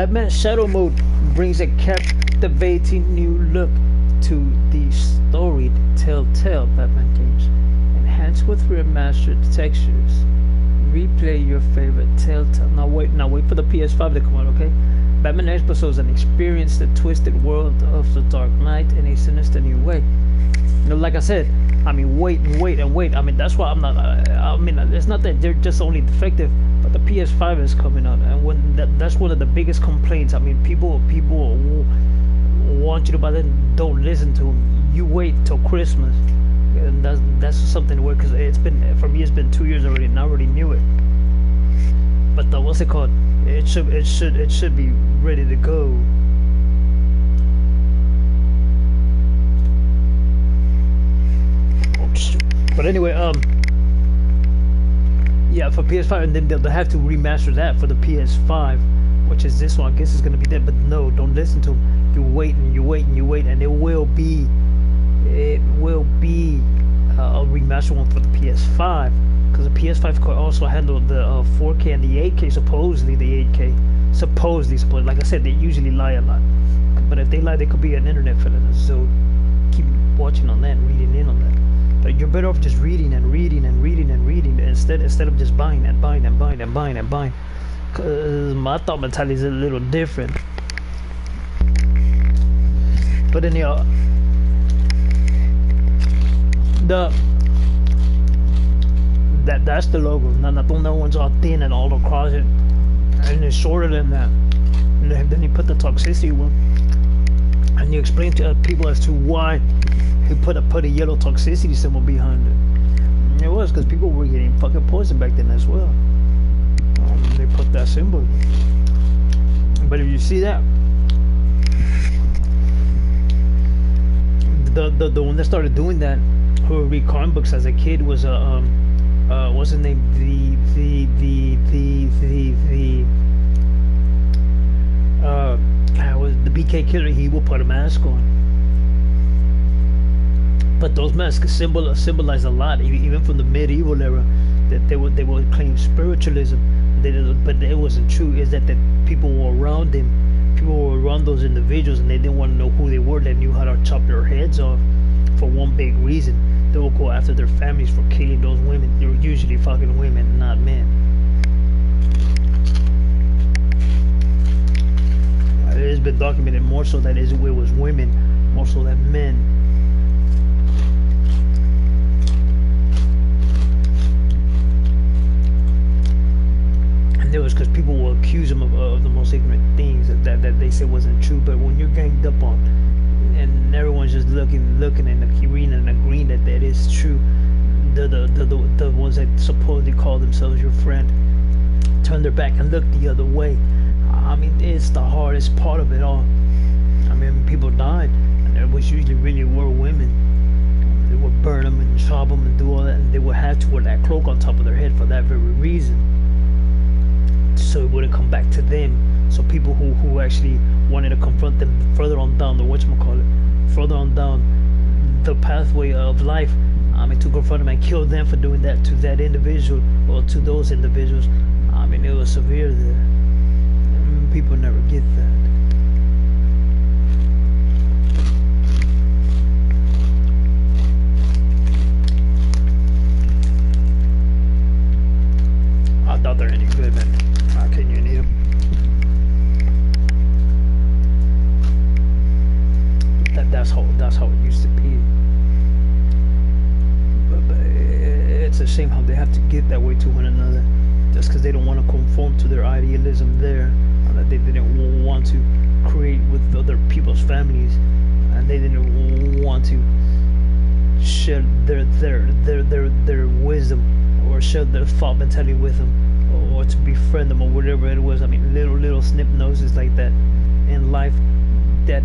Batman Shadow Mode brings a captivating new look to the storied Telltale Batman games, enhanced with remastered textures. Replay your favorite Telltale. Now wait for the PS5 to come out, okay? Batman episodes and experience the twisted world of the Dark Knight in a sinister new way. You know, like I said, I mean, wait and wait and wait. I mean, that's why I'm not. I mean, it's not that they're just only defective, but the PS5 is coming out, and when that's one of the biggest complaints. I mean, people want you to buy it, don't listen to them. You wait till Christmas, and that's something where, because it's been, for me, it's been 2 years already, and I already knew it. But the, what's it called? It should be ready to go. But anyway, yeah, for PS5, and then they'll have to remaster that for the PS5, which is this one. I guess it's gonna be that, but no, don't listen to them. You wait and you wait and you wait, and it will be a remaster one for the PS5, because the PS5 could also handle the 4K and the 8K. Supposedly the 8K, supposedly. Like I said, they usually lie a lot, but if they lie, they could be an internet fella. So keep watching on that, reading in on that. But you're better off just reading and reading and reading and reading instead of just buying and buying and buying and buying and buying. Cause my thought mentality is a little different. But anyhow, that's the logo. Not the one's all thin and all across it, and it's shorter than that. And then you put the toxicity one, and you explain to people as to why he put a yellow toxicity symbol behind it. It was because people were getting fucking poisoned back then as well. They put that symbol. But if you see that, the one that started doing that, who would read comic books as a kid, was what's his name? Was the BK Killer. He will put a mask on. But those masks symbolize a lot, even from the medieval era. That they would claim spiritualism, but it wasn't true. Is that people were around him, people were around those individuals, and they didn't want to know who they were. They knew how to chop their heads off for one big reason. They would go after their families for killing those women. They were usually fucking women, not men. It has been documented more so that it was women, more so than men. And it was because people will accuse them of the most ignorant things that they said wasn't true. But when you're ganged up on, and everyone's just looking and reading and agreeing that is true, the ones that supposedly call themselves your friend turn their back and look the other way. I mean, it's the hardest part of it all. I mean, people died, and it was usually really were women. They would burn them and chop them and do all that, and they would have to wear that cloak on top of their head for that very reason, so it wouldn't come back to them. So people who actually wanted to confront them further on down the further on down the pathway of life, I mean, to confront them and kill them for doing that to that individual or to those individuals. I mean, it was severe there. People never get that. I doubt they're any good, man. How can you need them? That's how it used to be. But it's a shame how they have to get that way to one another, just because they don't want to conform to their idealism there. That they didn't want to create with other people's families, and they didn't want to share their wisdom or share their thought mentality with them, or to befriend them, or whatever it was. I mean, little snip noses like that in life that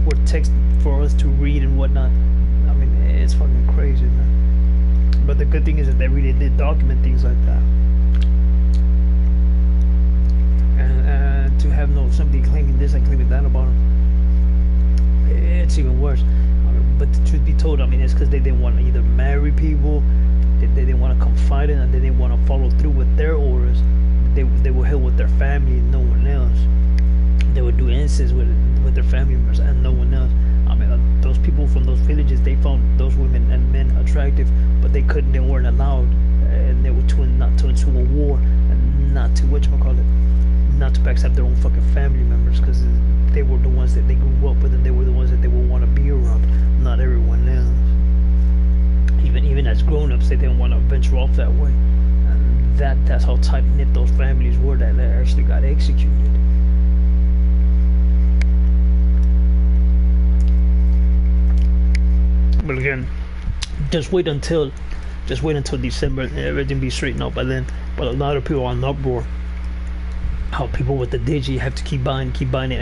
were text for us to read and whatnot. I mean, it's fucking crazy, man. But the good thing is that they really did document things like that. And to have somebody claiming this and claiming that about them, it's even worse. But the truth be told, I mean, it's because they didn't want to either marry people, they didn't want to confide in, and they didn't want to follow through with their orders. They were held with their family and no one else. kisses with their family members and no one else. I mean, those people from those villages, they found those women and men attractive, but they couldn't, they weren't allowed, and they were not to into a war, and not to not to backstab their own fucking family members, because they were the ones that they grew up with, and they were the ones that they would want to be around, not everyone else. Even as grown-ups, they didn't want to venture off that way, and that's how tight-knit those families were that actually got executed. But again, just wait until December and everything be straightened out by then. But a lot of people are in uproar. How people with the digi have to keep buying it, and keep buying it,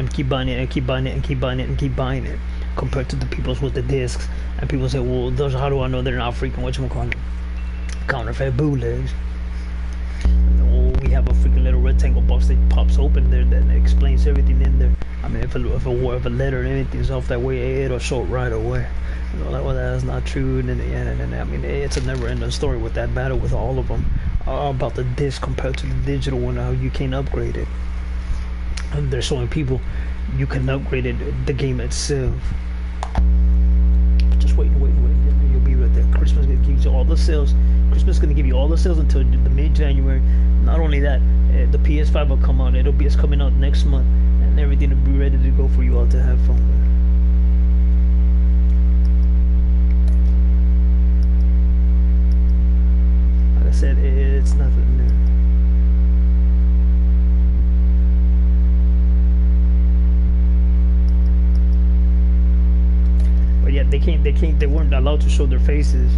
and keep buying it, and keep buying it, and keep buying it, compared to the people with the discs. And people say, well, how do I know they're not freaking whatchamacallit, counterfeit bootlegs? We have a freaking little rectangle box that pops open there that explains everything in there. I mean, if a letter or anything's off that way, it'll show it right away. Well, that's not true, and I mean, it's a never-ending story with that battle with all of them about the disc compared to the digital one, how you can't upgrade it. And they're showing people you can upgrade it, the game itself. But just wait, you'll be right there. Christmas is gonna give you all the sales. Christmas is gonna give you all the sales until the mid-January. Not only that, the PS5 will come out. It's coming out next month, and everything will be ready to go for you all to have fun with. Said it's nothing new. But yeah, they weren't allowed to show their faces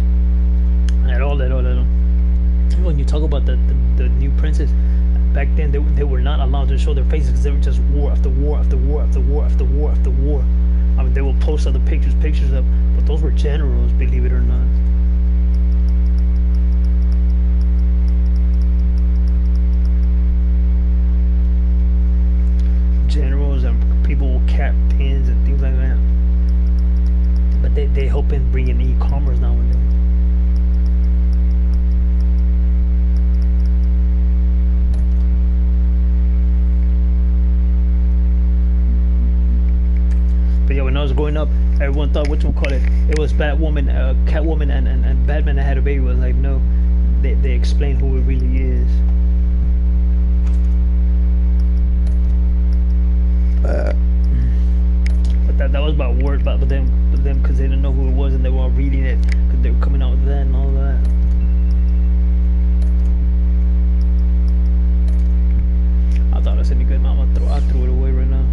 at all. When you talk about the new princes, back then they were not allowed to show their faces, because they were just war after war after war after war after war after war. I mean, they will post other pictures up, but those were generals, believe it or not. Generals and people with captains and things like that. But they help in bringing e-commerce nowadays. But yeah, when I was growing up, everyone thought it was Batwoman, Catwoman, and Batman that had a baby. Was like, no, they explain who it really is. But that was about word, but them because they didn't know who it was, and they were all reading it because they were coming out with that and all that. I thought it was any good, man. I threw it away right now.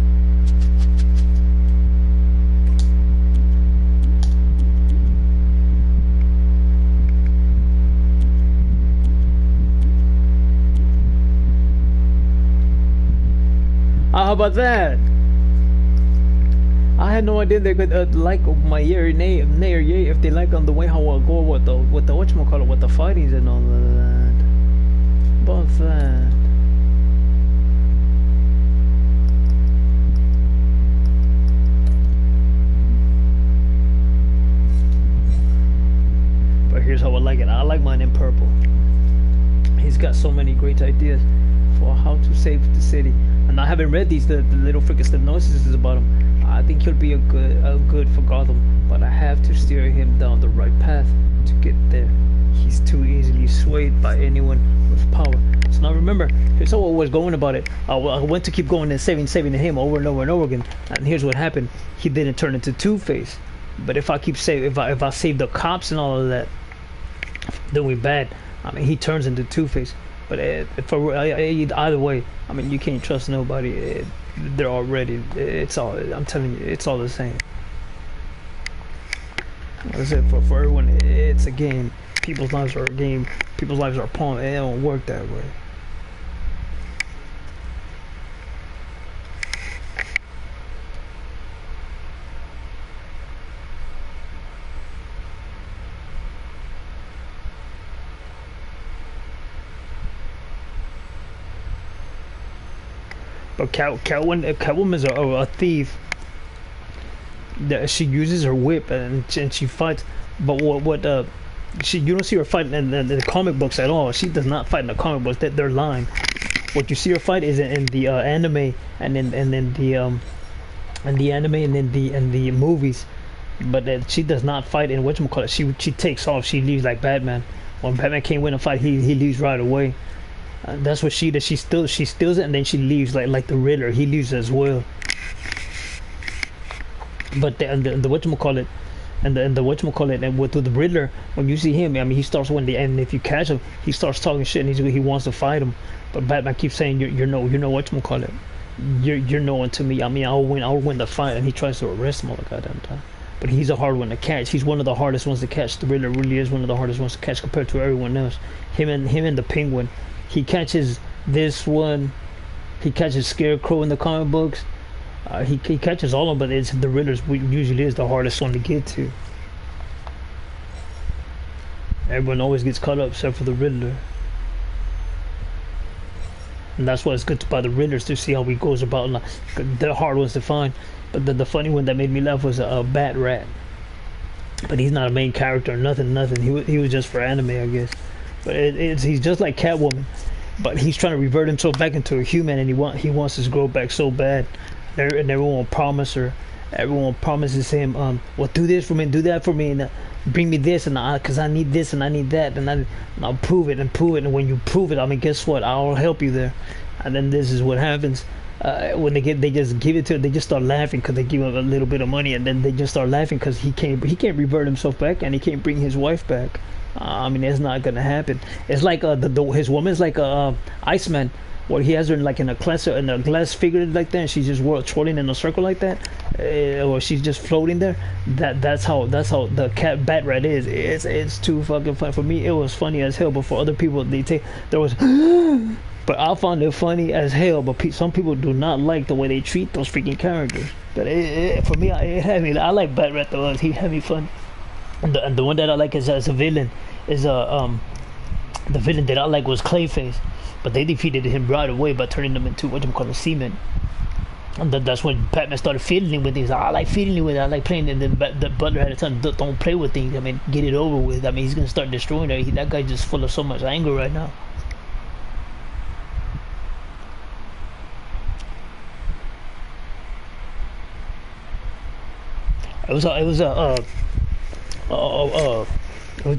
How about that? I had no idea they could like my yay or nay or yay if they like on the way how I go with the whatchamacallit, with the fightings and all of that. About that. But here's how I like it. I like mine in purple. He's got so many great ideas for how to save the city. And I haven't read the little freaking synopsis about him. I think he'll be a good for Gotham, but I have to steer him down the right path to get there. He's too easily swayed by anyone with power. So now remember, here's how I was going about it. I went to keep going and saving him over and over and over again. And here's what happened. He didn't turn into Two-Face. But if I keep saving, if I save the cops and all of that, then we're bad. I mean, he turns into Two-Face. But either way, I mean, you can't trust nobody. They're already, I'm telling you, it's all the same. Like I said, for everyone, it's a game. People's lives are a game. People's lives are a pawn. It don't work that way. But Catwoman's a thief. She uses her whip and she fights. But you don't see her fight in the comic books at all. She does not fight in the comic books. They're lying. What you see her fight is in the anime and in the in the anime and in the movies. But she does not fight in whatchamacallit. She takes off. She leaves like Batman. When Batman can't win a fight, he leaves right away. That's what she does. She steals it and then she leaves like the Riddler. He leaves as well. But the whatchamacallit, and the whatchamacallit, and with the Riddler, when you see him, I mean, he starts when the and if you catch him, he starts talking shit and he wants to fight him. But Batman keeps saying you're no whatchamacallit. You're no one to me. I mean, I'll win the fight, and he tries to arrest him all the goddamn time. But he's a hard one to catch. He's one of the hardest ones to catch. The Riddler really is one of the hardest ones to catch compared to everyone else. Him and the Penguin. He catches this one. He catches Scarecrow in the comic books. He catches all of them, but it's the Riddler's usually is the hardest one to get to. Everyone always gets caught up except for the Riddler. And that's why it's good by the Riddlers to see how he goes about. Like, they're hard ones to find. But the funny one that made me laugh was a Bat Rat. But he's not a main character or nothing. He was just for anime, I guess. But he's just like Catwoman. But he's trying to revert himself back into a human, and he wants his girl back so bad. And everyone will promise her. Everyone promises him, well, do this for me, do that for me, and bring me this, and because I need this and I need that, and I'll prove it and prove it. And when you prove it, I mean, guess what? I'll help you there. And then this is what happens. When they just give it to him, they just start laughing because they give him a little bit of money, and then they just start laughing because he can't revert himself back, and he can't bring his wife back. I mean, it's not gonna happen. It's like his woman's like Iceman, where he has her in a glass figure like that, and she's just twirling in a circle like that, or she's just floating there. That's how the Bat Rat is. It's too fucking funny. For me, it was funny as hell, but for other people, there was. But I found it funny as hell. But some people do not like the way they treat those freaking characters. But for me, it had me. I like Bat Rat though. He had me fun. And the one that I like as a villain is the villain that I like was Clayface. But they defeated him right away by turning him into a seaman. And that's when Batman started fiddling with things. I like fiddling with it. I like playing. And then the Butler had to tell him, don't play with things. I mean, get it over with. I mean, he's gonna start destroying it. That guy's just full of so much anger right now. It was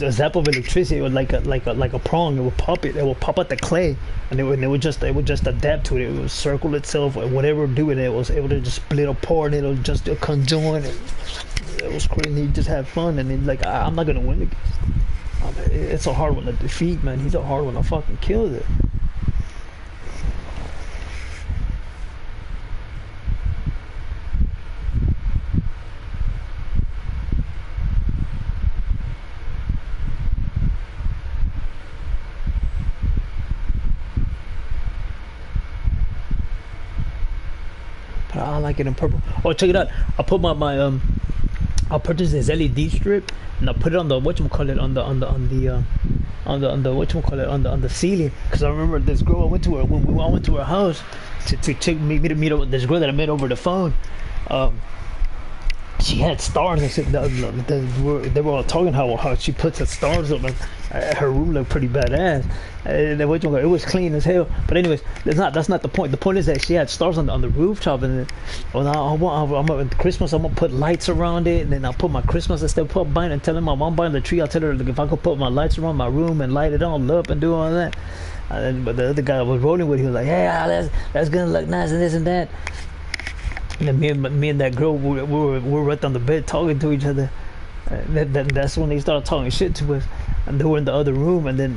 a zap of electricity. It was like a prong. It would pop it. It would pop out the clay, and it would just adapt to it. It would circle itself, or whatever it would do with it. It was able to just split apart. And it would just conjoin. It was crazy. He just had fun, and like I'm not gonna win against. I mean, it's a hard one to defeat, man. He's a hard one to fucking kill. It. I like it in purple. Oh, check it out. I put I purchased this LED strip, and I put it on the whatchamacallit on the ceiling, because I remember this girl I went to her house to meet up with this girl that I met over the phone. She had stars. I said they were all talking how she puts the stars up, and her room looked pretty badass. It was clean as hell. But anyways, that's not the point. The point is that she had stars on the rooftop, and I'm Christmas. I'm gonna put lights around it, and then I'll put my Christmas instead of buying and telling my mom buying the tree. I'll tell her if I could put my lights around my room and light it all up and do all that. But the other guy I was rolling with, he was like, "Yeah, that's gonna look nice and this and that." And then me and that girl, we were right on the bed talking to each other. That's when they started talking shit to us, and they were in the other room, and then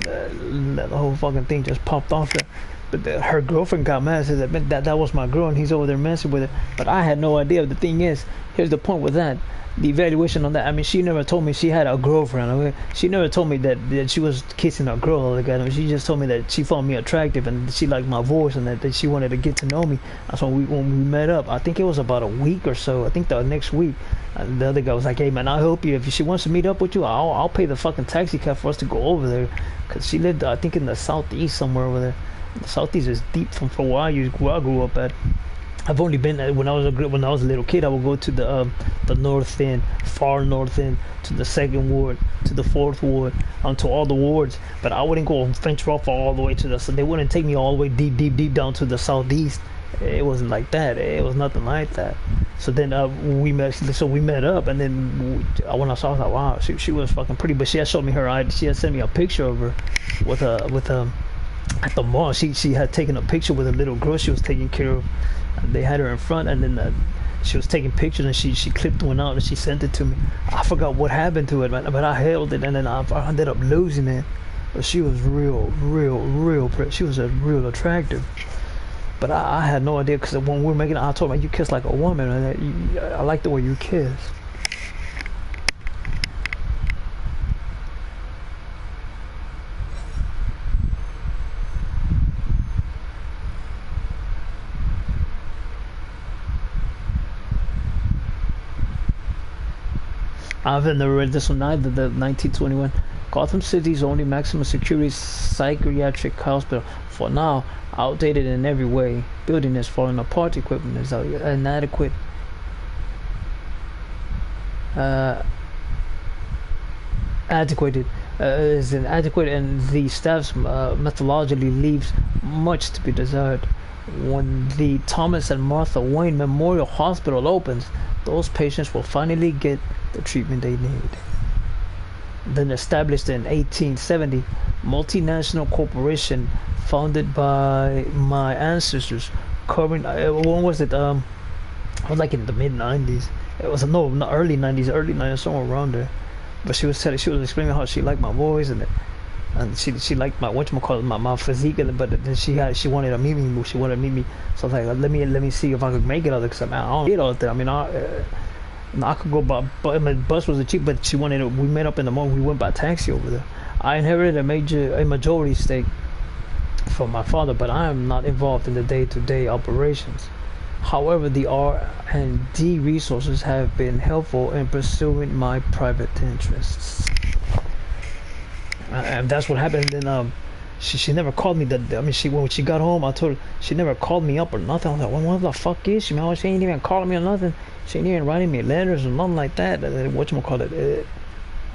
the whole fucking thing just popped off there. But her girlfriend got mad, said that was my girl, and he's over there messing with her. But I had no idea. The thing is, here's the point with that. The evaluation on that. I mean, she never told me she had a girlfriend. Okay? She never told me that she was kissing a girl. Like, I mean, she just told me that she found me attractive and she liked my voice, and that she wanted to get to know me. That's when we met up. I think it was about a week or so. I think the next week, the other guy was like, "Hey man, I'll help you if she wants to meet up with you. I'll pay the fucking taxi cab for us to go over there." Cause she lived, I think, in the southeast somewhere over there. The southeast is deep from where I grew up at. I've only been when I was a little kid. I would go to the north end, far north end, to the second ward, to the fourth ward, to all the wards. But I wouldn't go venture off all the way to the. So they wouldn't take me all the way deep down to the southeast. It wasn't like that. It was nothing like that. So then we met. So we met up, and then when I saw her, I was like, wow, she was fucking pretty. But she had showed me her ID. She had sent me a picture of her with at the mall. She had taken a picture with a little girl she was taking care of. They had her in front, and then she was taking pictures, and she clipped one out and she sent it to me. I forgot what happened to it, man, but I held it, and then I ended up losing it. But she was real pretty. She was a real attractive. But I had no idea, because when we were making it, I told her, you kiss like a woman, and I like the way you kiss. I've never read this one either. The 1921 Gotham City's only maximum security psychiatric hospital. For now, outdated in every way. Building is falling apart. Equipment is inadequate. Adequate is inadequate, and the staff's methodology leaves much to be desired. When the Thomas and Martha Wayne Memorial Hospital opens, those patients will finally get the treatment they need. Then established in 1870, multinational corporation founded by my ancestors, covering when was it? It was like in the mid 90s. It was no, not early 90s, early 90s, somewhere around there. But she was explaining how she liked my voice, and she liked my whatchamacallit, my physique, but then she wanted to meet me. She wanted to meet me, so I was like, let me see if I could make it out there, because I don't get out there. I mean, I could go by, but my bus was cheap. But she wanted to, we met up in the morning. We went by taxi over there. I inherited a majority stake from my father, but I am not involved in the day-to-day operations. However, the R&D resources have been helpful in pursuing my private interests. And that's what happened. And she never called me. I mean, when she got home, I told her, she never called me up or nothing. I was like, well, what the fuck is she? Man, she ain't even calling me or nothing. She ain't even writing me letters or nothing like that. Whatchamacallit?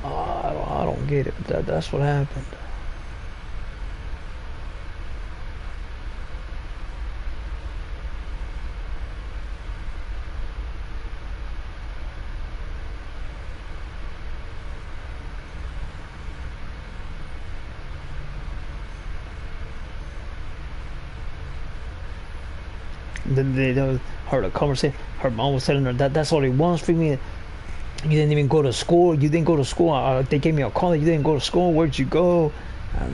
I don't get it. That's what happened. Then they heard a conversation. Her mom was telling her that that's all he wants from me. You didn't even go to school. You didn't go to school. They gave me a call. You didn't go to school. Where'd you go?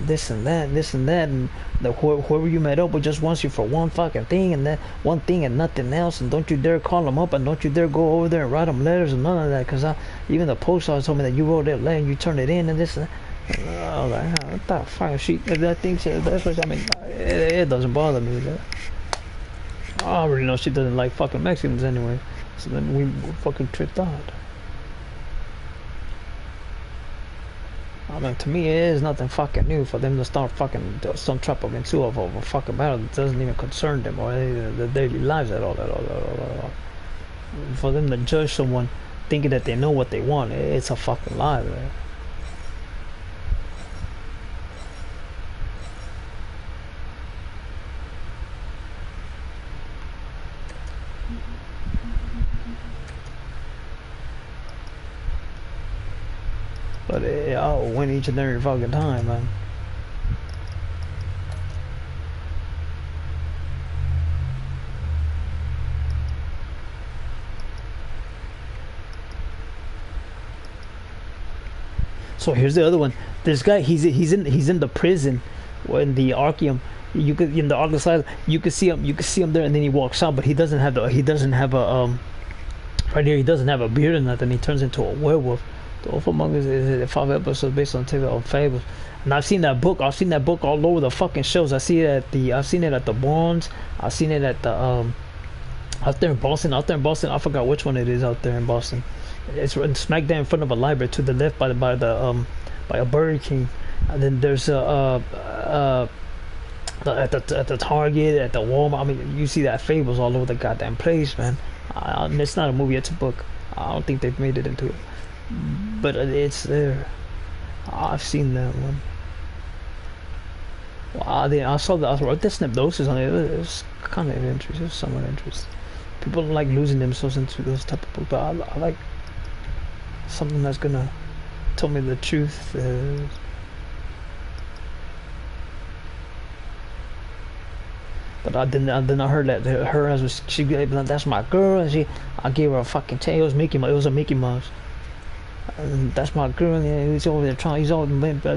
This and that, this and that, and whoever you met up with just wants you for one fucking thing, and that one thing and nothing else. And don't you dare call them up, and don't you dare go over there and write them letters and none of that. Cause even the post office told me that you wrote that letter, and you turned it in, and this and that. I was like, what the fuck? If that thing says that's what I mean. It doesn't bother me. I already know she doesn't like fucking Mexicans anyway. So then we fucking tripped out. I mean, to me, it is nothing fucking new for them to start fucking some type of into of a fucking battle that doesn't even concern them or their daily lives at all. For them to judge someone thinking that they know what they want, it's a fucking lie, man. But I'll win each and every fucking time, man. So here's the other one. This guy, he's in the prison, or in the Arkham. You could in the Arkham side, you could see him there, and then he walks out, but he doesn't have a right here. He doesn't have a beard or nothing. He turns into a werewolf. The Wolf Among Us is 5 episodes based on TV of fables, and I've seen that book. I've seen that book all over the fucking shows. I've seen it at the Barnes. I've seen it at the out there in Boston. I forgot which one it is out there in Boston. It's smack down in front of a library to the left by a Burger King, and then there's at the Target, at the Walmart. I mean, you see that fables all over the goddamn place, man. It's not a movie; it's a book. I don't think they've made it into it. But it's there. I've seen that one. Well, I saw that. I wrote the Snapdosis on it. It was kind of interesting. It was somewhat interesting. People like losing themselves into those type of books, but I like something that's gonna tell me the truth. But then I heard that her as she that's my girl, and I gave her a fucking tail. It was a Mickey Mouse. And that's my girl, and he's over there trying. He's always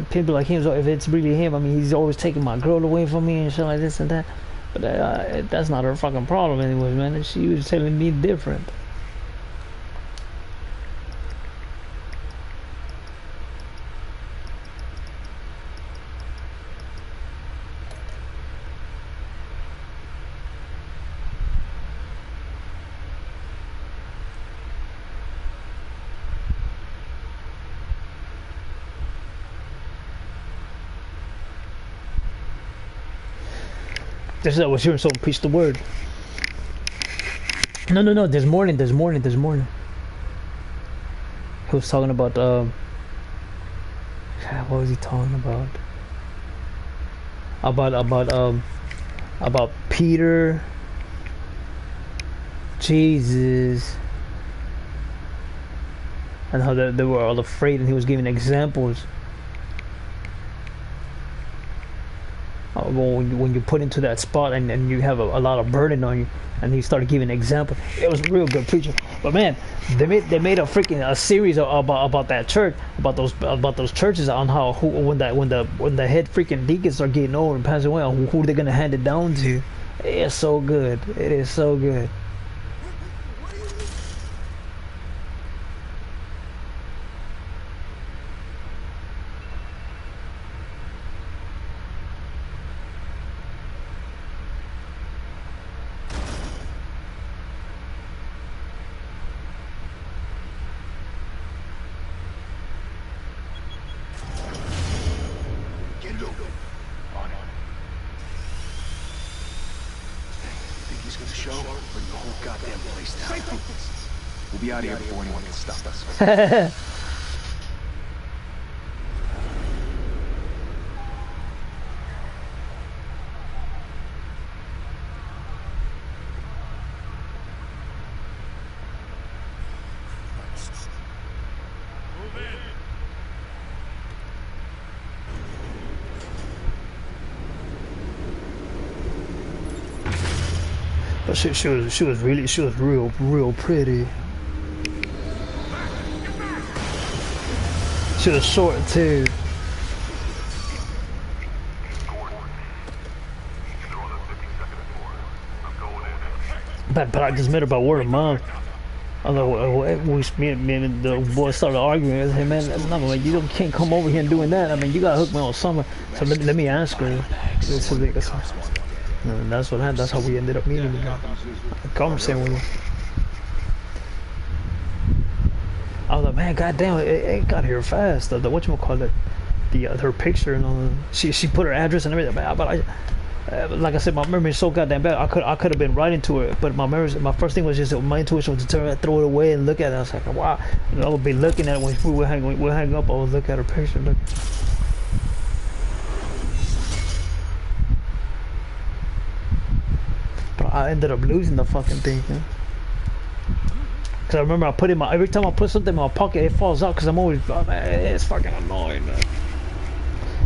people like him. So if it's really him, I mean, he's always taking my girl away from me and shit like this and that. But that's not her fucking problem, anyways, man. She was telling me different. This is I was hearing someone preach the word. No. There's morning. He was talking about what was he talking about? About Peter, Jesus, and how they were all afraid, and he was giving examples. When you put into that spot and you have a lot of burden on you, and he started giving examples. It was a real good preacher. But man, they made a series about that church, about those churches, on how when the head freaking deacons are getting old and passing away, who they're gonna hand it down to. It's so good. It is so good. We'll be out of here before anyone can stop us. But she was real pretty. She was short too. But I just met her by word of mouth. Although me and the boy started arguing with him, man. I'm like, you can't come over here and doing that. I mean, you gotta hook me on summer. So let me ask her. And that's what happened. That's how we ended up meeting. Conversating with her. I was like, man, goddamn, it got here fast. The whatchamacallit, her picture and all. She put her address and everything. But like I said, my memory is so goddamn bad. I could have been writing to her, but my first thing was just my intuition was to throw it away and look at it. I was like, wow. And I would be looking at it when we hang up. I would look at her picture. Look. But I ended up losing the fucking thing. Man. Cause I remember I put in every time I put something in my pocket, it falls out. Cause I'm always, oh, man, it's fucking annoying, man.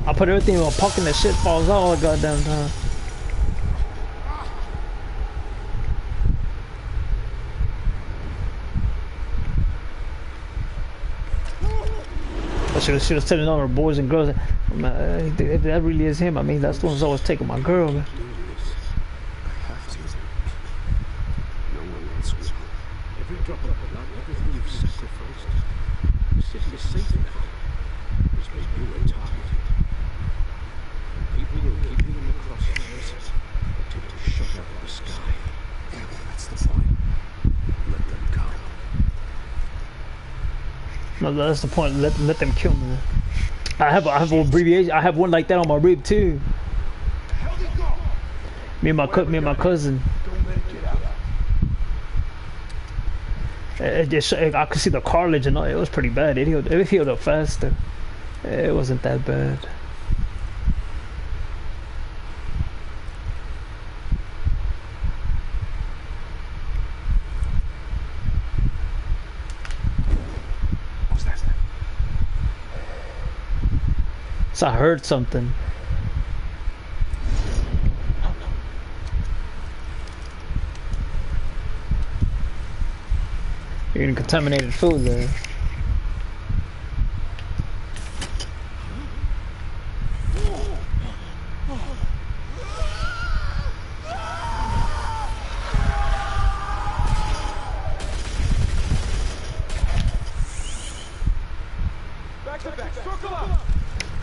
I put everything in my pocket and that shit falls out all the goddamn time. But she was telling all her boys and girls, if that really is him, I mean, that's the one who's always taking my girl, man. Drop of blood, everything you've sacrificed. The city is safe now. Which made you a target. People will keep you in the crosshairs until to shot out of the sky. Yeah, that's the point. Let them go. No, that's the point. Let them kill me. I have an abbreviation. I have one like that on my rib too. Me and my cousin. I could see the cartilage and all. It was pretty bad. It healed up faster. It wasn't that bad. So I heard something. You're eating contaminated food there.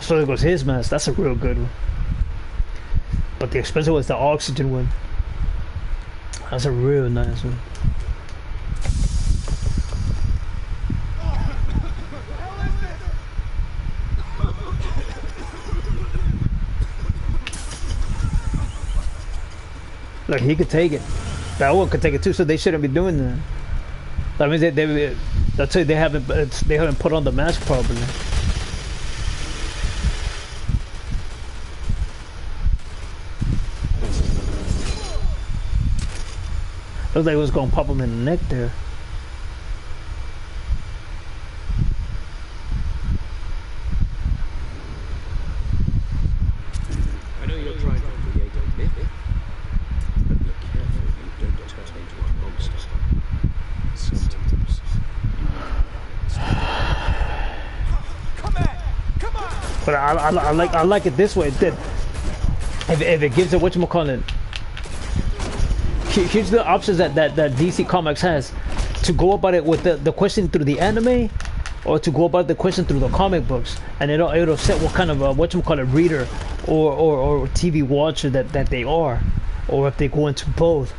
So there goes his mask. That's a real good one. But the expensive was the oxygen one. That's a real nice one. Look, he could take it. That one could take it too. So they shouldn't be doing that. That means that's why they haven't put on the mask properly. Looks like it was gonna pop him in the neck there. I know you're trying to create a myth, but be careful you don't turn into a monster. Sometimes. Come on! But I like it this way. That if it gives it whatchamacallit. Here's the options that DC Comics has to go about it with the question through the anime, or to go about the question through the comic books, and it'll set what kind of whatchamacallit reader or TV watcher that they are, or if they go into both,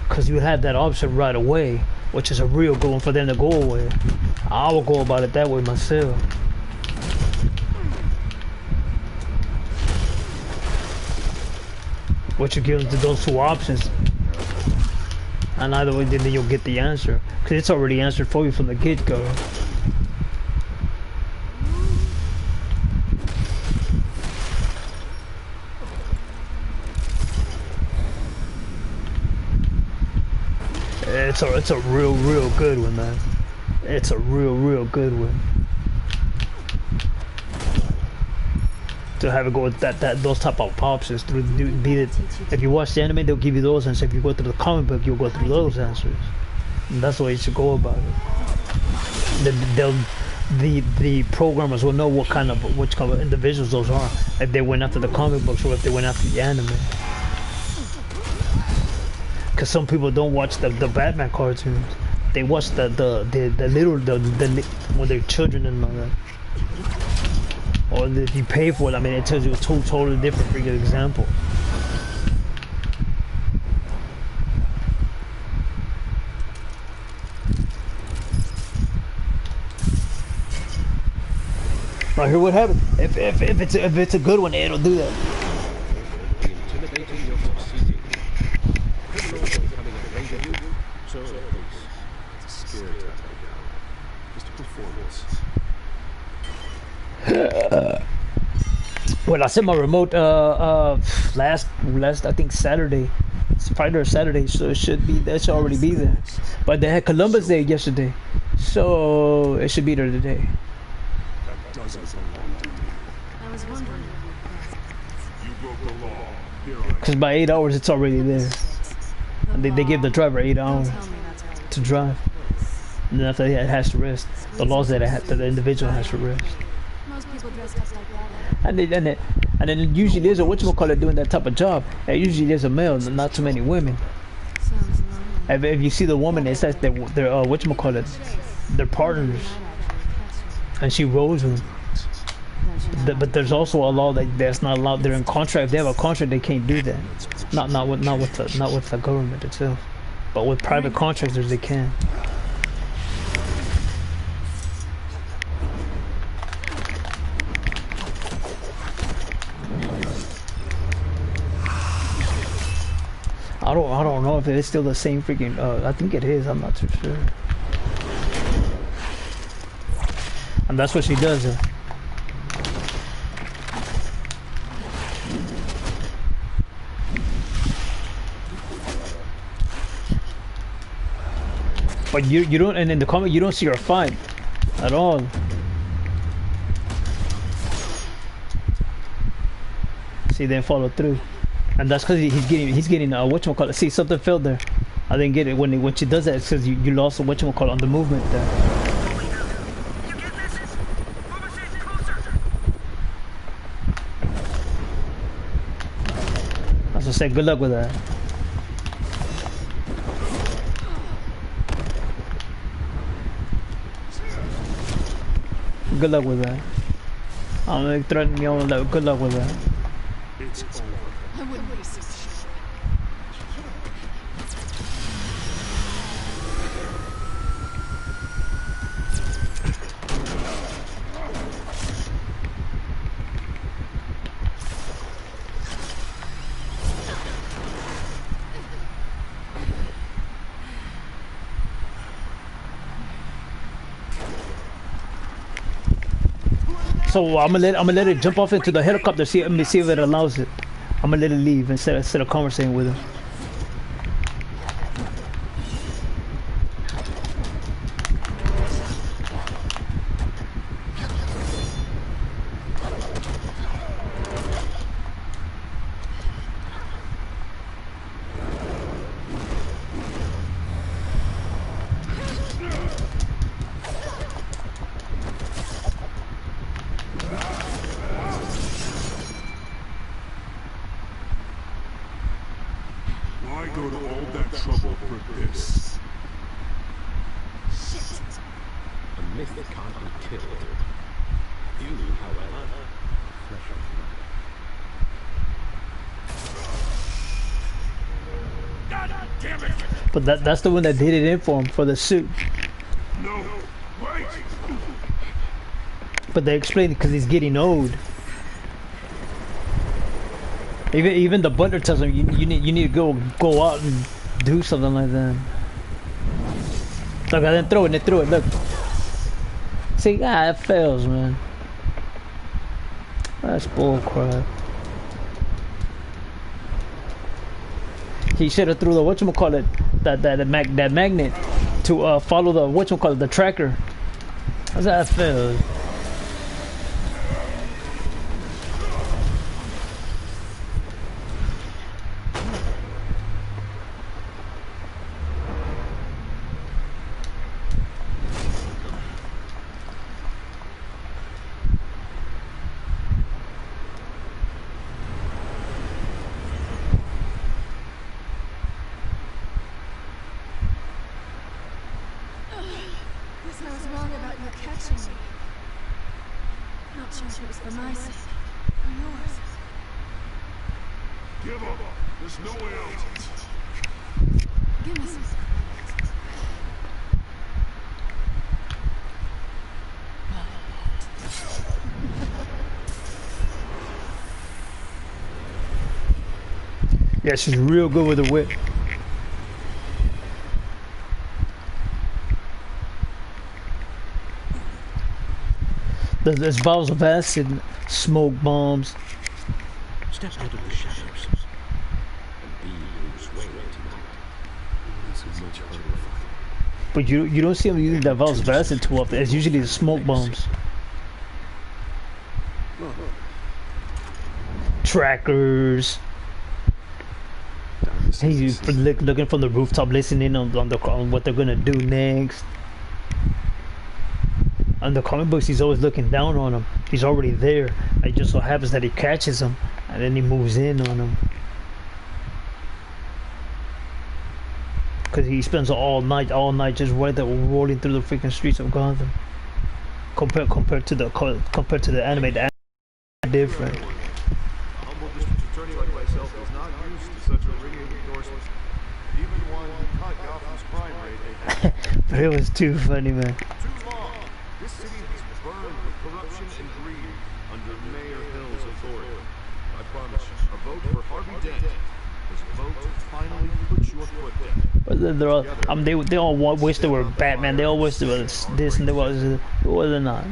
because you have that option right away, which is a real good one for them to go away. I will go about it that way myself. What you give them to those two options. And either way, then you'll get the answer, because it's already answered for you from the get-go. It's a real good one, man. It's a real good one. To have it go with those type of options through be it, if you watch the anime, they'll give you those answers. If you go through the comic book, you'll go through those answers. And that's the way you should go about it. The programmers will know which kind of individuals those are, if they went after the comic books or if they went after the anime. Because some people don't watch the Batman cartoons. They watch the when they're children and all that. Or if you pay for it, I mean, it tells you a totally different freaking example. Right here, what happened? If it's a good one, it'll do that. Intimidating your proceeding. Criminals are becoming afraid of you, so at least it's a scary tactic. Just a performance. Well, I sent my remote last I think Saturday. It's Friday or Saturday, so it should already be there. But they had Columbus Day yesterday, so it should be there today. That doesn't belong to me. I was wondering. You broke the law. Here I am. Because by 8 hours, it's already there. And they give the driver 8 hours to drive. And then after that, it has to rest. The laws that the individual has to rest. Most people dressed up like that. And then usually there's a whatchamacallit doing that type of job. And usually there's a male, not too many women. Sounds lonely. If you see the woman, it says they're whatchamacallit, they're partners, and she rolls them. But there's also a law that's not allowed. They're in contract. If they have a contract, they can't do that. Not with the government itself, but with private contractors they can. I don't know if it's still the same freaking. I think it is. I'm not too sure. And that's what she does. But you don't, and in the comic you don't see her fight at all. See, they follow through, and that's because he's getting whatchamacallit. See, something fell there. I didn't get it when she does that. It's because you lost the whatchamacallit on the movement there. That's what I said. Good luck with that. Good luck with that. I'm gonna threaten me on that. Good luck with that. It's over. I wouldn't be so sure. So I'm gonna let it jump off into the helicopter. Let me see if it allows it. I'm gonna let it leave instead of conversating with him. Why go to all that trouble for this? Shit. A myth that can't be killed. You, however, flesh of blood. God damn it! But that's the one that did it in for him for the suit. No, wait! But they explained it because he's getting old. Even the butler tells him you need to go out and do something like that. Look, I didn't throw it. They threw it. Look. See, it fails, man. That's bullcrap. He should have threw the whatchamacallit, that magnet to follow the whatchamacallit, the tracker. That failed. Guess I was wrong about your catching me. Not sure if it was for my sake or yours. Give up! There's no way out! Give me some. Yeah, she's real good with the whip. There's bottles of acid, smoke bombs. Step out of the shadows and be Bruce Wayne tonight. This is much harder to fight. But you don't see him using that bottles of acid too often. It's usually the smoke bombs. Trackers. He's looking from the rooftop, listening on what they're gonna do next. On the comic books, he's always looking down on him. He's already there. It just so happens that he catches him, and then he moves in on him. Cause he spends all night just rolling through the freaking streets of Gotham. Compared to the anime, different. A humble district attorney like myself is not used to such a ringing endorsement. Even one who cut Gotham's crime rate But it was too funny, man. too long. This city is burned with corruption and greed under Mayor Hill's authority. I promise you, a vote for Harvey Dent is a vote to finally put your foot down. But they're all, they all wish they were Batman. They all wish they was this and they was not.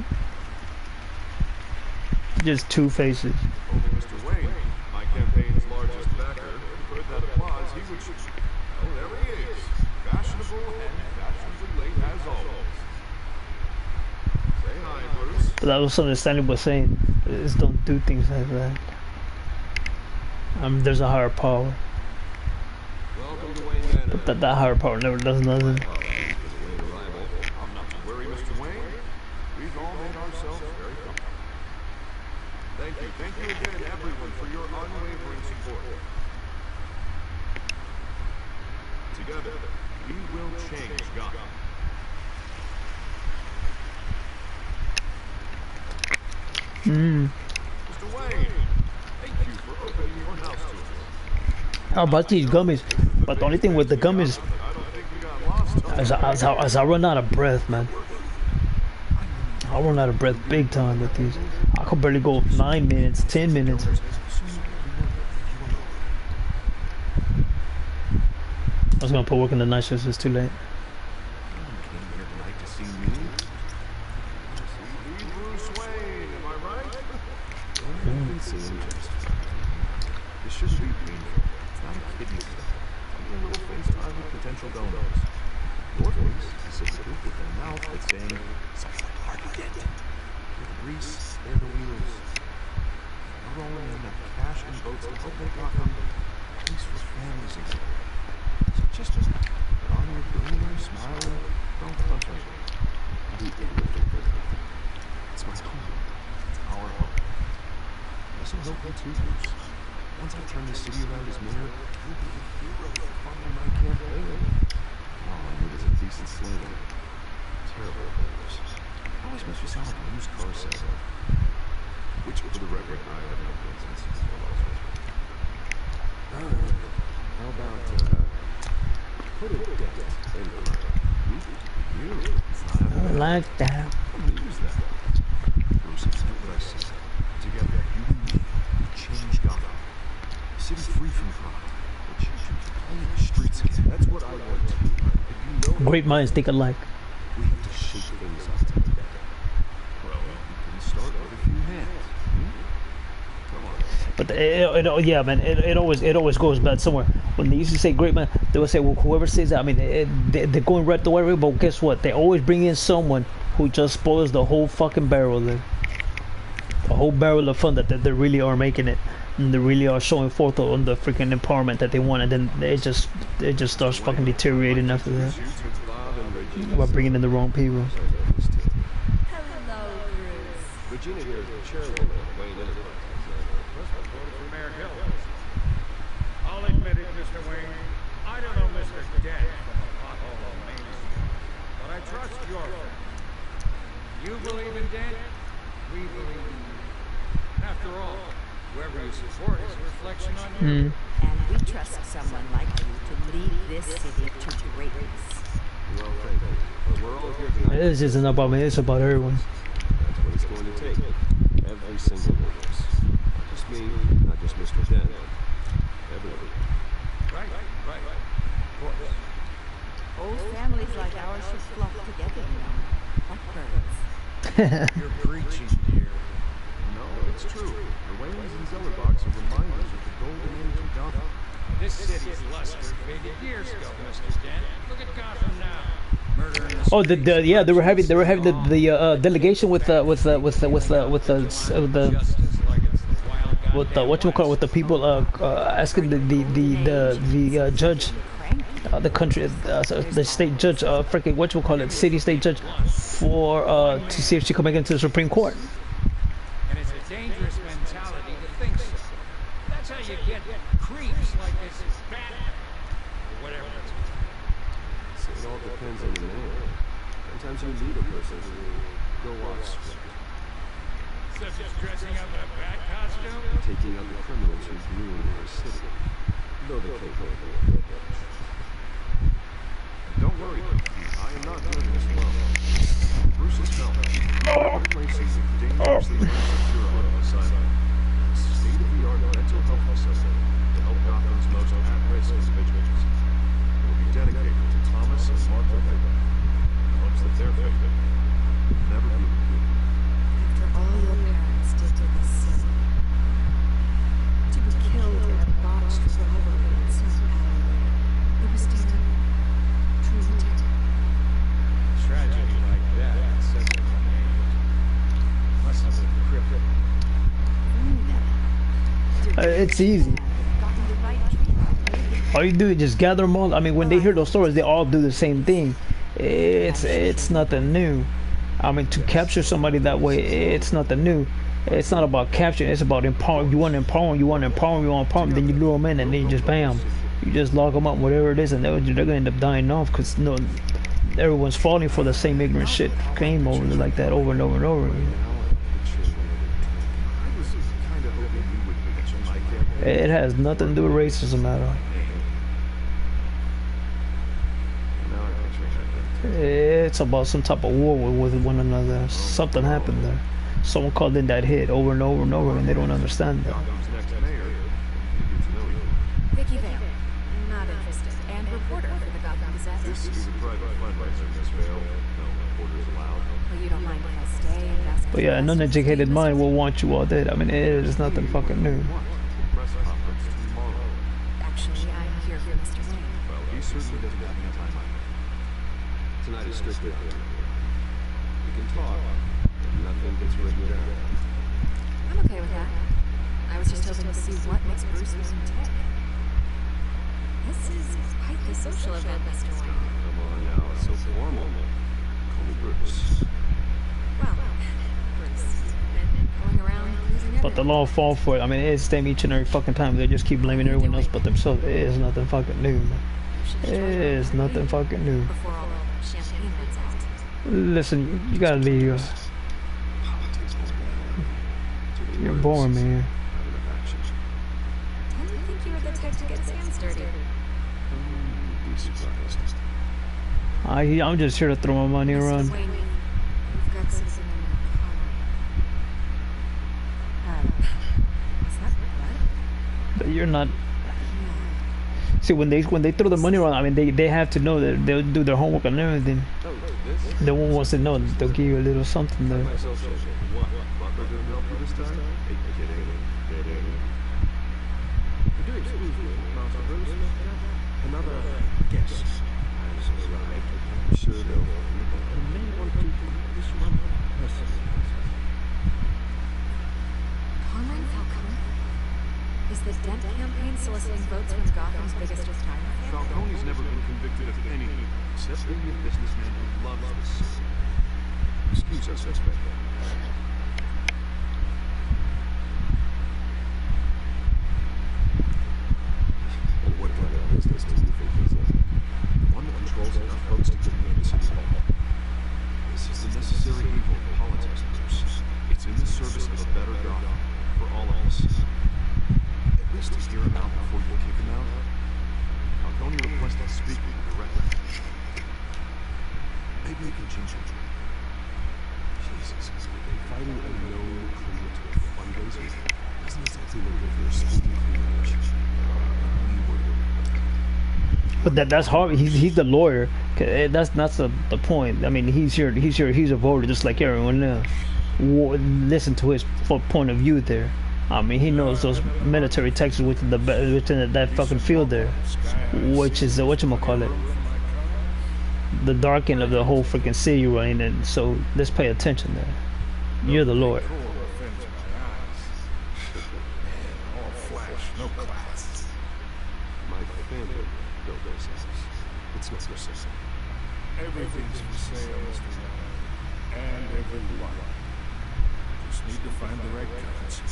Just two faces. Only Mr. Wayne, my campaign's largest backer, heard that applause, he would shoot. Oh, there he is. Fashionable and fashionably late as always. Say hi, Bruce. But that was something Stanley was saying. Just don't do things like that. There's a higher power. Welcome to Wayne Manor. But that higher power never does nothing. Late arrival. I'm not to worry, Mr. Wayne. We've all made ourselves very comfortable. Thank you again, everyone, for your unwavering support. Together, we will change Gotham. Mr. Wayne, thank you for opening your house to us. How about these gummies? But the only thing with the gummies, I don't think we got lost. as I run out of breath, man. I run out of breath big time with these. I could barely go 9 minutes, 10 minutes. I was gonna put work in the night shifts. It's too late. Came here tonight to see me. See Bruce Wayne, am I right? This shouldn't be painful. It's not a kidney stone. Only a little FaceTime with potential donors. Your face is submitted with a mouth that's saying something like Harvey Dent. With grease, they're the wheels. We're rolling in enough cash and boats to help make Gotham a place for families and children. So just put on your billionaire smile and don't punch us. The end of the business. It's my home. It's our home. This will help you too, Bruce. Once I turn this city around as mayor, you'll be a hero for funding my campaign. All I need is a decent slogan. Terrible rumors. Always makes you sound like a used car salesman. Which, for the record, I have no business. How about, put a dent in the line? You? I like that. Use that. Bruce, it's not what I said. Together, you and me, we change Gotham. A city free from crime. A children play in the streets again. That's what I want to do. If you know Great minds think alike. we have to shake things up to make that happen. Well, you can start with a few hands. Come on. But yeah, man, it always goes bad somewhere. When they used to say great man, they would say, well, whoever says that, I mean, they're going right the way. But guess what? They always bring in someone who just spoils the whole fucking barrel there. The whole barrel of fun that they really are making it, and they really are showing forth on the freaking empowerment that they want, and then it just starts fucking deteriorating after that Bob and Regina. by bringing in the wrong people. Hello, Bruce. Regina here is the chairwoman of Wayne Enterprises. President voted for Mayor Hill. I'll admit it, Mr. Wayne. I don't know Mr. Dent from a pothole on Main Street, but I trust your friend. You believe in Dent, we believe in you. After all, whoever you support is a reflection on you. And we trust someone like you to lead this city to greatness. Well, thank you. But we're all here tonight. It's just not about me, it's about everyone. That's what it's going to take. Every single one of us. Not just me, not just Mr. Dent. Everybody. Right. Of course. Old families like ours should flock together, you know, like birds. You're preaching, dear. No, it's true. The Waynes and Zellerbachs are reminders of the golden age of Gotham. This city's luster faded years ago, Mr. Dent. Look at Gotham now. Murder in the Oh, streets. yeah, they were having the delegation with the Justice like it's the wild goddamn whatchamacallit, with the people asking the judge, the country, the state judge, freaking whatchamacallit, city state judge, for to see if she could make it into the Supreme Court. And it's a dangerous mentality to think so. That's how you get creeps like this Batman. Or whatever it's called. So it all depends on the man. Sometimes you need a person who go off script, Such as dressing up in a bat costume. taking out the criminals who ruin our city. Though they can't go for it. Don't worry, I am not doing this alone. Bruce has helped. Our place is a dangerously insecure auto asylum. A state-of-the-art mental health facility to help Gotham's most at-risk individuals. It will be dedicated to Thomas and Martha Wayne. In hopes that their fate will never be repeated. After all your parents did to this city, to be killed in a botched robbery in some alleyway, it was terrible. Truly terrible. Tragedy like that at such a young age must have been crippling. Only that. It's easy. All you do is just gather them all. I mean, when they hear those stories, they all do the same thing. It's nothing new. I mean, to capture somebody that way, it's nothing new. It's not about capturing. It's about empowering. You want to empower them. You want to empower them. You want to empower them. Then you lure them in, and then you just bam. You just lock them up, whatever it is, and they're gonna end up dying off because no, everyone's falling for the same ignorant shit. Came over like that over and over and over. It has nothing to do with racism at all. It's about some type of war with one another. Something happened there. Someone called in that hit over and over and over, and they don't understand that. Vicky Vale, not interested, and reporter for the Gotham Gazette. This is a private fundraiser, Miss Vale. No reporters allowed. Well, you don't mind if I stay and ask. But yeah, an uneducated mind will want you all dead. I mean, it is nothing fucking new. Press conference tomorrow. Actually, I'm here for Mr. Wayne. Well, he certainly doesn't have any time. Tonight is strictly on record. We can talk, but nothing gets written down. I'm okay with that. I was just hoping to see what makes Bruce Wayne tick. This is quite the social event, Mr. Wayne. Come on now, it's so formal. Call me Bruce. Well, Bruce, been going around losing But the law fall for it. I mean, it's them each and every fucking time. They just keep blaming everyone else but themselves. It is nothing fucking new, man. It is nothing fucking new. Before all the champagne runs out. Listen, you gotta leave. Politics won't matter. You're boring, man. Not enough action. I didn't think you were the type to get hands dirty. You'd be surprised. I'm just here to throw my money around. Mr. Wayne, you've got something in your car. Is that blood? But you're not. See, when they throw the money around, I mean, they have to know that they'll do their homework and everything. Oh, this? No one wants to know. They'll give you a little something there. Myself said, What? Butler didn't help you this time? Hey, kidding. Kidding. you do excuse me, Master Bruce. Another guest has arrived. I'm sure they'll may want to this one person. Carmine Falcone? Is the Dent campaign soliciting votes from Gotham's biggest retirement fan? Falcone's never been convicted of anything except being a businessman who loves the city. Excuse us, Inspector. And what kind of business do you think is that? One that controls enough votes to get me into City Hall. This is the necessary evil of politics, Bruce. It's in the service of a better Gotham for all of us. At least to hear him out before you kick him out. Falcone requested to speak with you directly. Maybe we can change your mind. Jesus, fighting a known criminal to a fundraiser doesn't exactly look good for a spooky image. But that's hard. He's the lawyer. That's the point. I mean, he's a voter just like everyone else. Listen to his point of view there. I mean, he knows those military texts within that fucking field there, which is whatchamacallit, the dark end of the whole freaking city running in. So let's pay attention there. You're the lawyer. All flash, no class. My family built those houses. It's not for sale. Everything's for sale, Mr. Wayne. And everyone. Just need to find the right currency.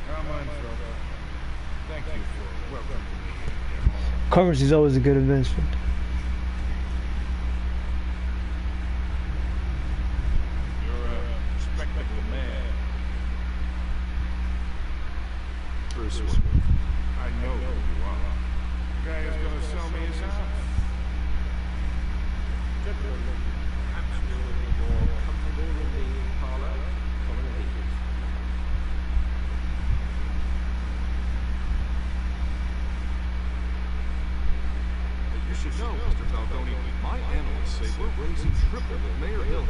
Come on, Phil. Thank you for welcoming me in your home. Currency's always a good invention. You're a respectable man. Bruce Wayne. I know who you are. The guy who's gonna sell me his house. Absolutely more comfortable than the parlor following a week. You should know, Mr. Falcone, my analysts say we're raising triple with Mayor Hill.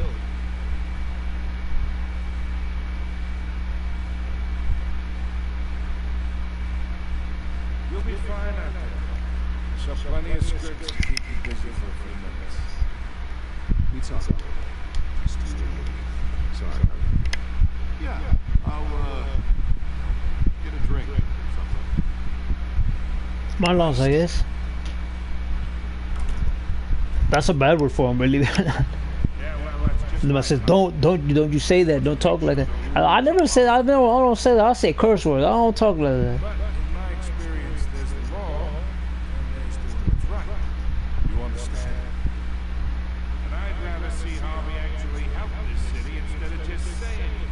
You'll be fine out there. So plenty of scripts to keep you busy for a few minutes. We talk about it. Just you and me. Sorry. Yeah, I'll, get a drink or something. My loss, I guess. That's a bad word for him, really. Yeah, well, that's just I says, don't you say that. Don't talk like that. I never said. I don't say that. I say curse words. I don't talk like that. But in my experience, there's the law, and there's doing what's right. You understand? And I'd rather see Harvey actually help this city instead of just saying it.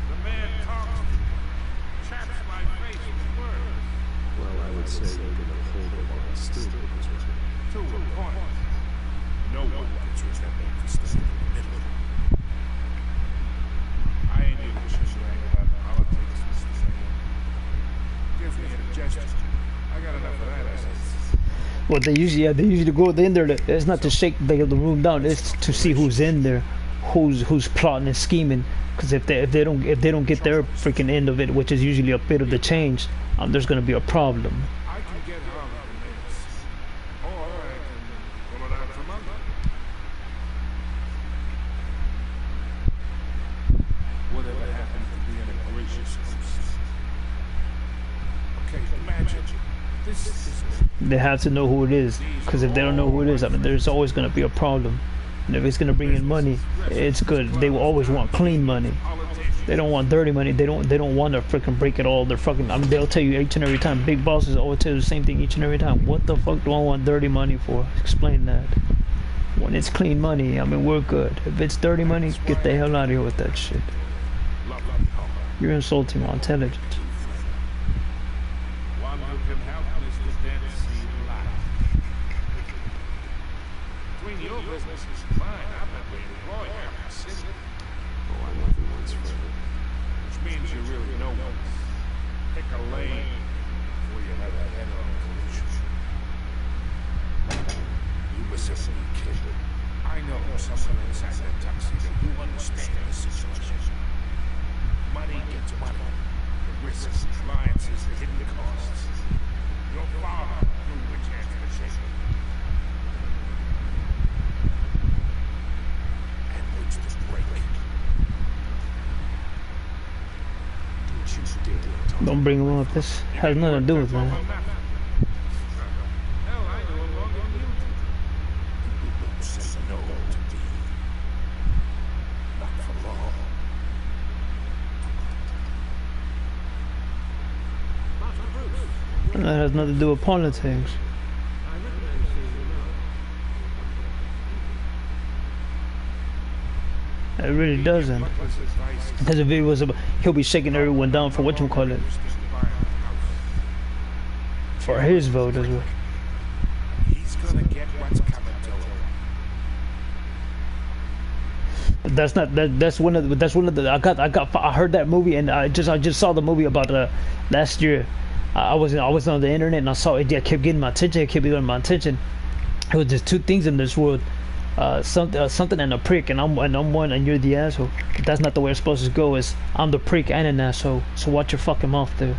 The man talks, chaps my face with words. Well, I would say you're gonna hold the line still because To a point. No one gets remembered for staying in the middle. I ain't even chit-chatting about politics, Mr. Singer. Give me a gesture. I got enough of that essence. Well, they usually go in there. It's not to shake the room down. It's to see who's in there, who's plotting and scheming. Because if they don't get their freaking end of it, which is usually a bit of the change, there's gonna be a problem. I can get Harvey in minutes. Or I can pull it out from under. Whatever happened to being a gracious host? Okay, imagine. This is They have to know who it is. Because if they don't know who it is, there's always gonna be a problem. And if it's gonna bring in money, it's good. They will always want clean money. They don't want dirty money. They don't want to freaking break it all. They're fucking. They'll tell you each and every time. Big bosses always tell you the same thing each and every time. What the fuck do I want dirty money for? Explain that. When it's clean money, we're good. If it's dirty money, get the hell out of here with that shit. You're insulting my intelligence. one who can help Mr. Dent see life. Between your businesses and mine, I bet we employ half the city. oh, I'm everyone's friend. Which means you really know us. Pick a lane before you have a head-on collision. You listen, kid. I know someone inside that tuxedo who understands the situation. Money gets money. The risks, alliances, the hidden costs. Your father knew which hand to shake. And which to break. Don't you dare talk. Don't bring him up. This has nothing to do with that. Hell, I know him longer than you do. You don't say no to me. Not for long. That has nothing to do with politics. It really doesn't. Because if it was about, he'll be shaking everyone down for whatchamacallit. For his vote as well. He's gonna get what's coming to him. That's not that's one of the I heard that movie, and I just saw the movie about last year. I was on the internet and I saw it. It kept getting my attention. It kept getting my attention. It was just two things in this world, something and a prick, and I'm one and you're the asshole. But that's not the way it's supposed to go. Is I'm the prick and an asshole. So watch your fucking mouth there.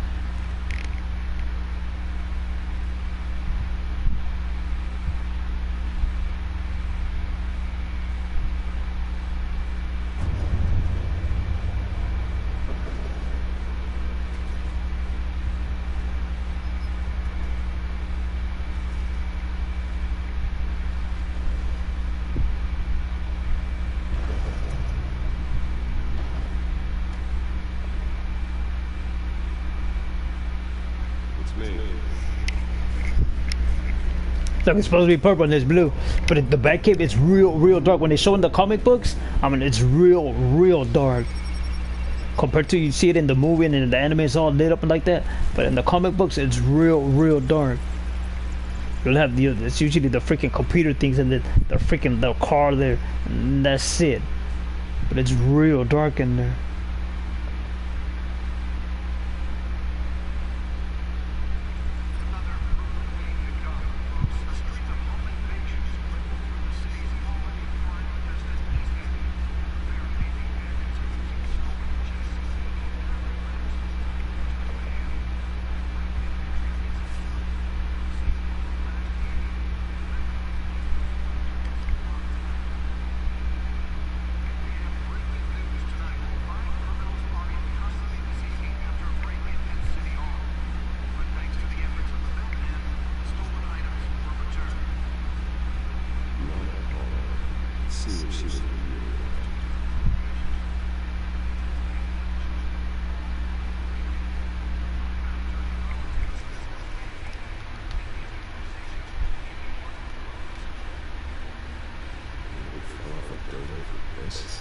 It's me. Look, it's supposed to be purple and it's blue, but the Batcave, it's real dark. When they show in the comic books, it's real dark. Compared to you see it in the movie and in the anime, it's all lit up like that. But in the comic books, it's real dark. You'll have it's usually the freaking computer things and the freaking the car there, and that's it. But it's real dark in there. see if she was really we fell off a dirt over this.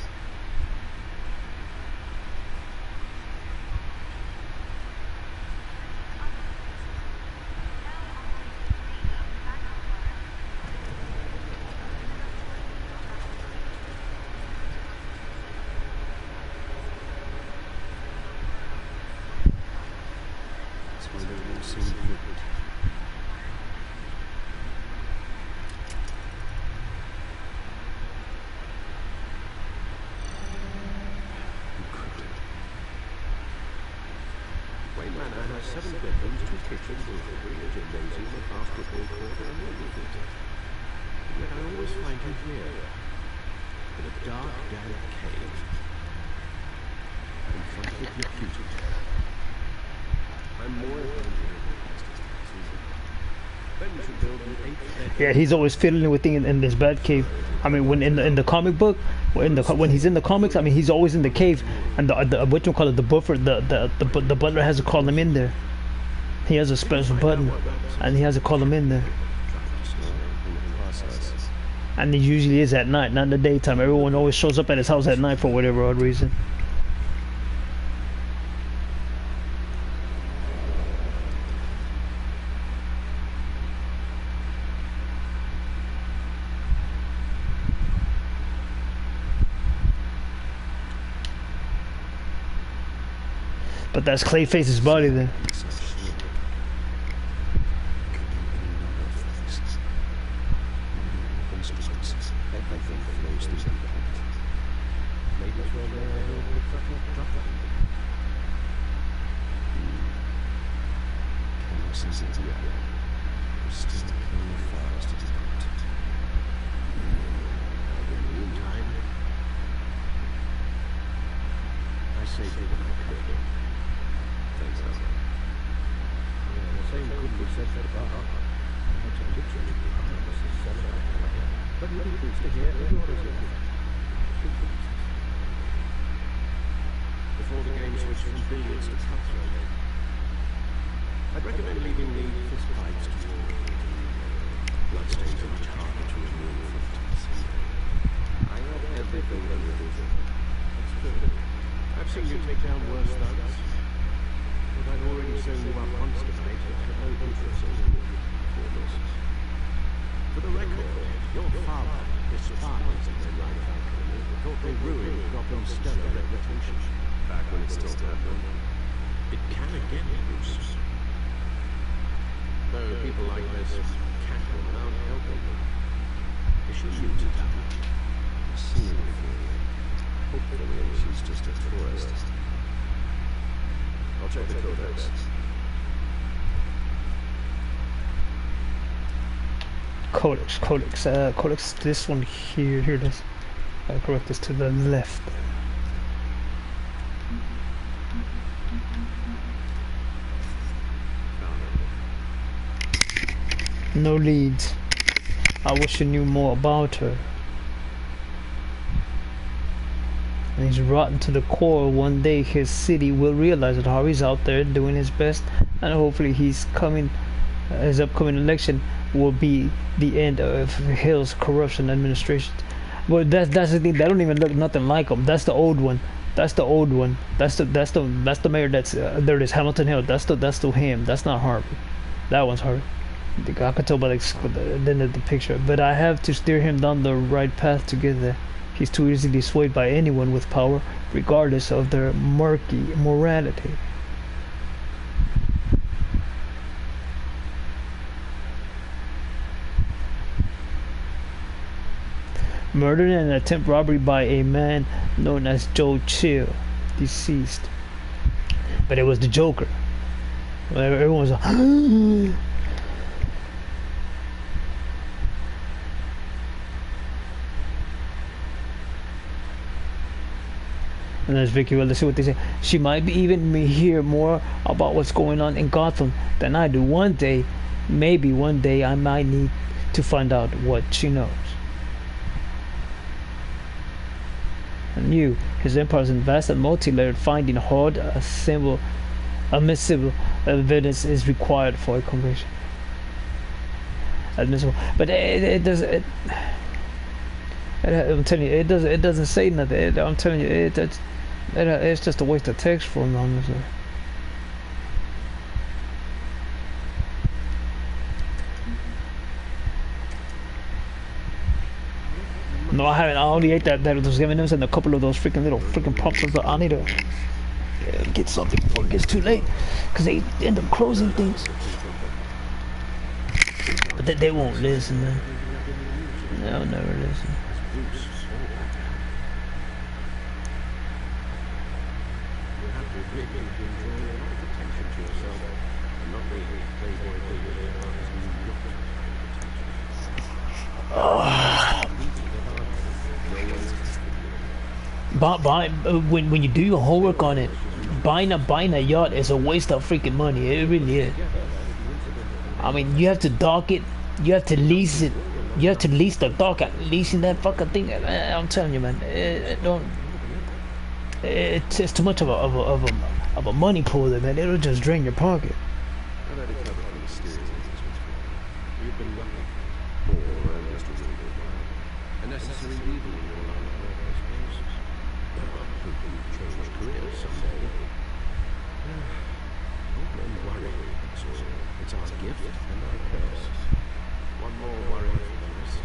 That's why they all seem good. Wayne Manor has 7 bedrooms, 2 kitchens, a gymnasium, a basketball court, and a movie theatre. Yet I always find you here, in a dark, damp cave, confronted with your future. I'm more than then you should build an 8th Yeah, he's always fiddling with things in this bad cave. I mean, when in the comic book, when he's in the comics, I mean, he's always in the cave, and the what you call it, the buffer, the butler has to call him in there. He has a special button, and he has to call him in there. And he usually is at night, not in the daytime. Everyone always shows up at his house at night for whatever odd reason. But that's Clayface's body then. Before the game switched from billiards to cutthroat, I'd recommend leaving the fist fights to you. Bloodstains are much harder to remove from Tennessee. I have everything under this. That's true. I've seen you take down worse thugs, but I've already shown you up constipated for no interest in performance. For the record, your father despised the Life Academy, thought they ruined Gotham's stellar reputation. Back when it still happened. It can again, Bruce. Though people like this Catwoman aren't helping. Is she new to town? I've seen her before. Hopefully she's just a tourist. I'll check the codex. Codex, this one here it is. I'll correct this to the left. No leads. I wish I knew more about her. And he's rotten to the core. One day his city will realize that Harvey's out there doing his best, and hopefully his upcoming election will be the end of Hill's corruption administration. Well, that's the thing. They don't even look nothing like him. That's the old one. That's the old one. That's the mayor. That's there it is, Hamilton Hill. That's still him. That's not Harvey. That one's Harvey. I could tell by the picture. But I have to steer him down the right path to get there. He's too easily swayed by anyone with power, regardless of their murky morality. Murder and attempt robbery by a man known as Joe Chill, deceased. But it was the Joker. Everyone was like, and there's Vicky. Well, let's see what they say. She might be even hear more about what's going on in Gotham than I do. One day, maybe one day, I might need to find out what she knows. New. His empire is vast and multi-layered. Finding hard admissible evidence is required for a conviction. Admissible, but it doesn't. I'm telling you, it doesn't say nothing. I'm telling you, it's just a waste of text for him, honestly. No, I haven't. I only ate those M&Ms and a couple of those freaking pops. I need to get something before it gets too late, because they end up closing things. But they won't listen, man. They'll never listen. When you do your homework on it, buying a yacht is a waste of freaking money. It really is. I mean, you have to dock it, you have to lease it, you have to lease the dock. Leasing that fucking thing, I'm telling you, man, it's too much of a money pool there, man. It'll just drain your pocket. You've been lucky, or just a necessary evil in your line of work, I suppose. Could you change careers someday? Don't worry. It's our gift and our curse. One more worry for the rest.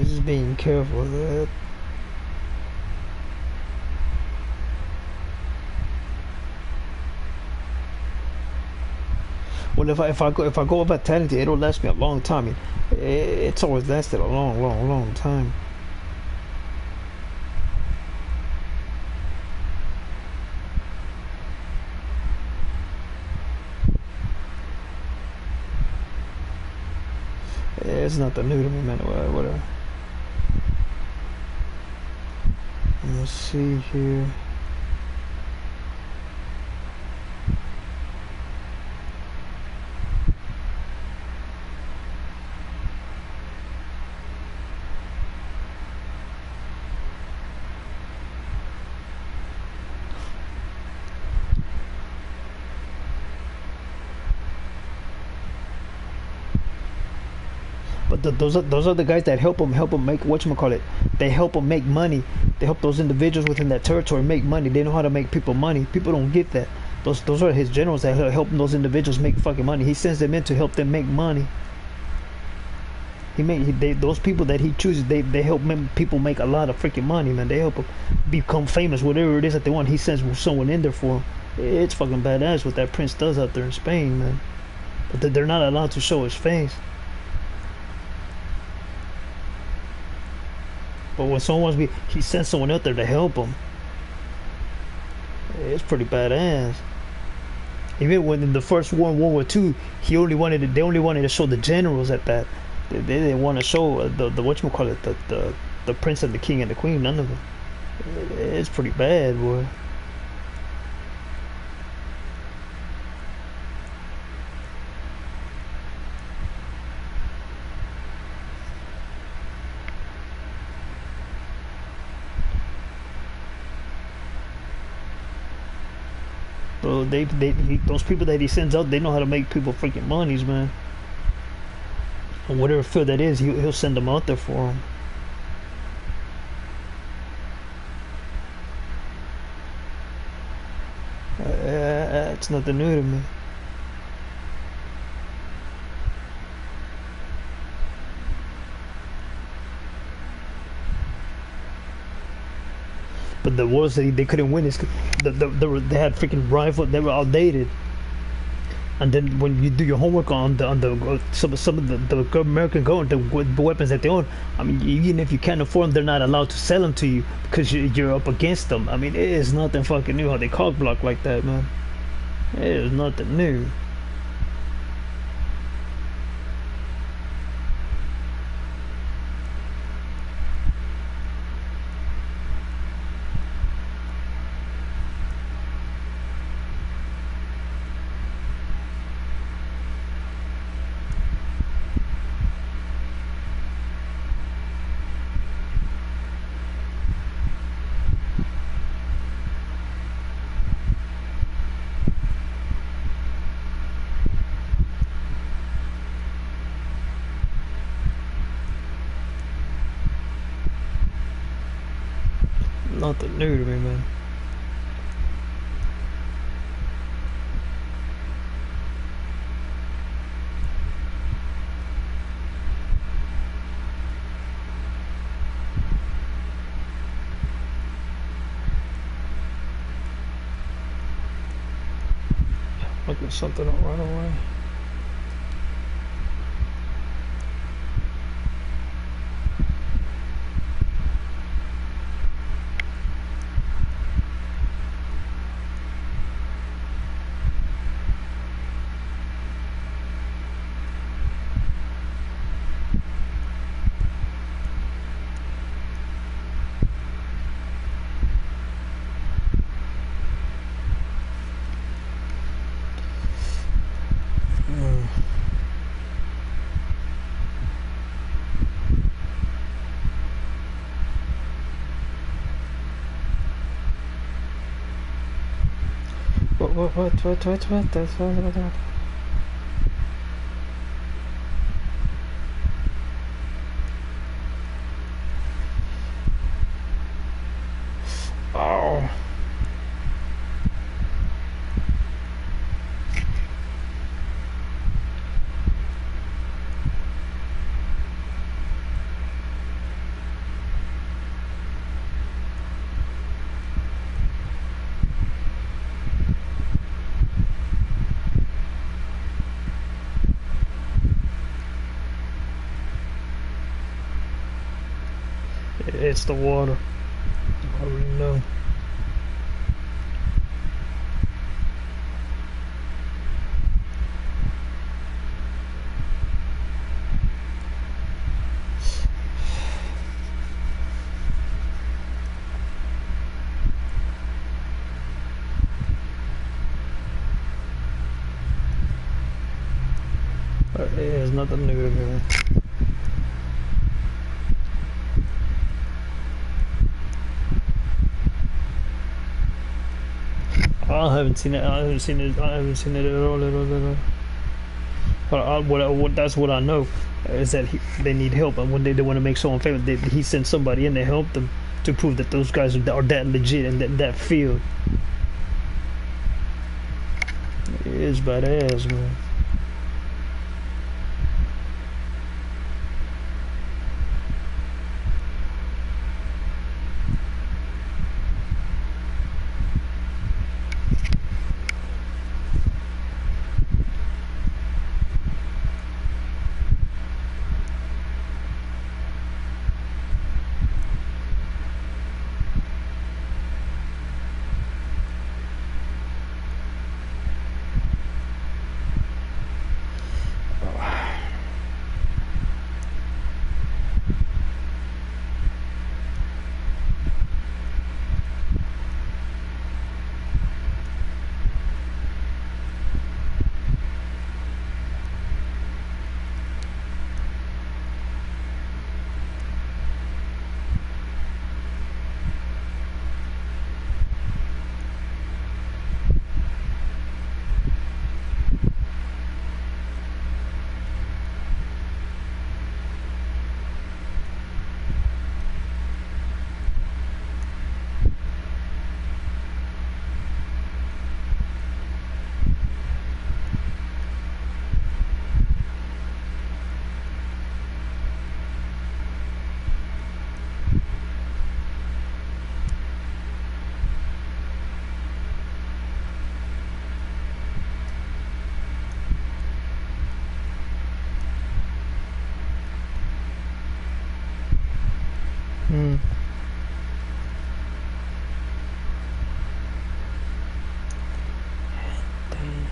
Just being careful of that. Well, if I go with Vitality, it'll last me a long time. I mean, it's always lasted a long time. It's nothing new to me, man. Whatever. Let's see here. But those are the guys that help them make whatchamacallit. They help them make money. They help those individuals within that territory make money. They know how to make people money. People don't get that. Those are his generals that help those individuals make fucking money. He sends them in to help them make money. Those people that he chooses, they help people make a lot of freaking money, man. They help them become famous, whatever it is that they want. He sends someone in there for them. It's fucking badass what that prince does out there in Spain, man. But they're not allowed to show his face. But when someone wants to be, he sends someone out there to help him. It's pretty badass. Even when in the first World War II, they only wanted to show the generals at that. They didn't want to show the whatchamacallit, the prince and the king and the queen. None of them. It's pretty bad, boy. Bro, those people that he sends out, they know how to make people freaking monies, man. And whatever field that is, he'll send them out there for them. It's nothing new to me. But the wars that they couldn't win is they had freaking rifles. They were outdated, And then when you do your homework on the some of the American government the weapons that they own, I mean, even if you can't afford them, they're not allowed to sell them to you because you're up against them. I mean, it is nothing fucking new how they cock block like that, man. It is nothing new. Nothing new to me, man. Looking something up right away. What? That's what? Oh. It's the water. I already know. There's nothing new to me. I haven't seen it. I haven't seen it. I haven't seen it at all. But that's what I know is that they need help, and when they want to make someone famous, he sends somebody in to help them to prove that those guys are that legit in that field. It is badass, man. Hmm. Dang.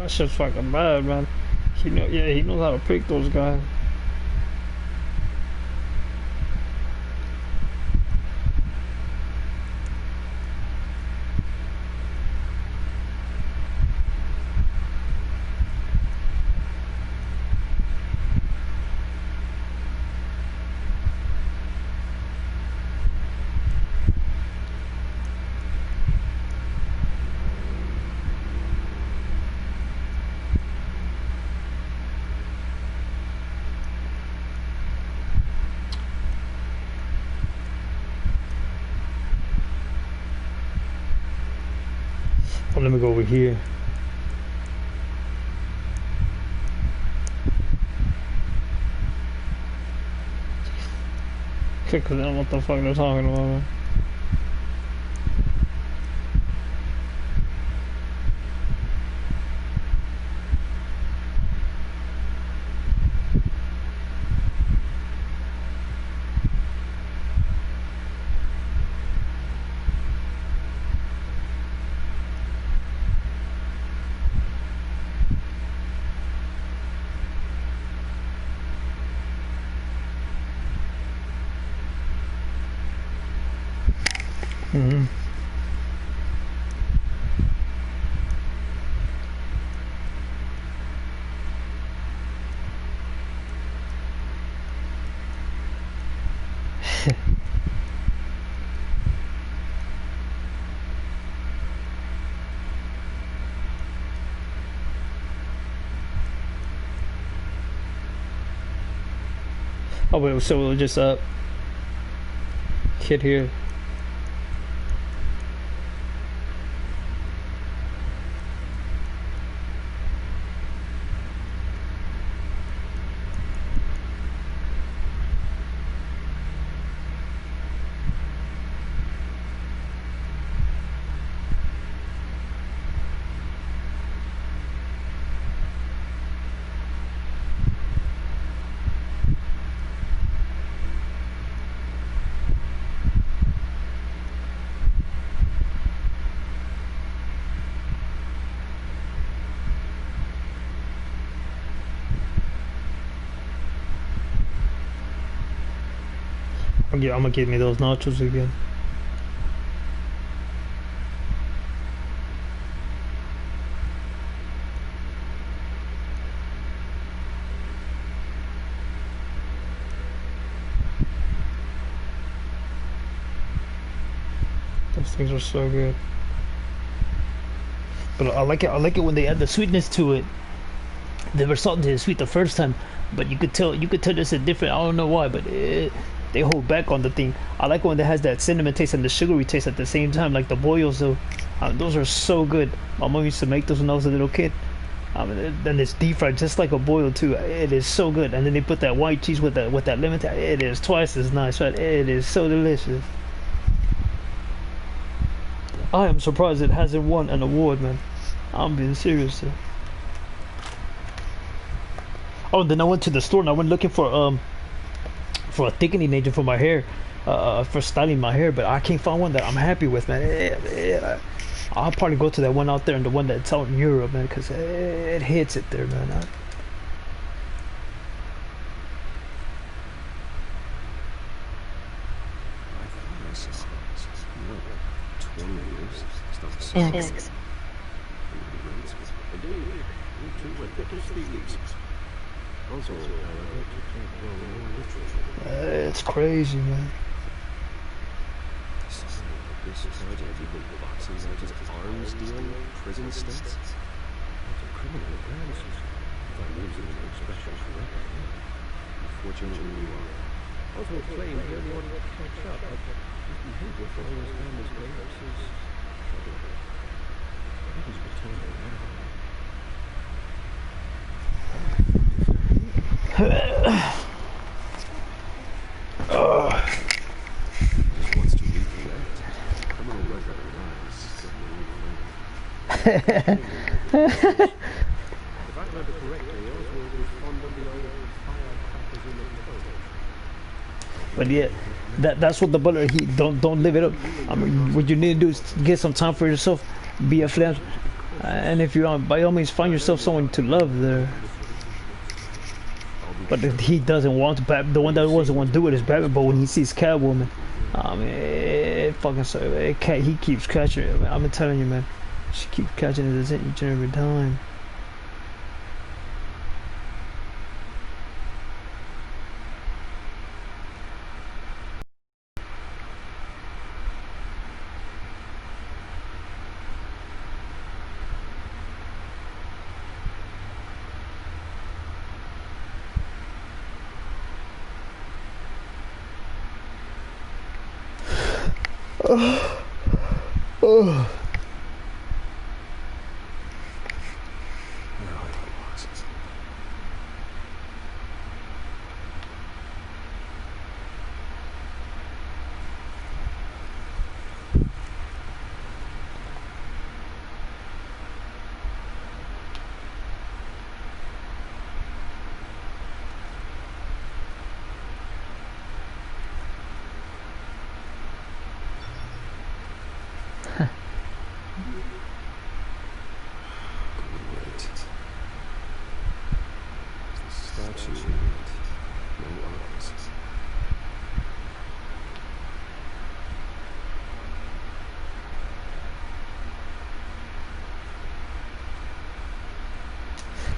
That shit's fucking bad, man. He knows how to pick those guys. Oh, let me go over here. Because I don't know what the fuck they're talking about, man. Mm-hmm. Oh wait, so we'll just kid here. I'm gonna get me those nachos again. things are so good. But I like it. I like it when they add the sweetness to it. They were salty and sweet the first time, but you could tell this is different. I don't know why, but they hold back on the thing. I like when it has that cinnamon taste and the sugary taste at the same time, like the boils. So those are so good. My mom used to make those when I was a little kid. Then it's deep fried just like a boil too. It is so good. And then they put that white cheese with that lemon. It is twice as nice. Right? It is so delicious. I am surprised it hasn't won an award, man. I'm being serious. Though. Oh, and then I went to the store and I went looking for a thickening agent for my hair, for styling my hair, but I can't find one that I'm happy with, man. I'll probably go to that one out there and the one that's out in Europe, man, because it hits it there, man. I thought I saw, 20 years. Stop X. Indeed, you two were thick as thieves. Also, however, you can't go more literally. It's crazy, man. This project even boxing out his arms dealing prison stints? That's a criminal grounds, if I'm using the expression correctly. Unfortunately, you are. Oswald claimed he only wanted to catch up, but his behavior following his family's collapse is troubling. I think he's pretending now. Just wants to reconnect. Criminal record lies. If I remember correctly, Oswald was fond of the old firecrackers in the coat. But yeah, that's what the butler. He don't live it up. I mean, what you need to do is get some time for yourself, be a friend, and if you by all means find yourself someone to love there. But he doesn't want to. The one that doesn't want to do it is Batman. But when he sees Catwoman, it fucking so he keeps catching it. I'm telling you, man. She keeps catching it each and every time. Oh.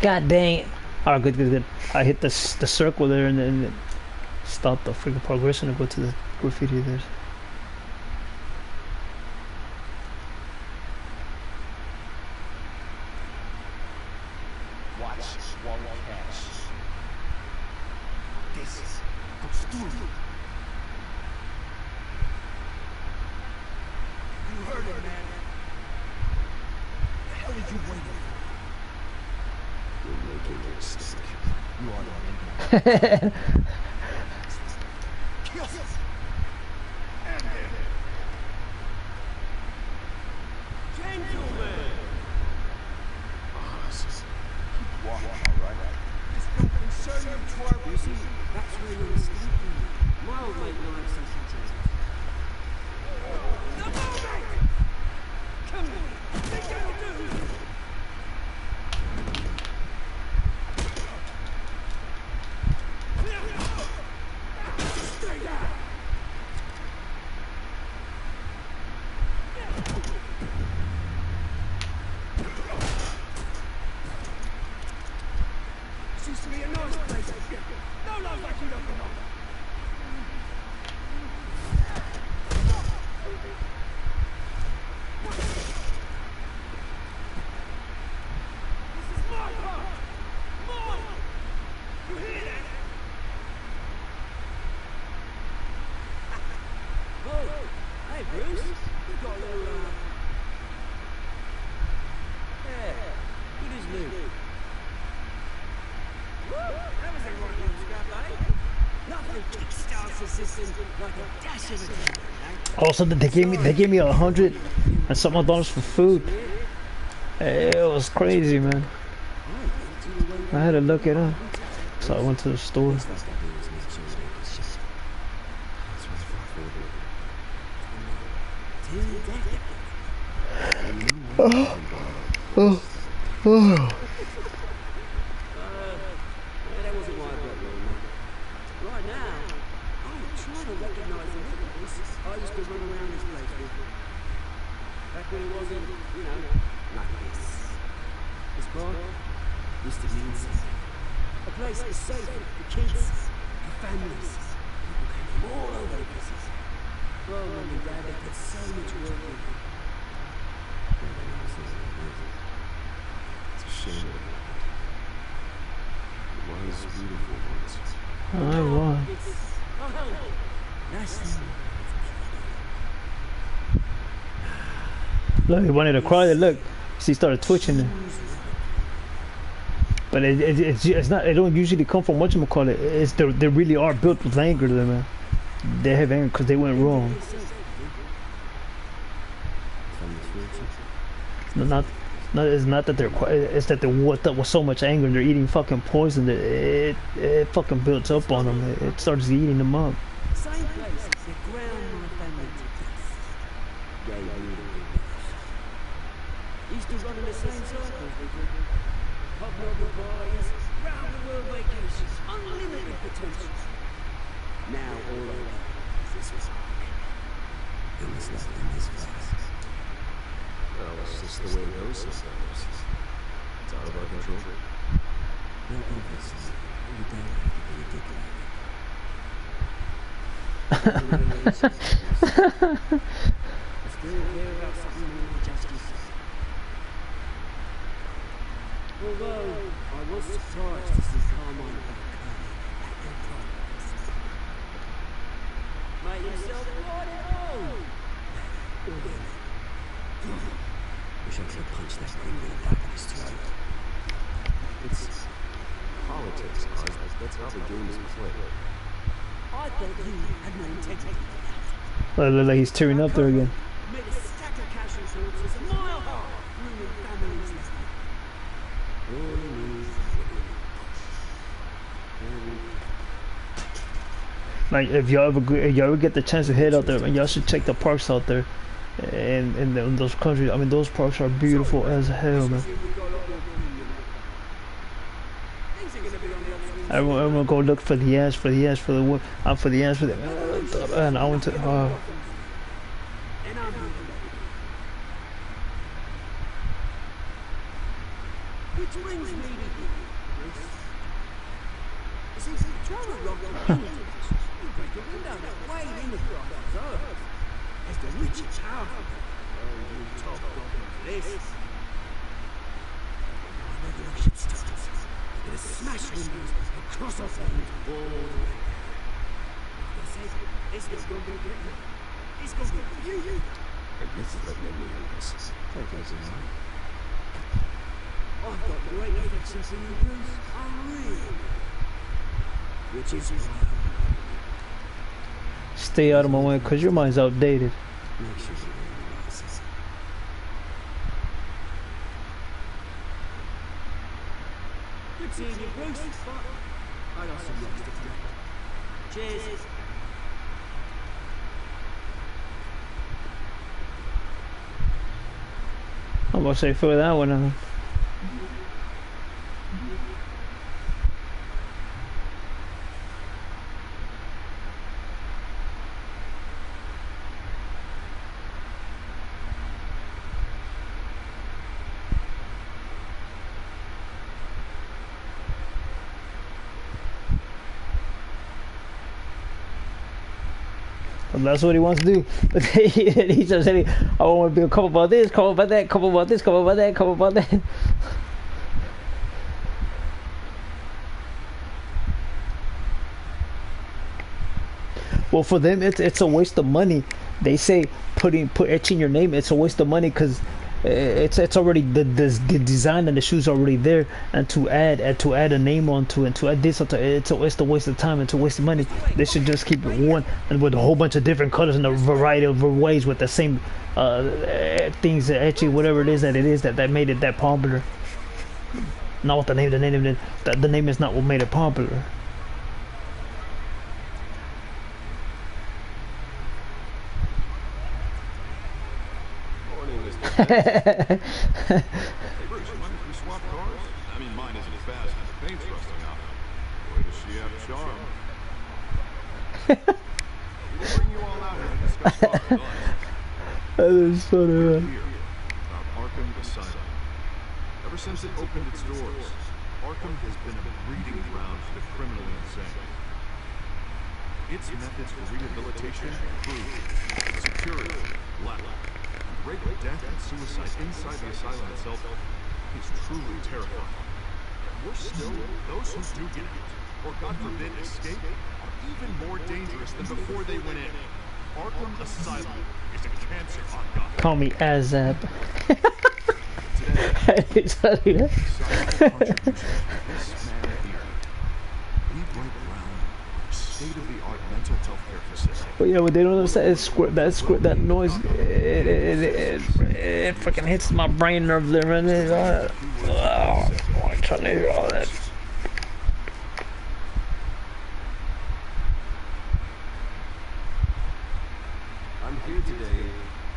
God dang it. Alright, good. I hit the circle there and then it stopped the freaking progression to go to the graffiti there. Watch while you catch. This goes through you. You heard it, man. The hell are you waiting for? You're making a mistake. You are not making Kill him. And then. Gentlemen. Keep walking, all right? This don't concern you, twerp. You see, that's where you're mistaken. Now might not have some sense. The moment! Come on. Think I will do. Also, they gave me $100 and some dollars for food. It was crazy, man. I had to look it up, so I went to the store. Oh. That wasn't my problem. Right now, I'm trying to recognize the witness I used to run around this place with. Back when it wasn't, you know, like this. This bar used to mean something. A place that was safe for kids, for families. People came from all over the places. Well, Mum and Dad, they put so much work in it. It's a shame. It was beautiful once. I was. Look, he wanted to cry. Look, he started twitching. But it's not. It don't usually come from whatchamacallit. It's they really are built with anger, though, man. They have anger because they went wrong. It's not that they're quiet. It's that they worked up with so much anger and they're eating fucking poison that it fucking builds up on them. It starts eating them up. Same place, the ground my family to dust. Gave me the used to run in the same circles we did. Hobnobbing parties, round the world vacations, unlimited potential. Now all I know is this park. And there's nothing in this place. Well, it's just the way it goes sometimes. It's out of our control. No, obviously, you don't have to be a dick like it. I still care about something more justice. Although, I was surprised to see Carmine back at their progress. Made himself right at home. Wish I could punch that thing in the back of his throat. It's politics, Oz. That's how the game is played. I thought you had no integrity. Look like he's tearing up there again. Made a stack of cash insurances a mile high, ruining families. All he needs is Like if y'all ever get the chance to head out there, man, y'all should check the parks out there. And in those countries, I mean, those parks are beautiful as hell, man. Everyone go look for the ass, for the wood. I'm for the ass, for the. And I went to. Which brings me to you, Bruce. You see, trying to rob the intelligence, you break a window that way in the price earth. As the rich and powerful, oh, you top dog of this. Now revolution starts. You're gonna smash windows across our land all the way. They say, this is gonna be Britain. It's gonna be you. And this is what made me nervous. That goes in line. I've got great affection for you, Bruce. I really do. Which is why Stay out of my way, cause your mind's outdated. make sure you realize this. Good seeing you, Bruce, but I got some rocks to collect. Cheers. I'm gonna say for that one. That's what he wants to do. He just said, I want to be a couple about this, couple about that, couple about this, couple about that, couple about that. Well, for them, it's a waste of money. They say put etching your name, it's a waste of money because It's already the design and the shoes already there, and to add a name onto it, and to add this onto it, it's a waste of time and to waste of money. They should just keep it one and with a whole bunch of different colors and a variety of ways with the same things, actually whatever it is that made it that popular. Not what the name the name is not what made it popular. Hey, Bruce, you mind if we swap cars? I mean, mine isn't as fast and the paint's rusting off. Boy, does she have charm. We didn't bring you all out here to discuss Arkham. That is funny, We're man. here about Arkham Asylum. Ever since it opened its doors, Arkham has been a breeding ground for the criminally insane. Its methods for rehabilitation improved. Security lacked. The rate of death and suicide inside the asylum itself is truly terrifying. Worse still, those who do get out, or God forbid escape, are even more dangerous than before they went in. Arkham Asylum is a cancer on God. Call me Azab. Today, It's funny, huh? besides the contribution of this man here, we break ground on a state-of-the-art mental health care facility. But yeah, what they don't understand is that noise, it fucking hits my brain nerve there, man. I'm trying to hear all that. I'm here today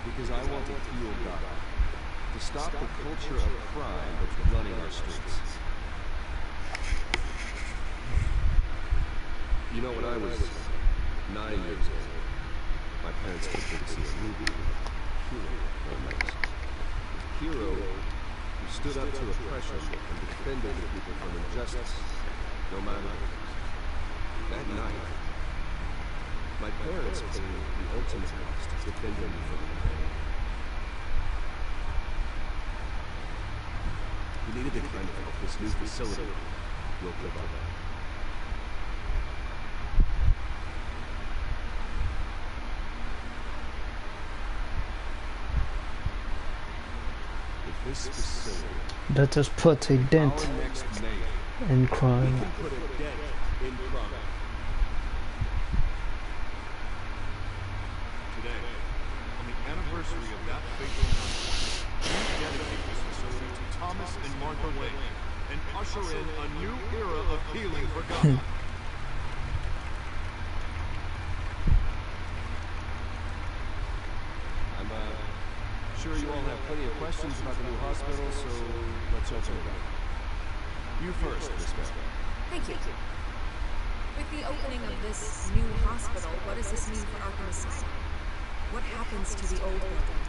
because I want to heal Gotham, to stop the culture of crime that's running our streets. You know, when I was 9 years old, my parents took me to see a movie, Hero, a hero who stood up to oppression and defended the people from injustice, no matter what. That night, my parents paid the ultimate cost defending me from the pain. We needed the kind of help this new facility will provide. If this facility, That just puts a dent our next mayor, in crime. can put a dent in crime. Today, on the anniversary of that fateful night, we dedicate this facility to Thomas and Martha Wayne and usher in a new era of healing for Gotham. I'm sure you all have plenty of questions about the new hospital, so let's open it up. You first, Miss Bell. Thank you. With the opening of this new hospital, what does this mean for Arkham Asylum? What happens to the old building?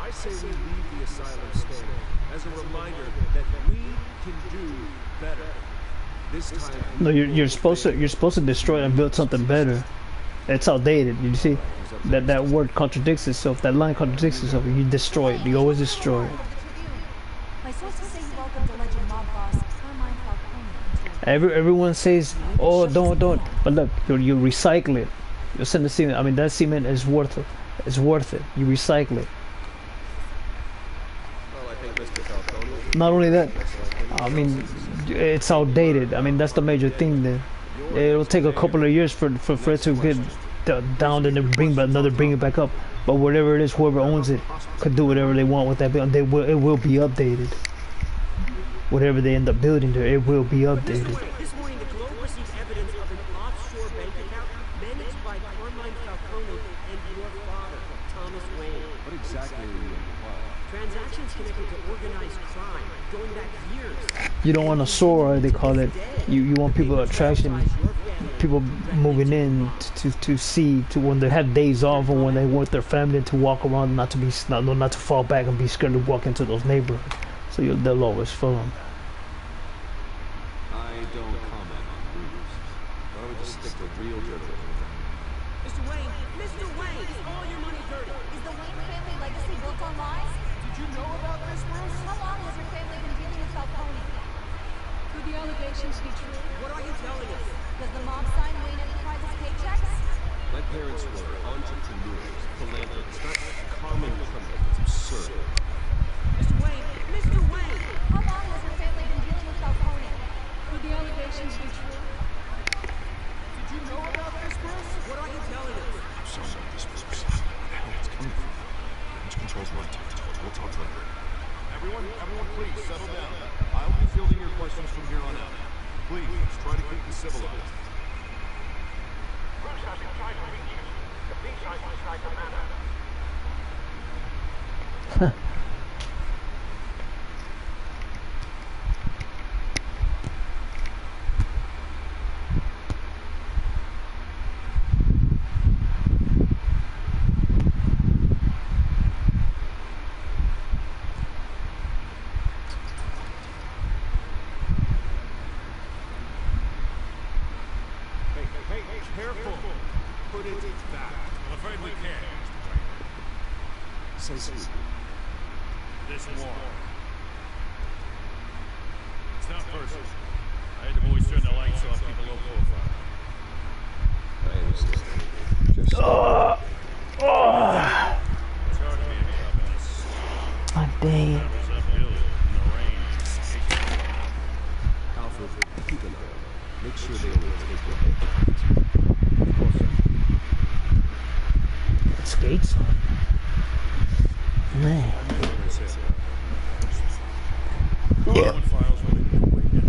I say we leave the asylum standing as a reminder that we can do better. This time, No, you're supposed to destroy and build something better. It's outdated. You see, that word contradicts itself. That line contradicts itself. You destroy it. You always destroy it. My sources say you welcomed alleged mob boss Carmine Falcone. Everyone says, "Oh, don't." But look, you recycle it. You send the cement. I mean, that cement is worth it. It's worth it. You recycle it. well, I think Mr. Falcone. Not only that, I mean, it's outdated. I mean, that's the major thing there. It'll take a couple of years for it to get down and then bring it back up. But whatever it is, whoever owns it could do whatever they want with that building. It will be updated. Whatever they end up building there, it will be updated. This morning, the Globe received evidence of an offshore bank account managed by Carmine Falcone and your father, Thomas Wayne. What exactly are you implying? Transactions connected to organized crime, going back years. You don't want a soar, they call it. You want people attraction, people moving in to see, to when they have days off or when they want their family to walk around, not to fall back and be scared to walk into those neighborhoods. So they'll always fill them. I don't comment on rumors. Why don't we just stick to real journalism? Mr. Wayne, is all your money dirty? Is the Wayne family legacy built on lies? Did you know about this, Bruce? How long has your family been dealing with Falcone? Could the allegations be true? What are you telling us? Does the mob sign Wayne Enterprises paychecks? My parents were entrepreneurs, philanthropists, not common criminals. It's absurd. Mr. Wayne! Mr. Wayne! How long has her family been dealing with Falcone? Could the allegations be true? Did you know about this, Bruce? What are you telling us? I'm so sorry, this Bruce. Where the hell it's coming from? Which controls my temperature? We'll talk later. Everyone, please settle down. I'll be fielding your questions from here on out. Please, try to keep it civilized. Bruce has been trying to reach you. The B-side inside the manor. Hey, careful. Put it back. I'm afraid we can't. Say so. This war. It's not personal. I had the boys turn the lights off, keep a low profile. I understand. Just It's hard to be a cop in this. Oh, dang it. I was uphill in the rain. Alfred, keep an eye on them. Make sure they only take what they can. Skates on. Man. Warrant files will be way in.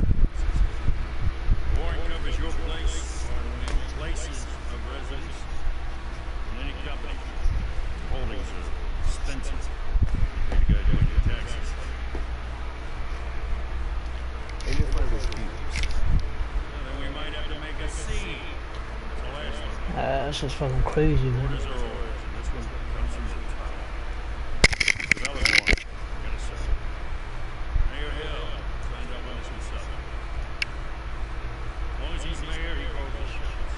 Warrant covers your place or any places of residence in any company. Holdings are expensive. You gotta do your taxes. And if I refuse, Well, then we might have to make a scene. That's the last one. That's just fucking crazy, man. Orders are orders, and this one comes from the top. Develop one. Gotta say. Mayor Hill signed up on this himself. As long as he's mayor, he calls the shots.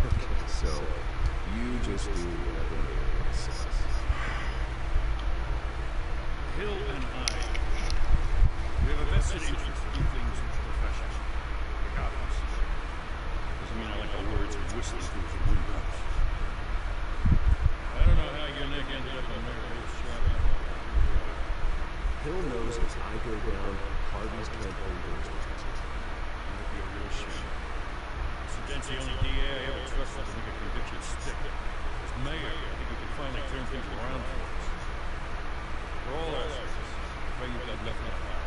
okay, so you just do whatever the mayor says. Hill and I, we have a vested interest to do things professionally. Like others. Doesn't mean I like the words of whistling through the windpipes. I don't know how your neck ended up on Mayor Hill's shot. Hill knows as I go down, Harvey's campaign goes down. That'd be a real shame. Mr. Dent's the only DA I ever trusted to make a conviction stick. As mayor, I think we can finally turn things around for us. For all our sakes, I pray you've got nothing to hide.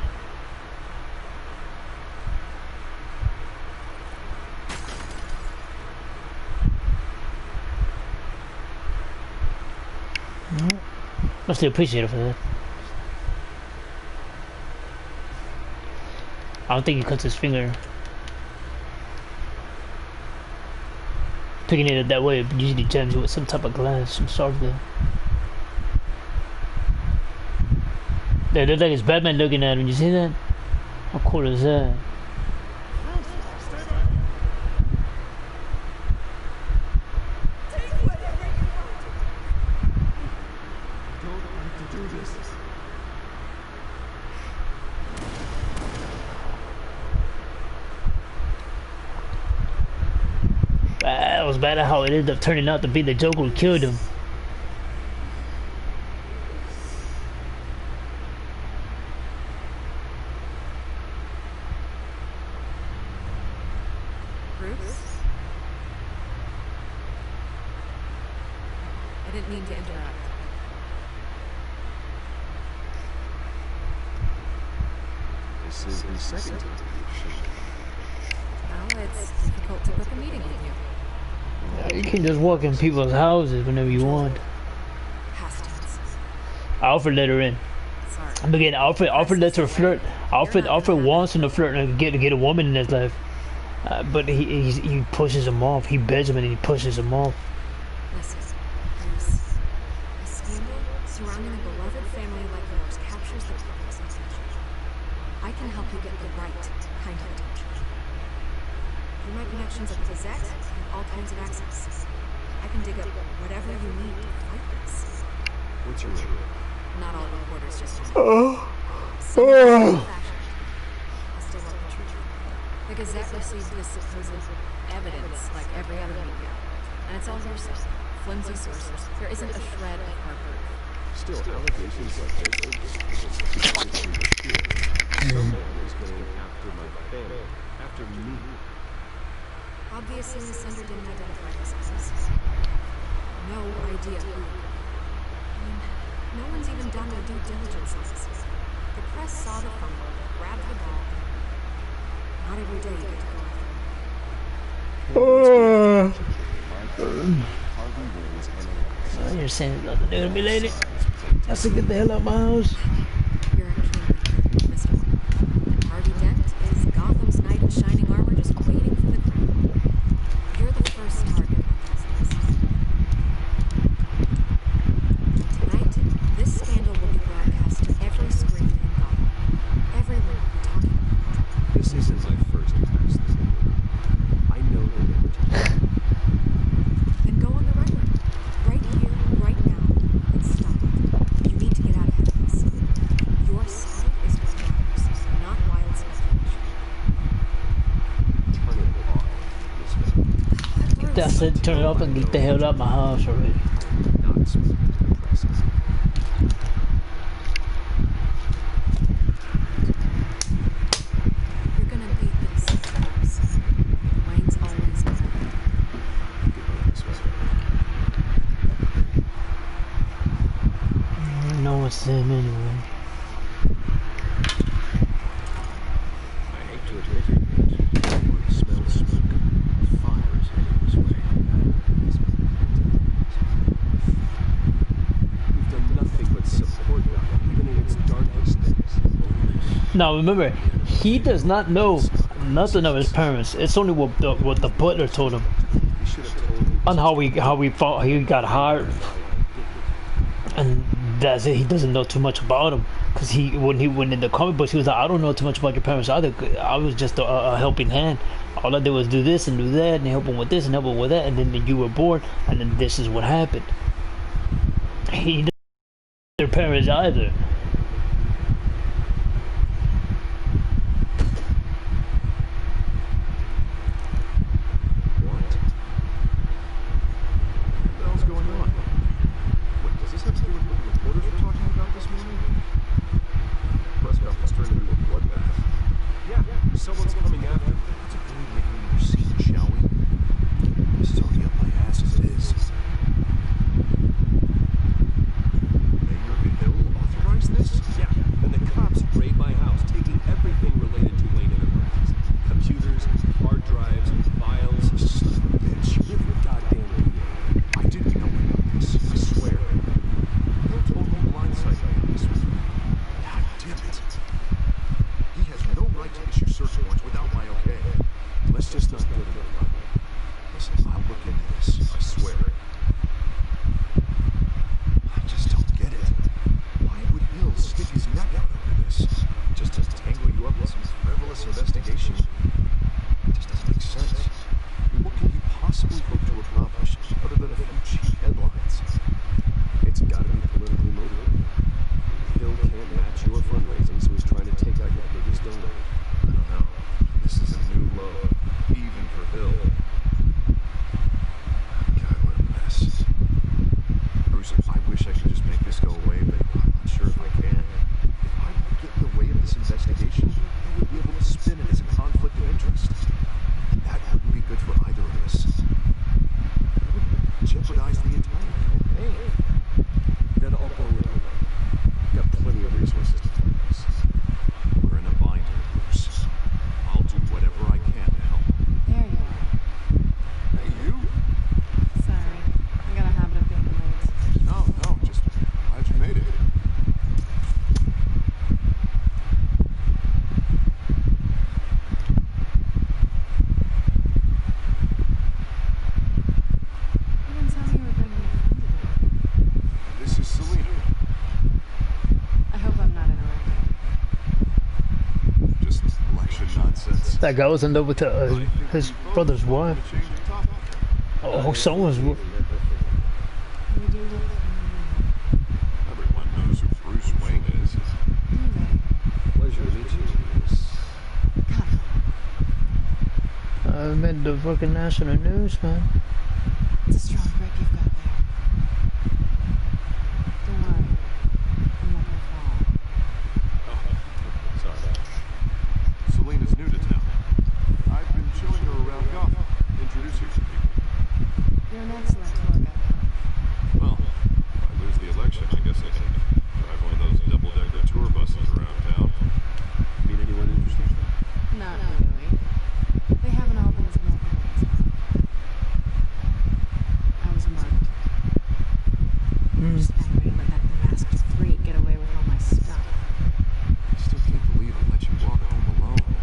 Mostly appreciate it for that. I don't think he cuts his finger. Picking it up that way usually jams you with some type of glass, some sort of the. That looks like it's Batman looking at him. You see that? How cool is that? It was bad how it ended up turning out to be the Joker who killed him. Bruce? I didn't mean to interrupt. This is the second time you've shown. Well, it's difficult to book a meeting with you. You can just walk in people's houses whenever you want. Hastings. Alfred let her in. Sorry. And again, Alfred lets her flirt. Alfred wants him to flirt and get a woman in his life, but he pushes him off. He begs him and he pushes him off. Listen, Bruce. A scandal surrounding a beloved family like yours captures the public's attention. I can help you get the right kind of attention. Through my connections at the Gazette, I have all kinds of access. I can dig up whatever you need to fight this. What's your name? Not all reporters just want to. Some in fashion. I still love the truth. The The Gazette received this supposed evidence like every other media. And it's all hearsay. Flimsy sources. There isn't a shred of hard proof. Still, allegations like this are someone is going after my family, after me. Obviously, the sender didn't identify themselves. No idea who. I mean, no one's even done their due diligence on this. The press saw the fumble, grabbed the ball. Not every day you get to go after. You're saying there's nothing to me lately. I said, get the hell out of my house. You're actually Mr. Wayne. And Harvey Dent is Gotham's knight in shining armor just waiting for the crown. You're the first target on this list. Tonight, this scandal will be broadcast to every screen in Gotham. Everyone will be talking about it. This isn't my first pass through. I know the liberty. Then go on the record. Right here, right now, and stop it. You need to get out ahead of this. Your side is what matters, not wild speculation. Turn it off, Miss Bell. That's it. Turn it off and get the hell out of my house already. Not speaking to the press. You're gonna beat this close. Wayne's always been that way. I know what's them anyway. I hate to admit it, but I smell smoke. Fire is heading this way. We've done nothing but support them, even in its darkest days. Now remember, he does not know nothing of his parents. It's only what the butler told him He should have told me. on how he got hired, and that's it. He doesn't know too much about him because when he went in the comic books, he was like, I don't know too much about your parents either. I was just a helping hand. All I did was do this and do that and help him with this and help him with that, and then you were born, and then this is what happened. He doesn't know their parents either. What? What the hell's going on? What, does this have to do with what the reporters were talking about this morning? Press conference turned into a bloodbath. Yeah, someone's coming after me. Let's avoid making another scene, shall we? This is already up my ass as it is. Mayor Hill authorized this? Yeah, and the cops raid my house, taking everything related to Wayne Enterprises. Computers, hard drives, files. Son of a bitch, you're the goddamn DA. I didn't know about this, I swear. Hill told me blindsided me on this one. God damn it. He has no right to issue search warrants without my okay. Let's just not go to the level. Listen, I'll look into this, I swear. I just don't get it. Why would Hill stick his neck out over this? Just to tangle you up in some frivolous investigation? It just doesn't make sense. I mean, what can he possibly hope to accomplish other than a few cheap headlines? It's gotta be politically motivated. Hill can't match your fundraising, so he's trying to take out your biggest donor. I don't know. This is a new low, even for Hill. God, what a mess. Bruce, I wish I could just make this go away, but I'm not sure if I can. If I would get in the way of this investigation, I would be able to spin it as a conflict of interest. And that wouldn't be good for either of us. It would jeopardize the entire campaign. Then I'll go with it. Got plenty of resources to fight this. We're in a bind here, Bruce. I'll do whatever I can to help. There you are. Hey, you? Sorry. I got a habit of being late. No, just glad you made it. You didn't tell me you were bringing a friend today. This is Selena. I hope I'm not interrupting. Just election nonsense. That guy was in love with his brother's wife. Change the topic. Oh, someone's. We do look familiar. Everyone knows who Bruce Wayne is. Anyway, Pleasure to meet you, Miss. God, I meant the fucking national news, man. It's a strong grip you've got there. Don't worry. I'm not gonna fall. Oh, sorry. Selena's new to town. I've been showing her around Gotham, introducing some people. You're an excellent tour guide. Well, if I lose the election, I guess I can drive one of those double-decker tour buses around town. Meet anyone interesting? Not really. They haven't all been as motivated. I was marked. I'm just angry to let that masked freak get away with all my stuff. I still can't believe I let you walk home alone.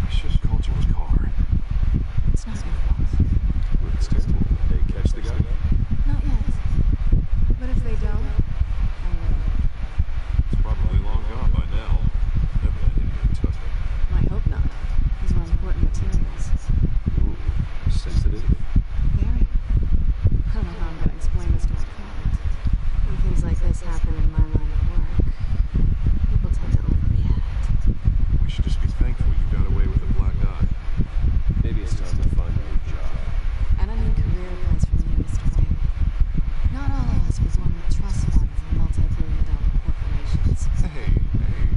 I should have called your car. It's not your fault. Well, it's terrible. They catch the guy? Not yet. But if they don't, I will. It's probably long gone by now. Never let anybody touch it. I hope not. These are important materials. Ooh, sensitive? Very. I don't know how I'm going to explain this to my client. When things like this happen in my line of work, people tend to overreact. We should just be thankful you got away with a black eye. Maybe it's time to find a new job. I don't need career advice from you, Mr. Wayne. Not all of us were born with trust funds and multi-billion-dollar corporations. Hey,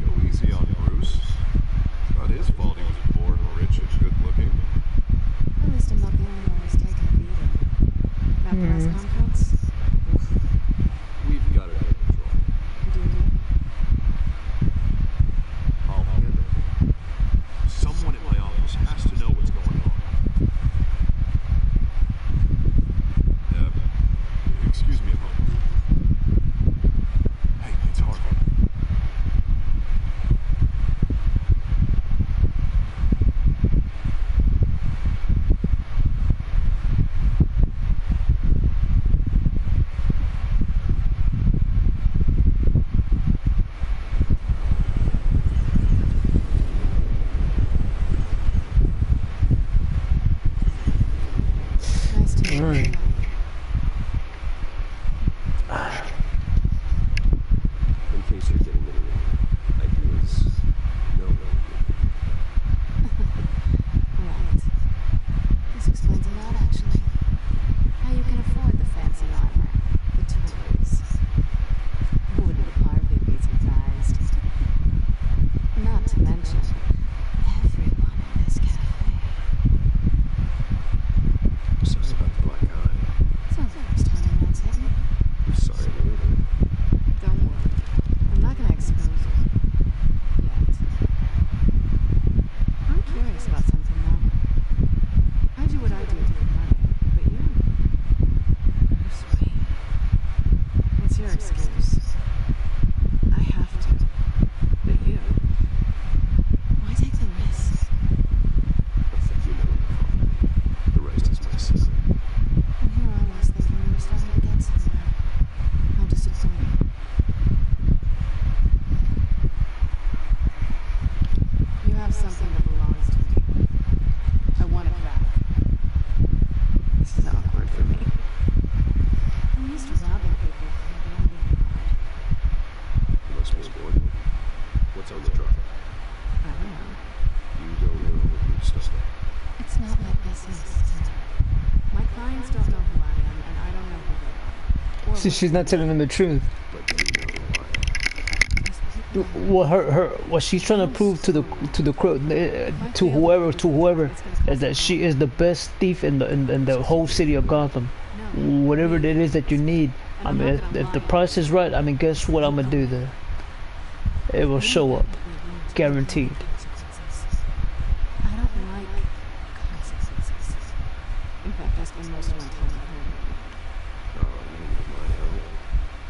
go easy on Bruce. It's not his fault he was born rich and good-looking. At least I'm not the only one who's taken a beating. That press conference? Oof. We've got it under control. You doing good? I'll handle it. Someone at my office has to know what's going on. Excuse me a moment. Hey, it's Harvey. Nice to meet you. Alright. In case you're getting it wrong, ideas, no one. Right. This explains a lot, actually. How you can afford the fancy armor, the toys. Wouldn't hardly be surprised. Not to mention, everyone in this cafe. Sorry about the black eye. It's not the first time anyone's hit me. I'm sorry, Lou. Don't worry. I'm not gonna expose you. Yet. I'm curious about something, though. I do what I do for money, but you're sweet. What's your excuse? I have to. But you? Why take the risk? I think you know enough. The rest is my secret. And here I was thinking we were starting to get somewhere. How disappointing. You have something that belongs to me. I want it back. This is awkward for me. I'm used to robbing people. Maybe I'm being hard. You must be important. What's on the drop? I don't know. You don't know who stuff. It's not my business to know. My clients don't know who I am, and I don't know who they are. Or See, she's not telling them the truth. But you know why. What she's trying to prove to the crowd, to whoever, is that she is the best thief in the whole city of Gotham. Whatever it is that you need, I mean, if the price is right, I mean, guess what I'm gonna do there? It will show up, guaranteed. I don't like consequences. In fact, I spend most of my time at home. Oh, you need my help.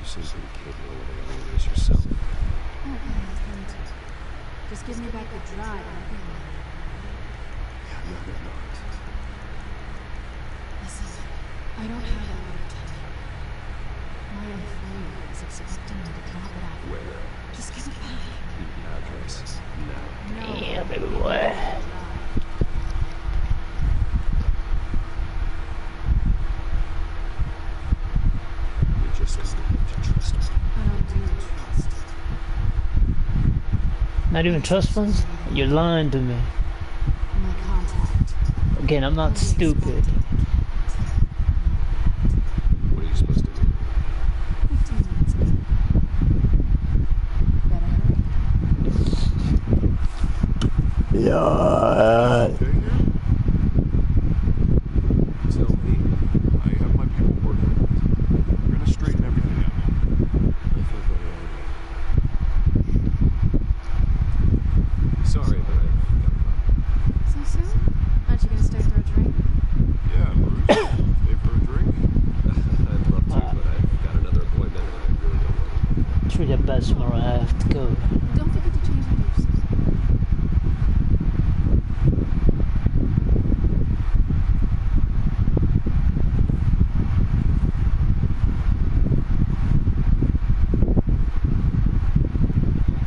You seem pretty capable of handling this yourself. I don't really intend to. Just give me back the drive and I'll be all right. Yeah, no, they're not. Listen, I don't have a lot of time. My employer is expecting me to drop it off. Where? Just give it back. The address. Now. No. Yeah, baby boy. You just need to trust me. I don't do trust. Not even trust funds? You're lying to me. My contact. Again, I'm not stupid. What are you supposed to do? 15 minutes ago. Better hurry. Yeah. Okay here? Tell me. I have my people working on it. We're gonna straighten everything out. I feel very angry. Sorry, but I've got to So soon? Aren't you gonna stay for a drink? Yeah, Bruce. Stay for a drink? I'd love to, but I've got another appointment and I really don't want to. Treat that best tomorrow. I have to go. Don't forget to change your shoes.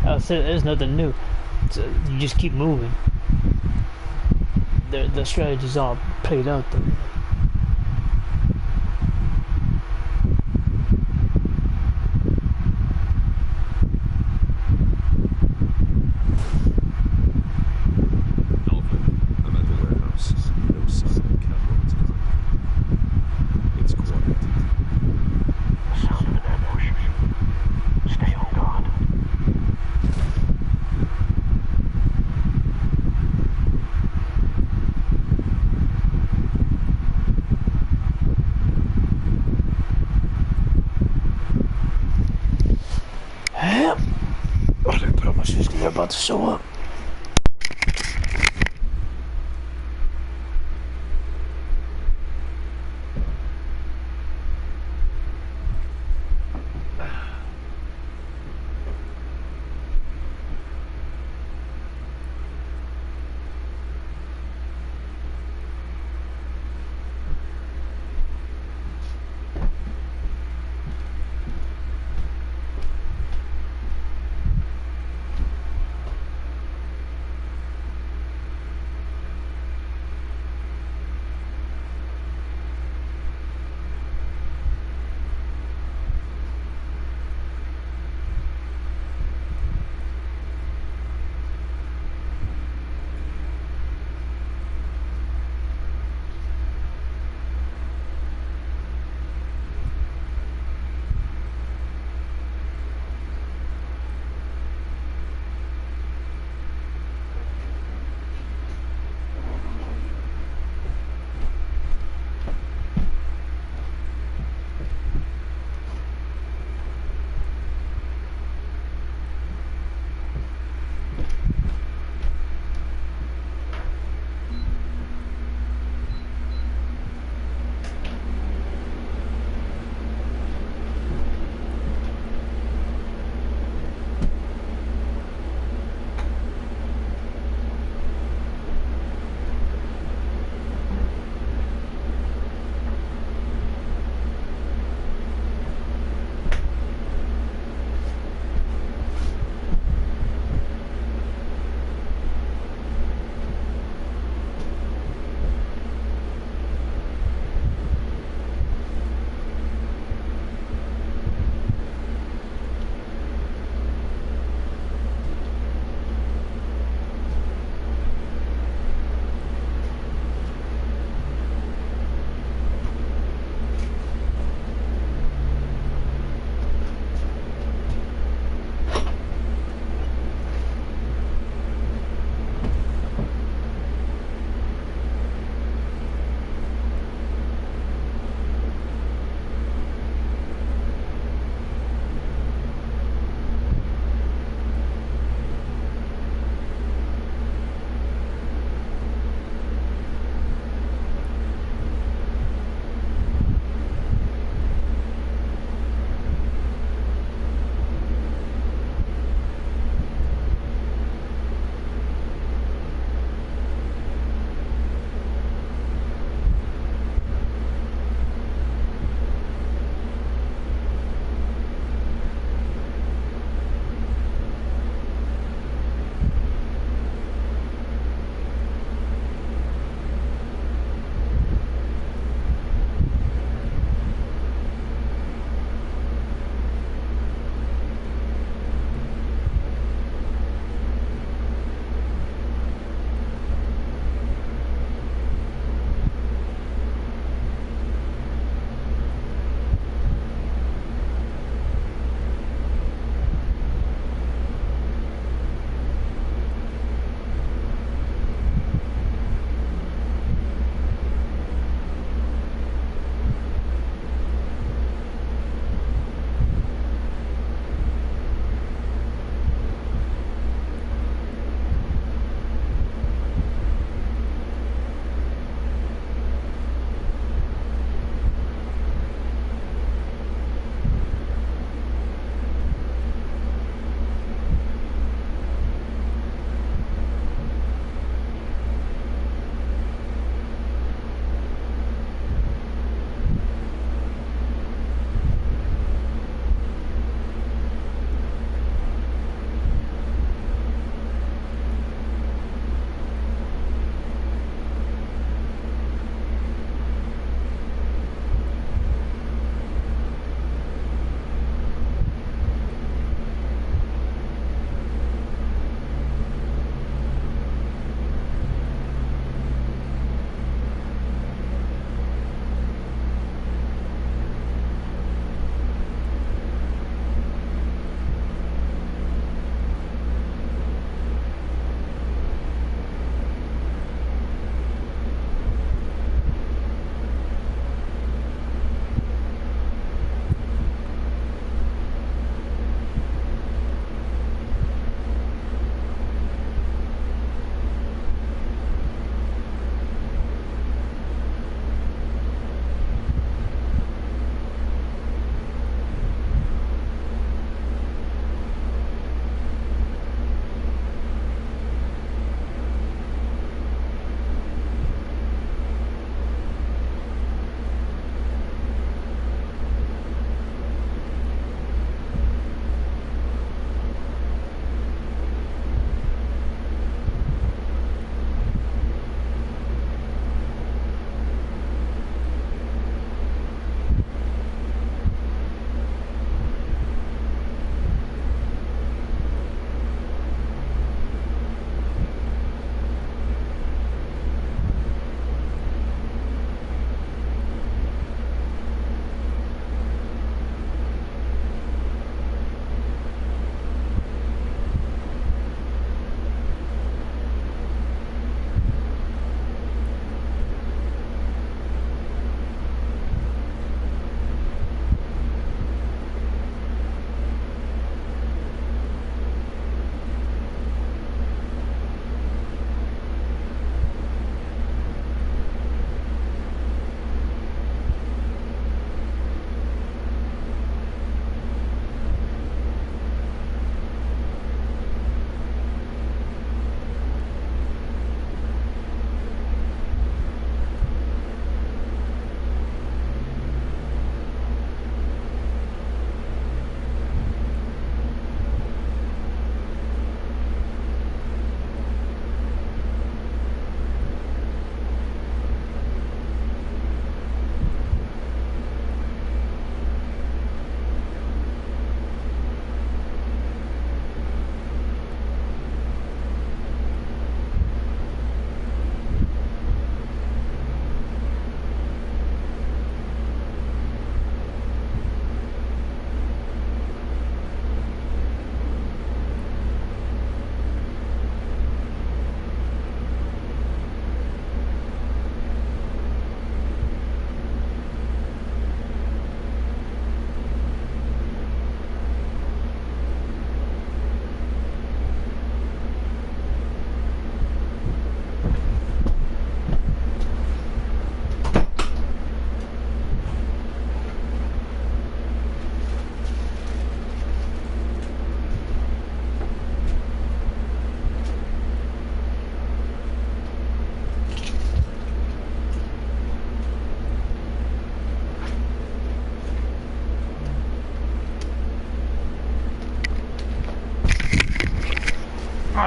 I said there's nothing new. So you just keep moving. The strategy's all played out though. Alfred, I'm at the warehouse. No sign of Catwoman's car. It's quiet. Sound of an ambush. Stay on guard. Yep. I didn't put on my shoes because they're about to show up.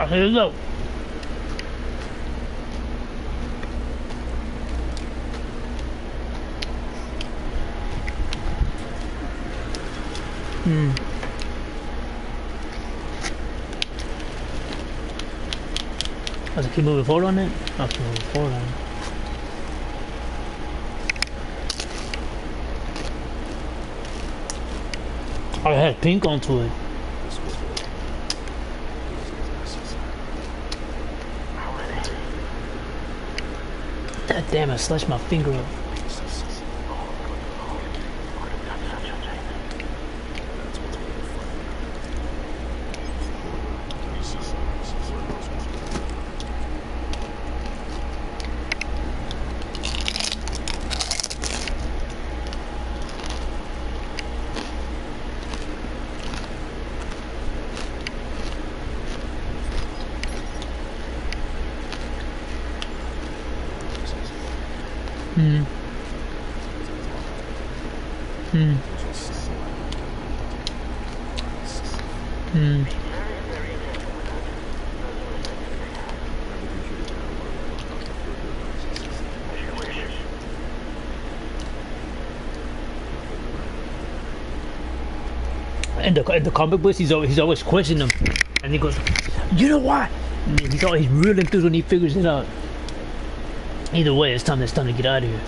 Ah, here we go. Does it keep moving forward on it? I'll keep moving forward on it. Oh, it has pink onto it. God damn, I slashed my finger up. In the comic books, he's always questioning them, and he goes, "You know why?" And he's reeling through when he figures it out. Either way, it's time to get out of here.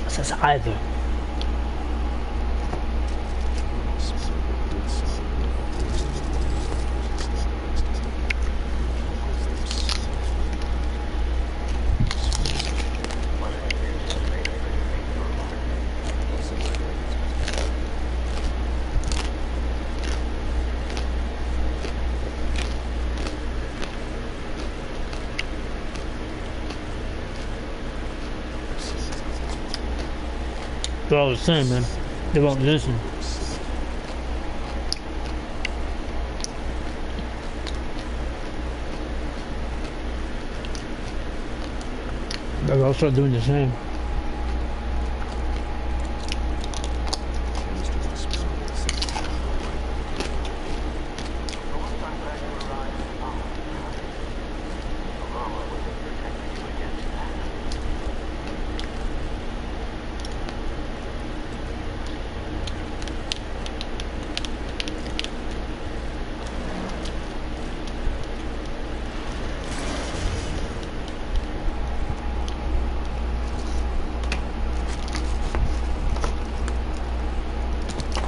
It says either. They're all the same, man. They won't listen. They'll all start doing the same.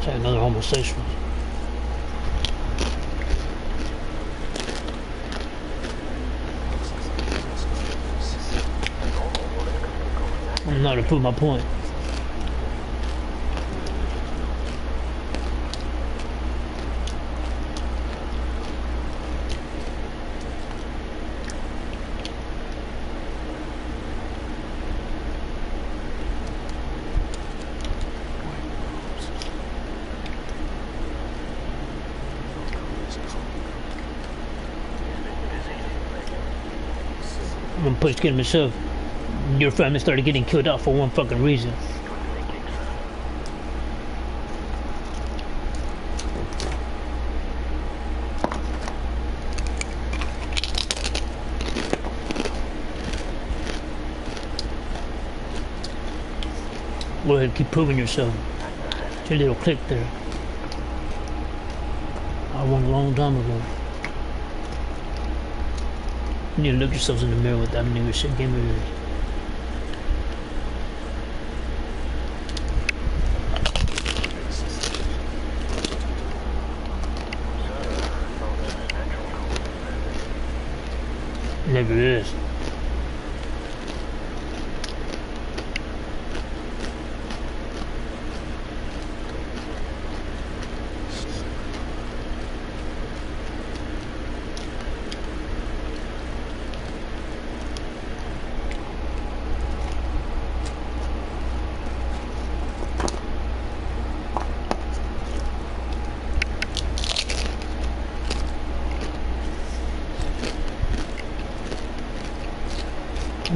Another homosexual. I'm not to prove my point. I'm gonna push him myself. Your family started getting killed out for one fucking reason. Go ahead, keep proving yourself. It's your little click there. I won a long time ago. You need to look yourselves in the mirror with that nigga shit game of yours. Never is.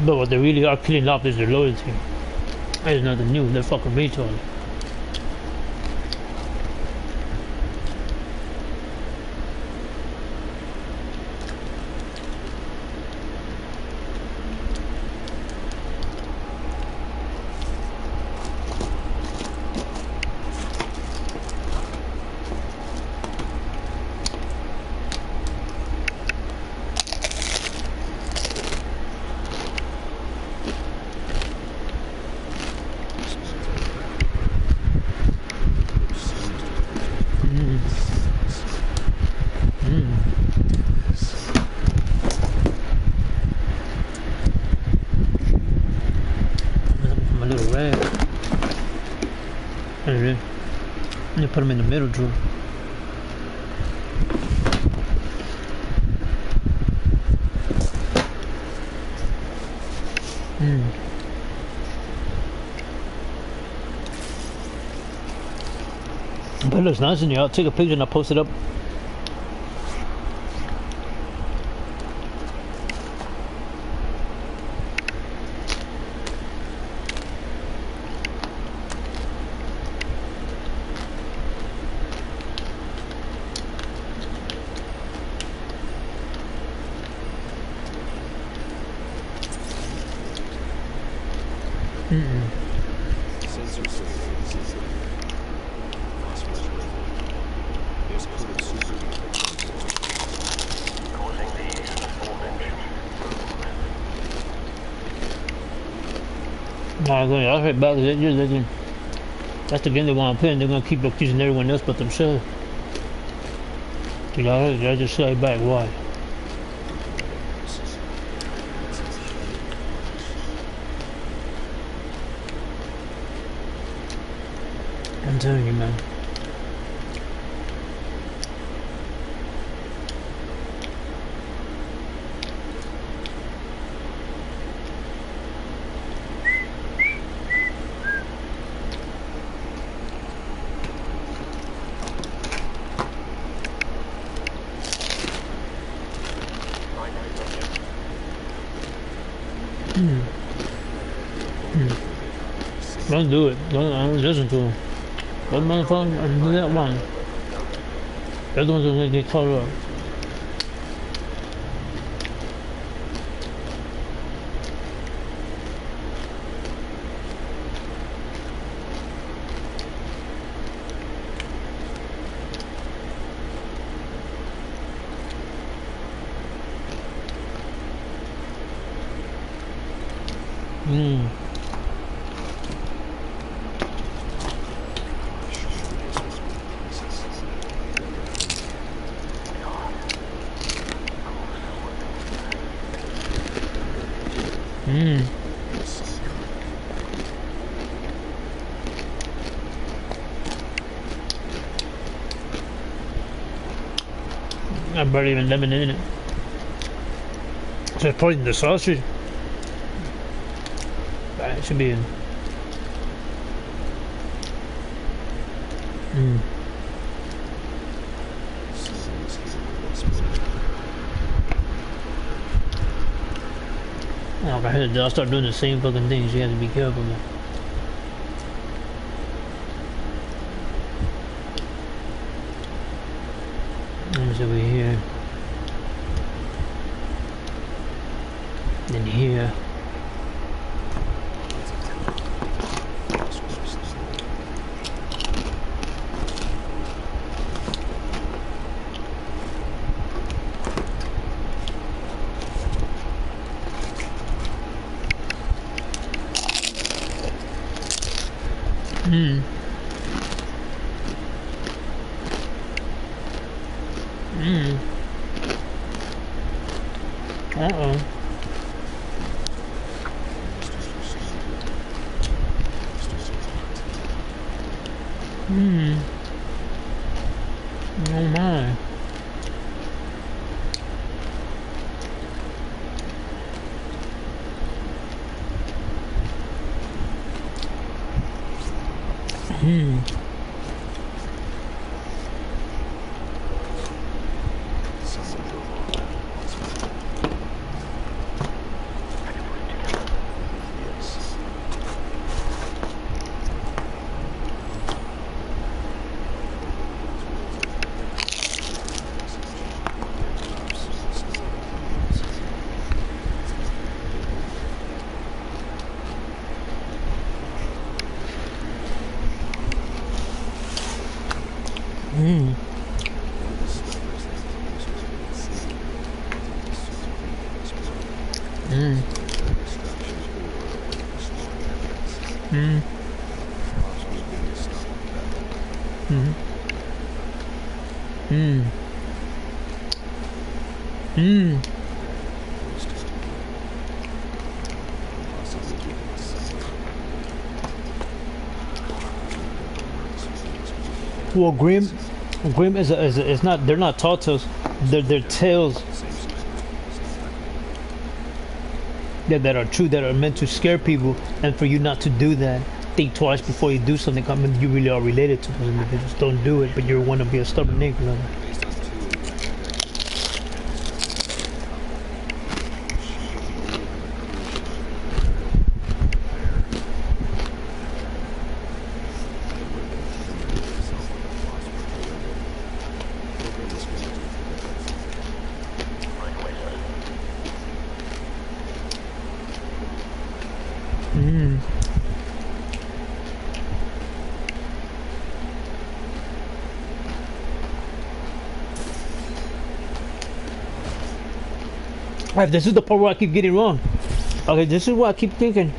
But what they really are killing off is their loyalty. There's nothing new, they're fucking retarded. bag. There it is. You put them in the middle drawer. But it looks nice in here. I'll take a picture and I'll post it up. Sensor signals. Phosphorus level. There's coded superheat. Causing the aforementioned Nah, that's right back. That's the game they want to play, and they're gonna keep accusing everyone else but themselves. I just say back why. I'm telling you, man. Don't do it. Don't listen to him. That motherfucker, do that one. They're the ones who's gonna get caught up. I barely even lemon in it. So it's probably in the sausage. But it should be in. Oh, I'll start doing the same fucking things. You have to be careful, man. There's over here. Then here. Uh-oh. Oh my. Well, Grim is not. They're not tall tales. They're tales that are true, that are meant to scare people, and for you not to do that. Think twice before you do something. I mean, you really are related to those individuals. Don't do it, but you want to be a stubborn nigga. Alright, this is the part where I keep getting wrong. Okay, this is what I keep thinking.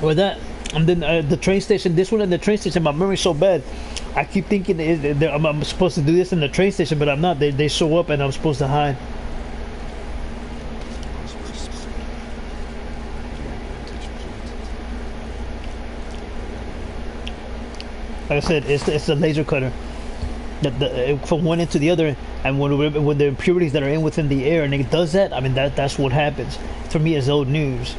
With that, and then the train station, this one and the train station, my memory's so bad. I keep thinking I'm supposed to do this in the train station, but I'm not. They show up and I'm supposed to hide. Like I said, it's a laser cutter. From one end to the other, and when the impurities that are in within the air, and it does that, I mean that's what happens. For me, it's old news.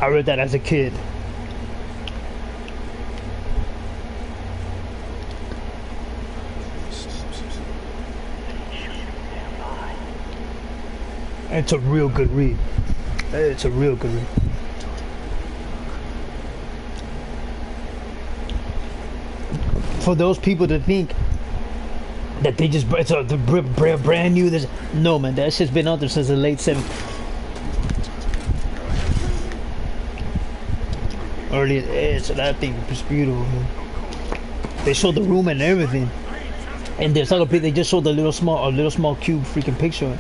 I read that as a kid. It's a real good read. It's a real good read. For those people to think that they just it's a brand new, this no man, that shit's been out there since the late 70s, early 80s. So that thing was beautiful, man. They showed the room and everything, and there's other people. They just showed a little small cube freaking picture.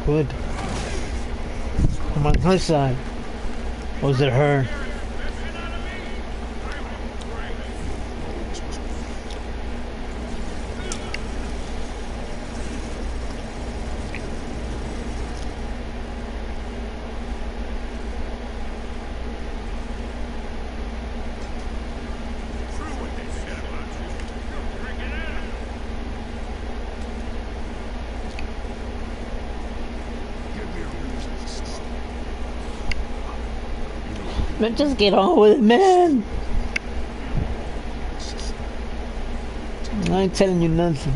Good. I'm on her side. Or was it her? Man, just get on with it, man. I ain't telling you nothing.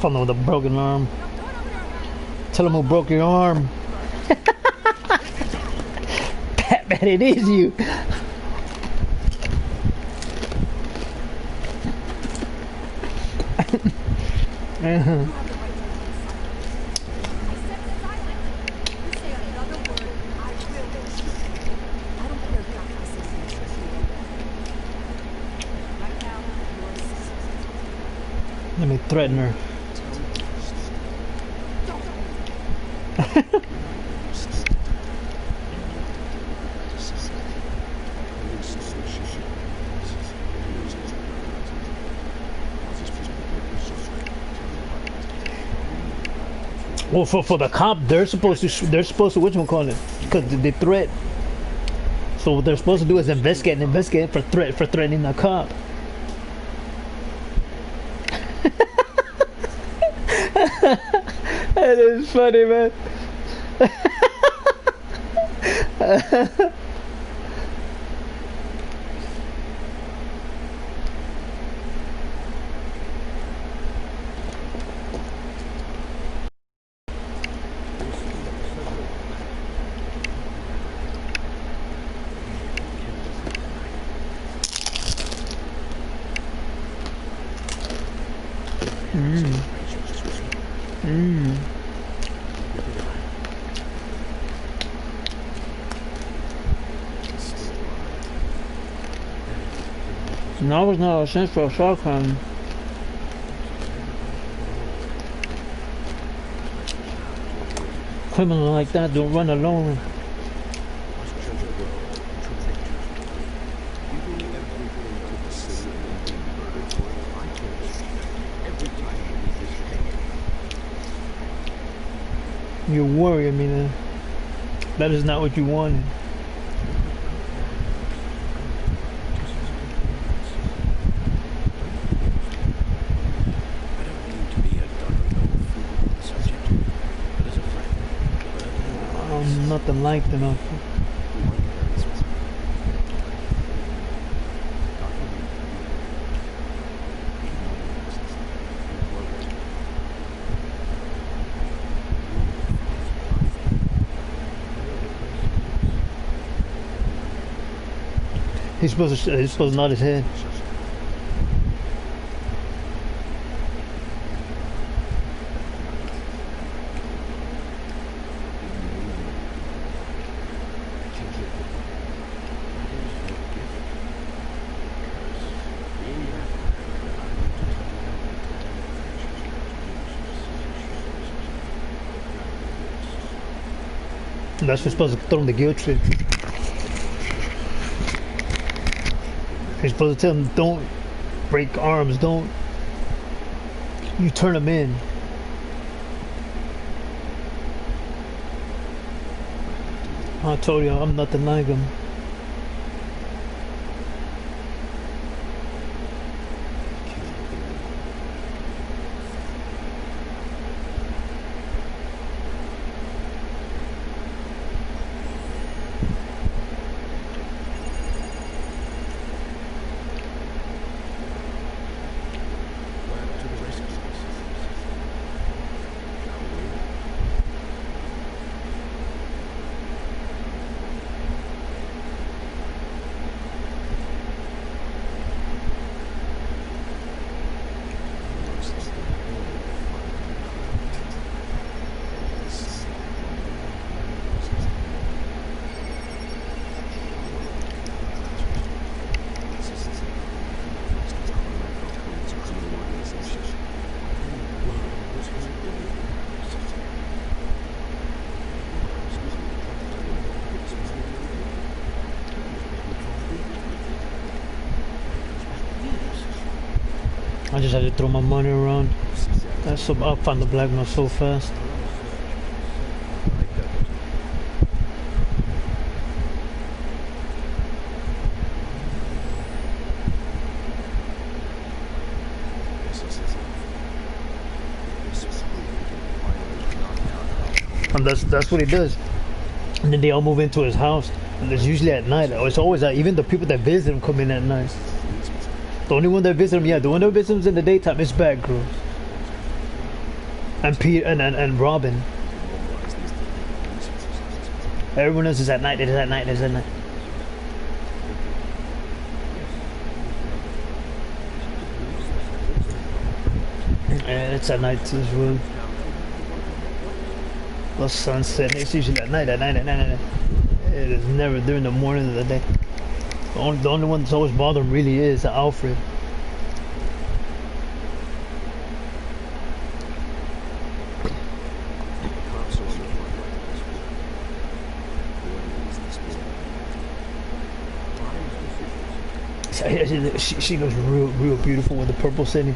From with a broken arm. Tell him who broke your arm. Batman, it is you. Let me threaten her. Well, for the cop, they're supposed to whatchamacallit, because they threat. So what they're supposed to do is investigate for threatening the cop. That is funny, man. No, it's not a sense for a shotgun. Criminals like that don't run alone. You worry, I mean, that is not what you wanted. I'm nothing like them. He's supposed to nod his head. That's what's supposed to throw him the guilt trip. You're supposed to tell him, don't break arms, don't. You turn them in. I told you, I'm nothing like him. I just had to throw my money around. That's so I'll find the black man so fast. And that's what he does. And then they all move into his house. And it's usually at night. It's always even the people that visit him come in at night. The only one that visits him, the one that visits him in the daytime is Batgirl. And Peter and Robin. Everyone else is at night, it is at night, it is at night. And it's at night as well. The sunset, it's usually at night. It is never during the morning of the day. The only one that's always bothering really is Alfred. She looks real beautiful with the purple setting.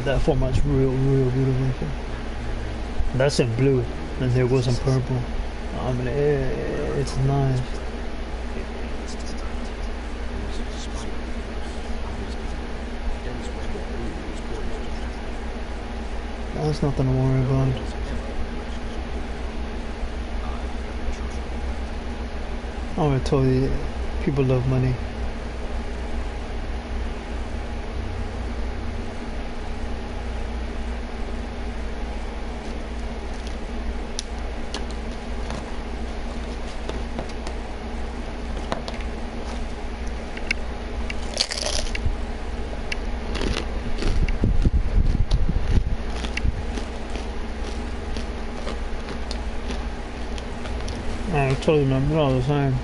That format's real beautiful. That's in blue, and there goes in purple. I mean, it's nice. That's nothing to worry about. Oh, I told you, people love money. I told you, man, we're all the same.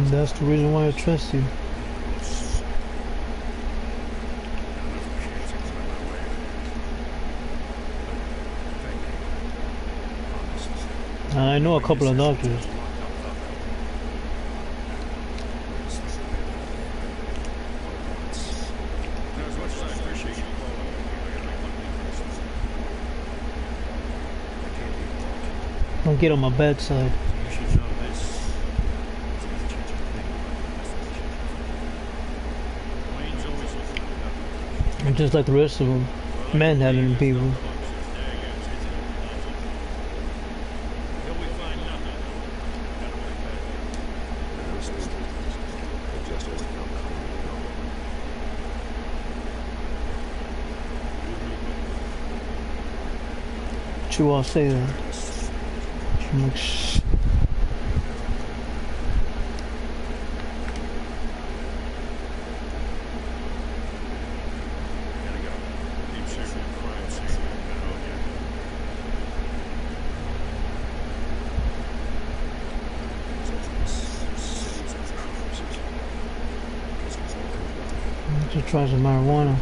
That's the reason why I trust you. I know a couple of doctors. Don't get on my bad side. Just like the rest of them, manhandling people. But you all say that. I'm like, shh. Just try some marijuana.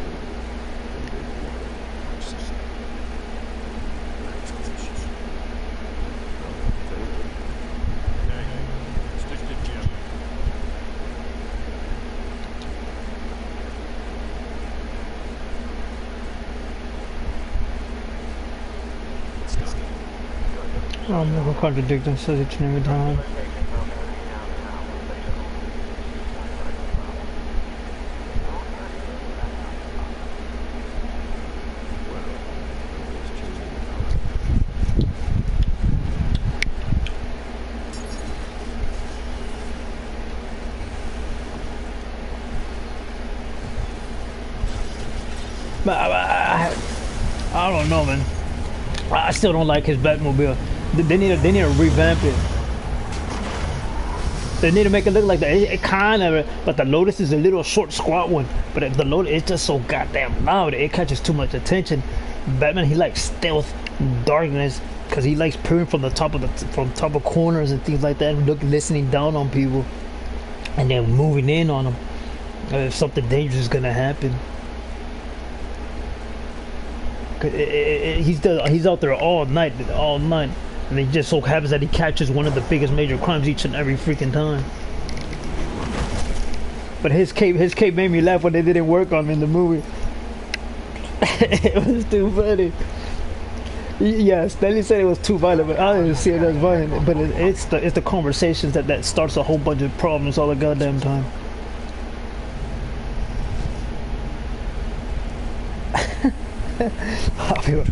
I'm not gonna contradict him, says each and every time. But I don't know, man. I still don't like his Batmobile. They need to revamp it. They need to make it look like that. It kind of, but the Lotus is a little short, squat one. But the Lotus is just so goddamn loud. It catches too much attention. Batman, he likes stealth, darkness, because he likes peering from the top of corners and things like that, and listening down on people, and then moving in on them if something dangerous is gonna happen. He's out there all night, and it just so happens that he catches one of the biggest major crimes each and every freaking time. But his cape made me laugh when they didn't work on him in the movie. It was too funny. Yeah, Stanley said it was too violent, but I didn't see it as violent. But it's the conversations that starts a whole bunch of problems all the goddamn time. I feel.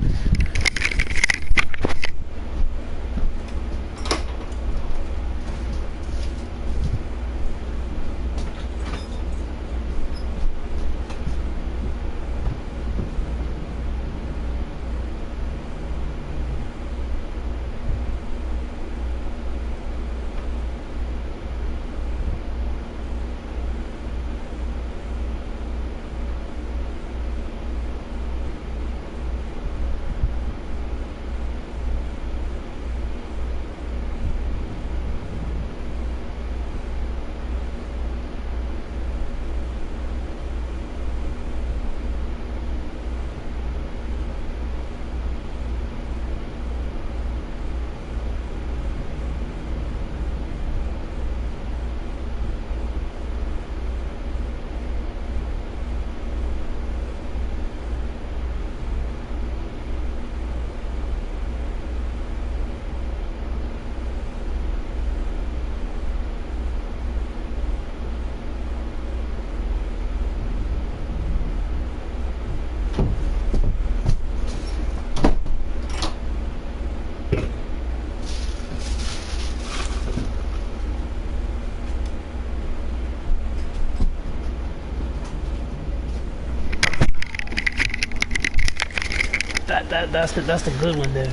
That's the good one there.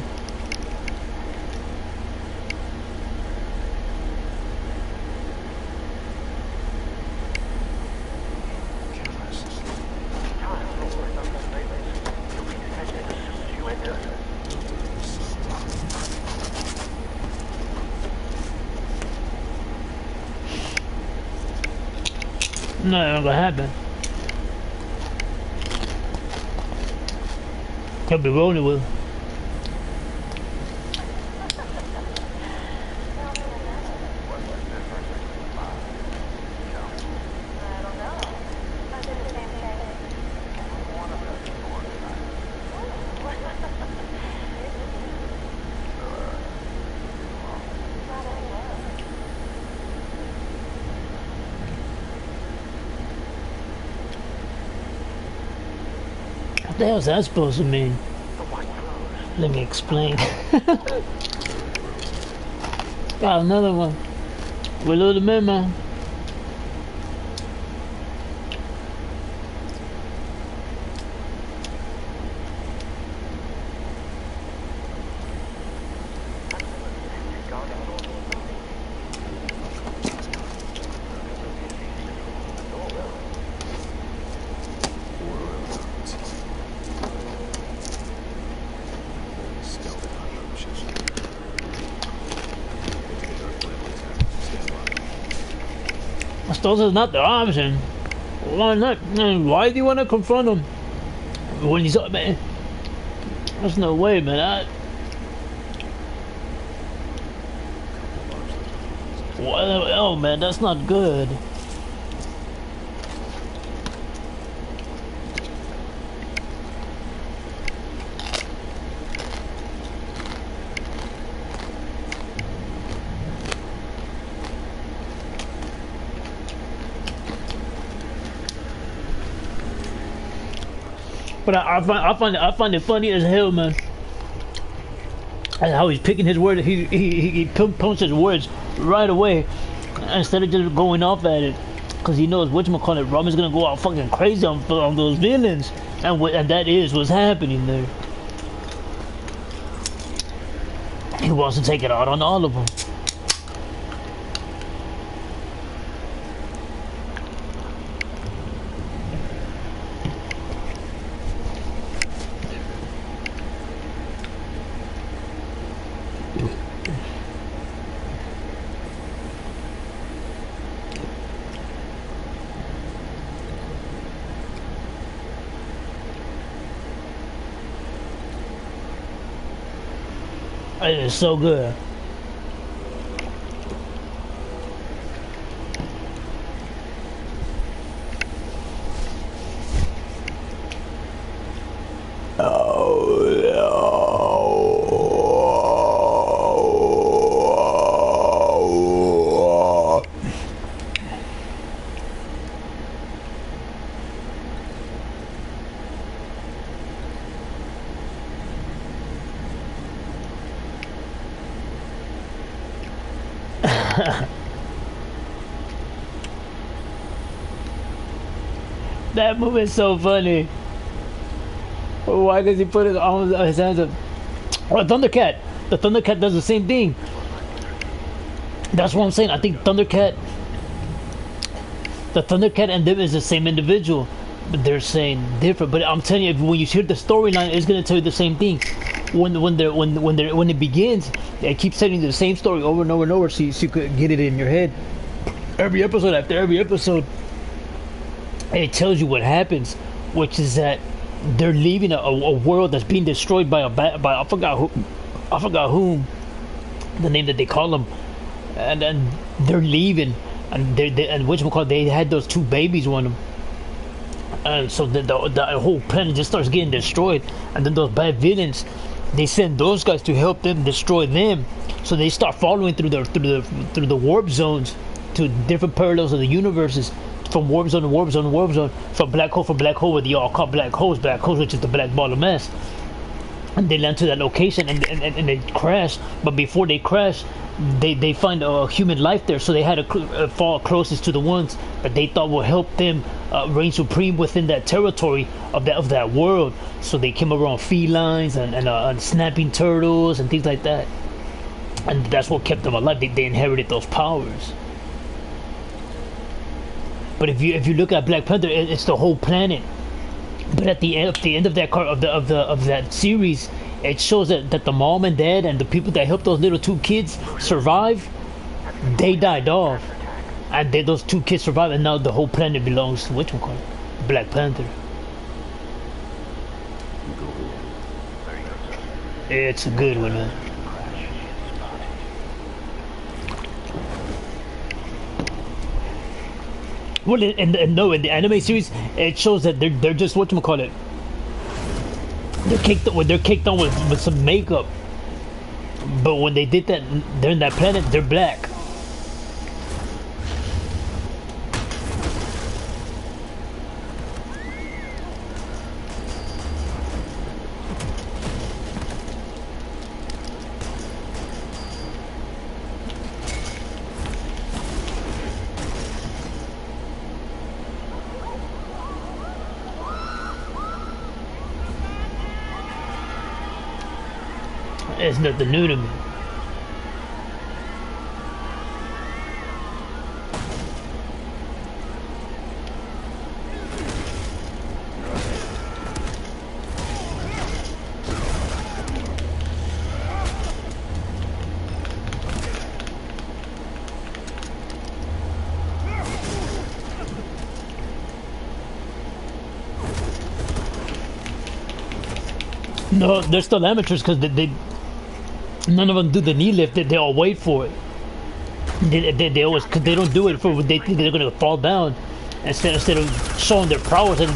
No, it ain't gonna happen. He'll be rolling with. What the hell is that supposed to mean? Let me explain. Got another one. Below the memo. Those are not the option. Why not? Why do you want to confront him when he's up, man? There's no way, man. Oh man, that's not good. But I find it funny as hell, man. And how he's picking his words. He pumps his words right away instead of just going off at it, because he knows whatchamacallit, Robin's gonna go out fucking crazy on those villains, and that is what's happening there. He wants to take it out on all of them. It is so good. That move is so funny. Why does he put his arms, his hands up? Or Thundercat. The Thundercat does the same thing. That's what I'm saying. I think the Thundercat and them is the same individual, but they're saying different. But I'm telling you, when you hear the storyline, it's gonna tell you the same thing. When it begins, it keeps telling you the same story over and over and over, so you could get it in your head. Every episode after every episode, and it tells you what happens, which is that they're leaving a world that's being destroyed by I forgot whom, the name that they call them, and then they're leaving, and they had those two babies on them, and so the whole planet just starts getting destroyed, and then those bad villains, they send those guys to help them destroy them, so they start following through the warp zones to different parallels of the universes. From warp zone to warp zone to warp zone, from black hole, what they all call black holes, which is the black ball of mess. and they land to that location and they crash. But before they crash, they find a human life there, so they had to fall closest to the ones that they thought would help them reign supreme within that territory of that world. So they came around felines and snapping turtles and things like that, and that's what kept them alive. They inherited those powers. But if you look at Black Panther, it's the whole planet. But at the end of that of that series, it shows that the mom and dad and the people that helped those little two kids survive, they died off, and those two kids survived, and now the whole planet belongs to which one called Black Panther. It's a good one, man. Well, in the anime series, it shows that they're just whatchamacallit. They're caked on with some makeup. But when they did that, they're in that planet, they're black. It's nothing new to me. No, they're still amateurs because they none of them do the knee lift. They all wait for it. They always, cause they don't do it for they think they're gonna fall down. Instead of showing their prowess and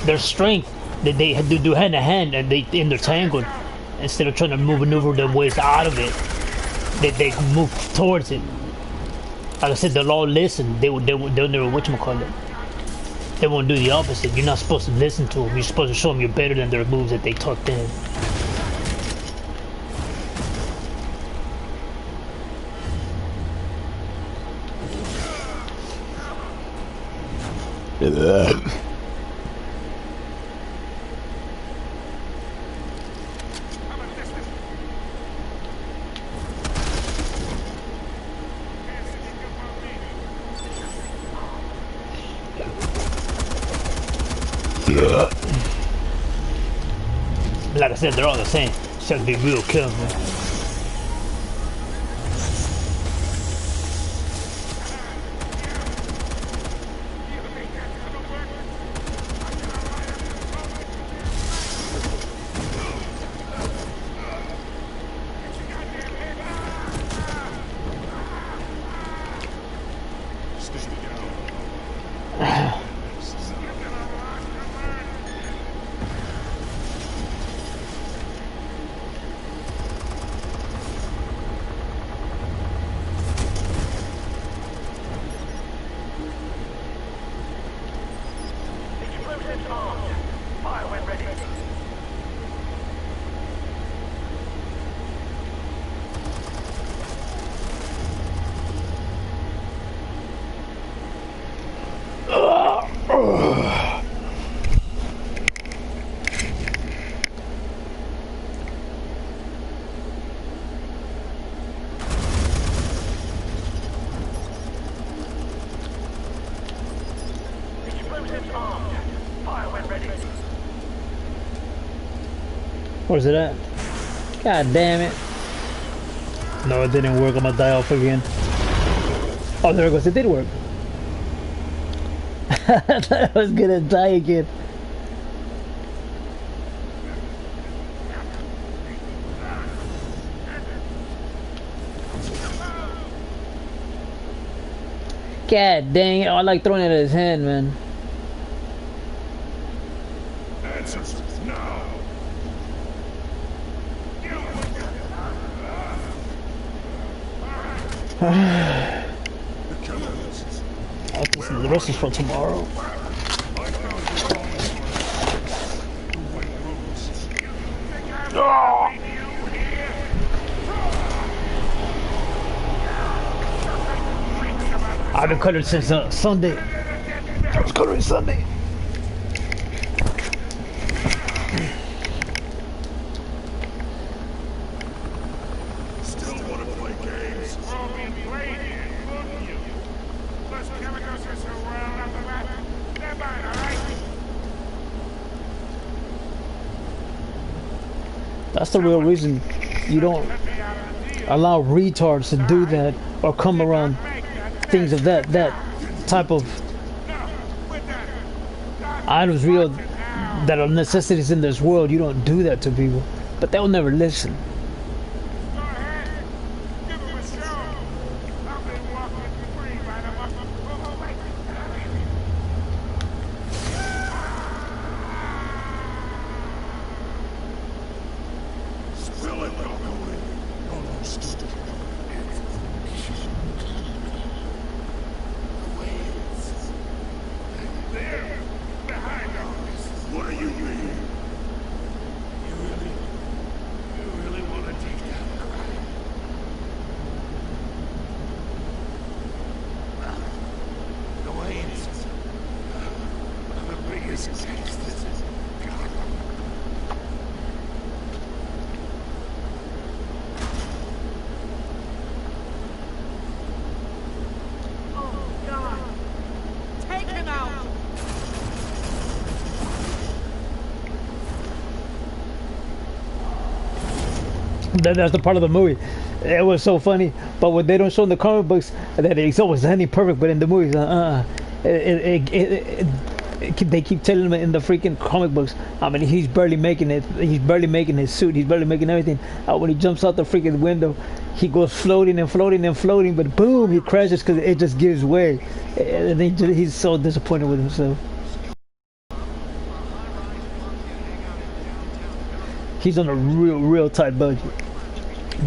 their strength, they do hand to hand and in their tangled. Instead of trying to maneuver their ways out of it, they move towards it. Like I said, they'll all listen. They'll never whatchamacallit. They won't do the opposite. You're not supposed to listen to them. You're supposed to show them you're better than their moves that they tucked in. Like I said, they're all the same. Just have to be real careful. Where's it at? God damn it. No, it didn't work. I'm gonna die off again. Oh, there it goes. It did work. I thought I was gonna die again. God dang it. I like throwing it at his hand, man. Answers now. The rest is for tomorrow. Oh! I've been colored since Sunday. I was coloring Sunday. Still want to play games? All being played here, couldn't you? Those chemicals are so well up the map. They're mine, all right? That's the real reason you don't allow retards to do that or come around things of that type of items real that are necessities in this world. You don't do that to people, but they'll never listen. Go ahead. Give them a show. I've been walking free by the muscle. Oh, wait. Spill it, Falcone. Almost. There. Behind us. What do you mean? You really want to take that cry? The Waynes are the biggest gangsters. Oh, God. Take him out. That's the part of the movie. It was so funny, but what they don't show in the comic books, that it's always ending perfect, but in the movies, they keep telling him in the freaking comic books, I mean, he's barely making it. He's barely making his suit. He's barely making everything. When he jumps out the freaking window, he goes floating and floating and floating, but boom, he crashes because it just gives way. And he's so disappointed with himself. He's on a real tight budget.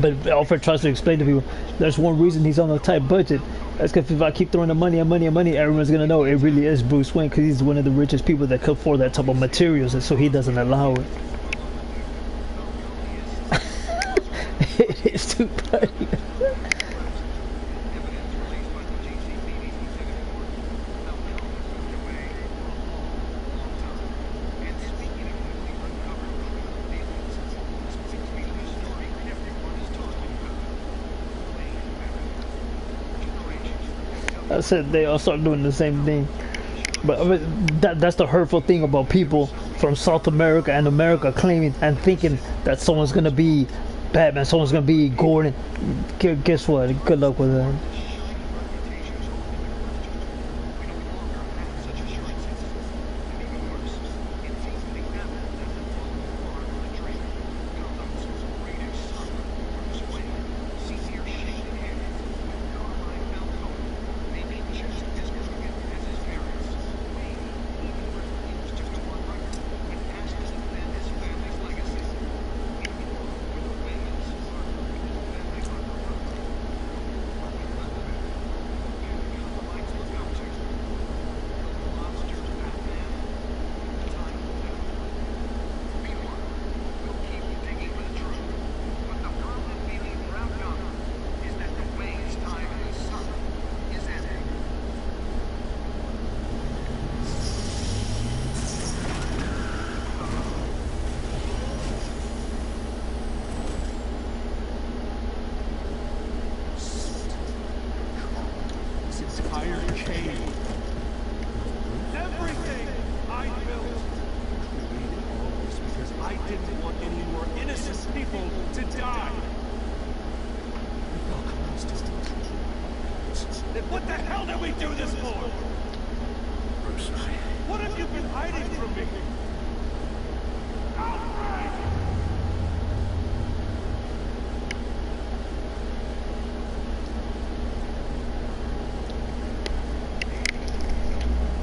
But Alfred tries to explain to people, there's one reason he's on a tight budget. That's because if I keep throwing the money, everyone's going to know it really is Bruce Wayne, because he's one of the richest people that could afford that type of materials, and so he doesn't allow it. It's too funny. I said they all start doing the same thing, but that's the hurtful thing about people from South America and America claiming and thinking that someone's gonna be Batman, someone's gonna be Gordon. Guess what? Good luck with that. Everything I built. Created all this because I didn't want any more innocent people to die. Then what the hell did we do this for? Bruce, what have you been hiding from me? Alfred!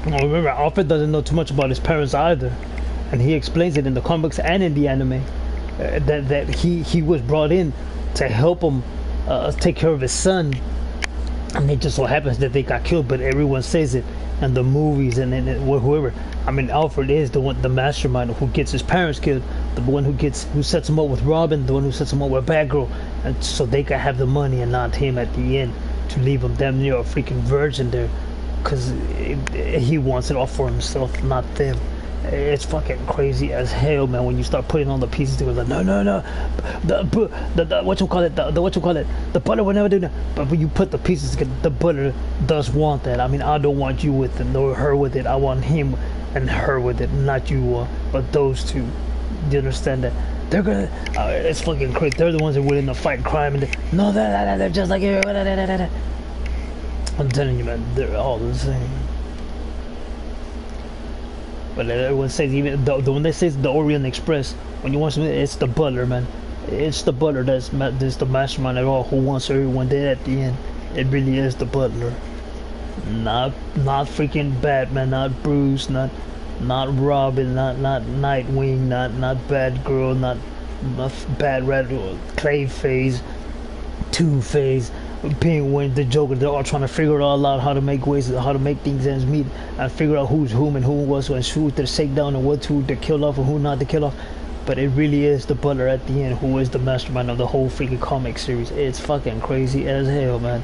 Well, remember, Alfred doesn't know too much about his parents either, and he explains it in the comics and in the anime that he was brought in to help him take care of his son, and it just so happens that they got killed. But everyone says it in the movies and whoever. I mean, Alfred is the mastermind who gets his parents killed, the one who sets him up with Robin, the one who sets him up with Batgirl, and so they can have the money and not him at the end. to leave him damn near a freaking virgin there, because he wants it all for himself, not them. It's fucking crazy as hell, man. When you start putting on the pieces together, like, no, the what you call it, the what you call it, the butter will never do that. But when you put the pieces together, the butter does want that. I mean, I don't want you with it, nor her with it. I want him and her with it, not you, but those two. Do you understand that? They're gonna. It's fucking crazy. They're the ones that are willing to fight crime, and no, they're just like you. I'm telling you, man, they're all the same. But everyone says, even the one that says the Orient Express, when you watch it, it's the butler, man. It's the butler that's the mastermind at all, who wants everyone dead at the end. It really is the butler. Not freaking Batman, not Bruce, not Robin, not Nightwing, not Batgirl, not Bat Rat, Clayface, Two-Face, Penguin, the Joker. They're all trying to figure it all out, how to make things ends meet, and figure out who's whom and who was who to take down and what to kill off and who not to kill off. But it really is the butler at the end who is the mastermind of the whole freaking comic series. It's fucking crazy as hell, man.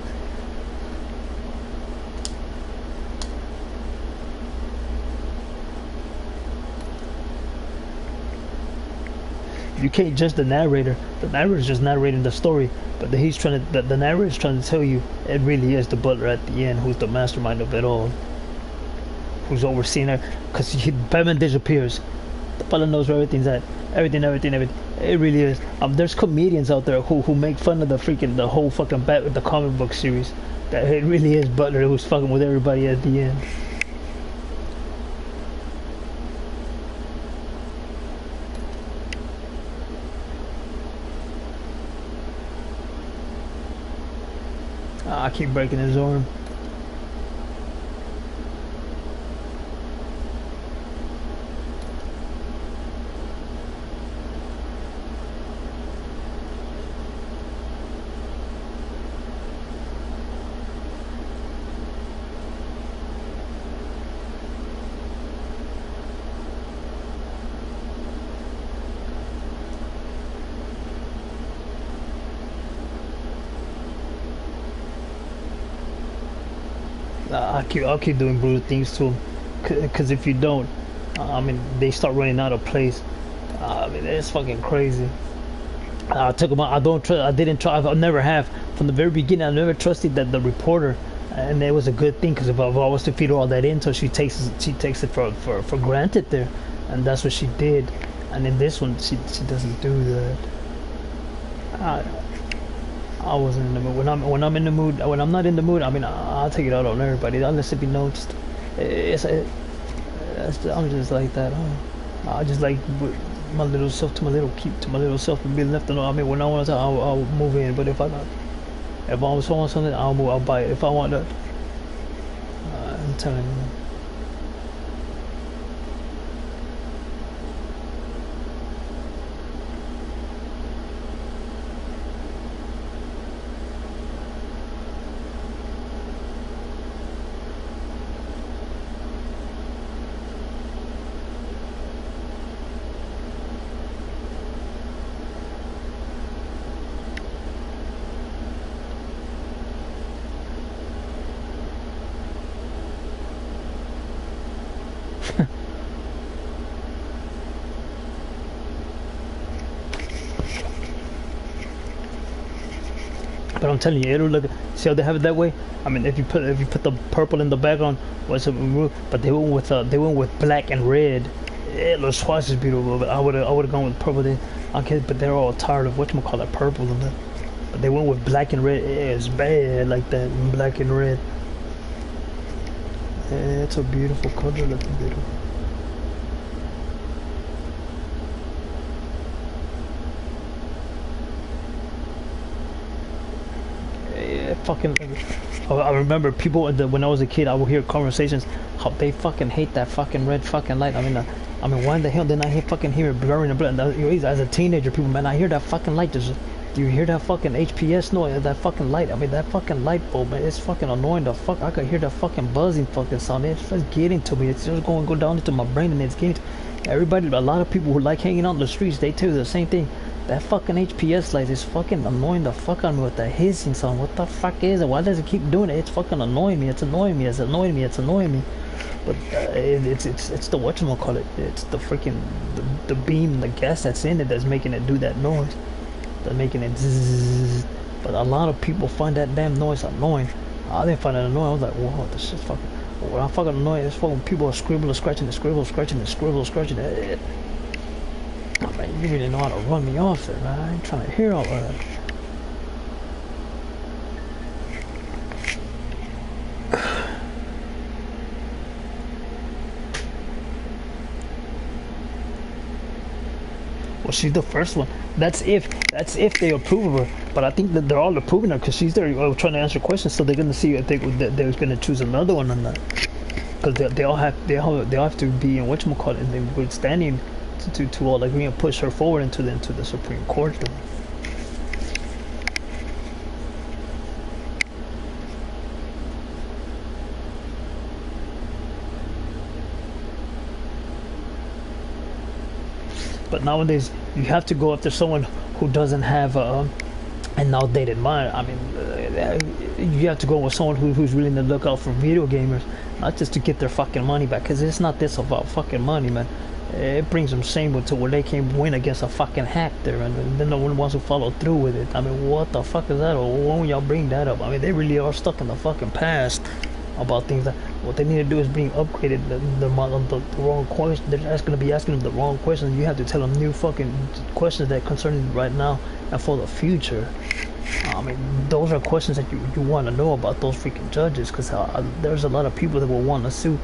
You can't judge the narrator. The narrator's just narrating the story, but the narrator's trying to tell you it really is the butler at the end who's the mastermind of it all, who's overseeing her. Because Batman disappears, the butler knows where everything's at. Everything. It really is. There's comedians out there who make fun of the whole fucking the comic book series. That it really is Butler who's fucking with everybody at the end. I keep breaking his arm. I'll keep doing brutal things to him, cause if you don't, I mean, they start running out of place. I mean, it's fucking crazy. I took him out. I didn't try. I never have. From the very beginning, I never trusted that the reporter, and it was a good thing, cause if I was to feed her all that intel, she takes it for granted there, and that's what she did. And in this one, she doesn't do that. I wasn't in the mood. When I'm in the mood, when I'm not in the mood, I mean, I'll take it out on everybody, unless it be noticed. I'm just like that. I just like my little self keep to my little self and be left alone. I mean, when I want to, I'll move in. But if I want something, I'll buy it. If I want that, I'm telling you. But I'm telling you, it'll look. See how they have it that way? I mean, if you put the purple in the background, but they went with black and red. It looks twice as beautiful. But I would have gone with purple. But they're all tired of whatchamacallit, purple and that. But they went with black and red. It's bad like that, black and red. It's a beautiful color, looking beautiful. Fucking, I remember people when I was a kid, I would hear conversations how they fucking hate that fucking red fucking light. I mean, why the hell didn't I hear it blurring and blurring? As a teenager, people, man, I hear that fucking light. Do you hear that fucking HPS noise? That fucking light. I mean, that fucking light bulb, man, it's fucking annoying. The fuck, I could hear that fucking buzzing fucking sound. It's just getting to me. It's just go down into my brain, and it's getting to everybody. A lot of people who like hanging out in the streets, they tell you the same thing. That fucking HPS light is fucking annoying the fuck out of me with that hissing sound. What the fuck is it? Why does it keep doing it? It's fucking annoying me. It's annoying me. It's annoying me. It's annoying me. But it's the whatchamacallit. It's the freaking the beam, the gas that's in it that's making it do that noise. That's making it zzz. But a lot of people find that damn noise annoying. I didn't find it annoying. I was like, whoa, this shit's fucking. When I'm fucking annoyed, it's fucking people are scribbling, scratching, and scribble, scratching, and scribble, scratching. Man, you really know how to run me off there, man. I ain't trying to hear all of that. Well, she's the first one. That's if they approve of her. But I think that they're all approving her because she's there trying to answer questions. So they're gonna see if they're gonna choose another one or not. Because they all have to be in whatchamacallit and they were standing to all agree and push her forward into the Supreme Court. But nowadays, you have to go after someone who doesn't have an outdated mind. I mean, you have to go with someone who's willing to look out for video gamers, not just to get their fucking money back. Because it's not this about fucking money, man. It brings them shame to where they can win against a fucking hack there, and then no one wants to follow through with it. I mean, what the fuck is that? Or why would y'all bring that up? I mean, they really are stuck in the fucking past about things that what they need to do is being upgraded the wrong question. They're going to be asking them the wrong questions. You have to tell them new fucking questions that concern you right now and for the future. I mean, those are questions that you want to know about those freaking judges, because there's a lot of people that will want to sue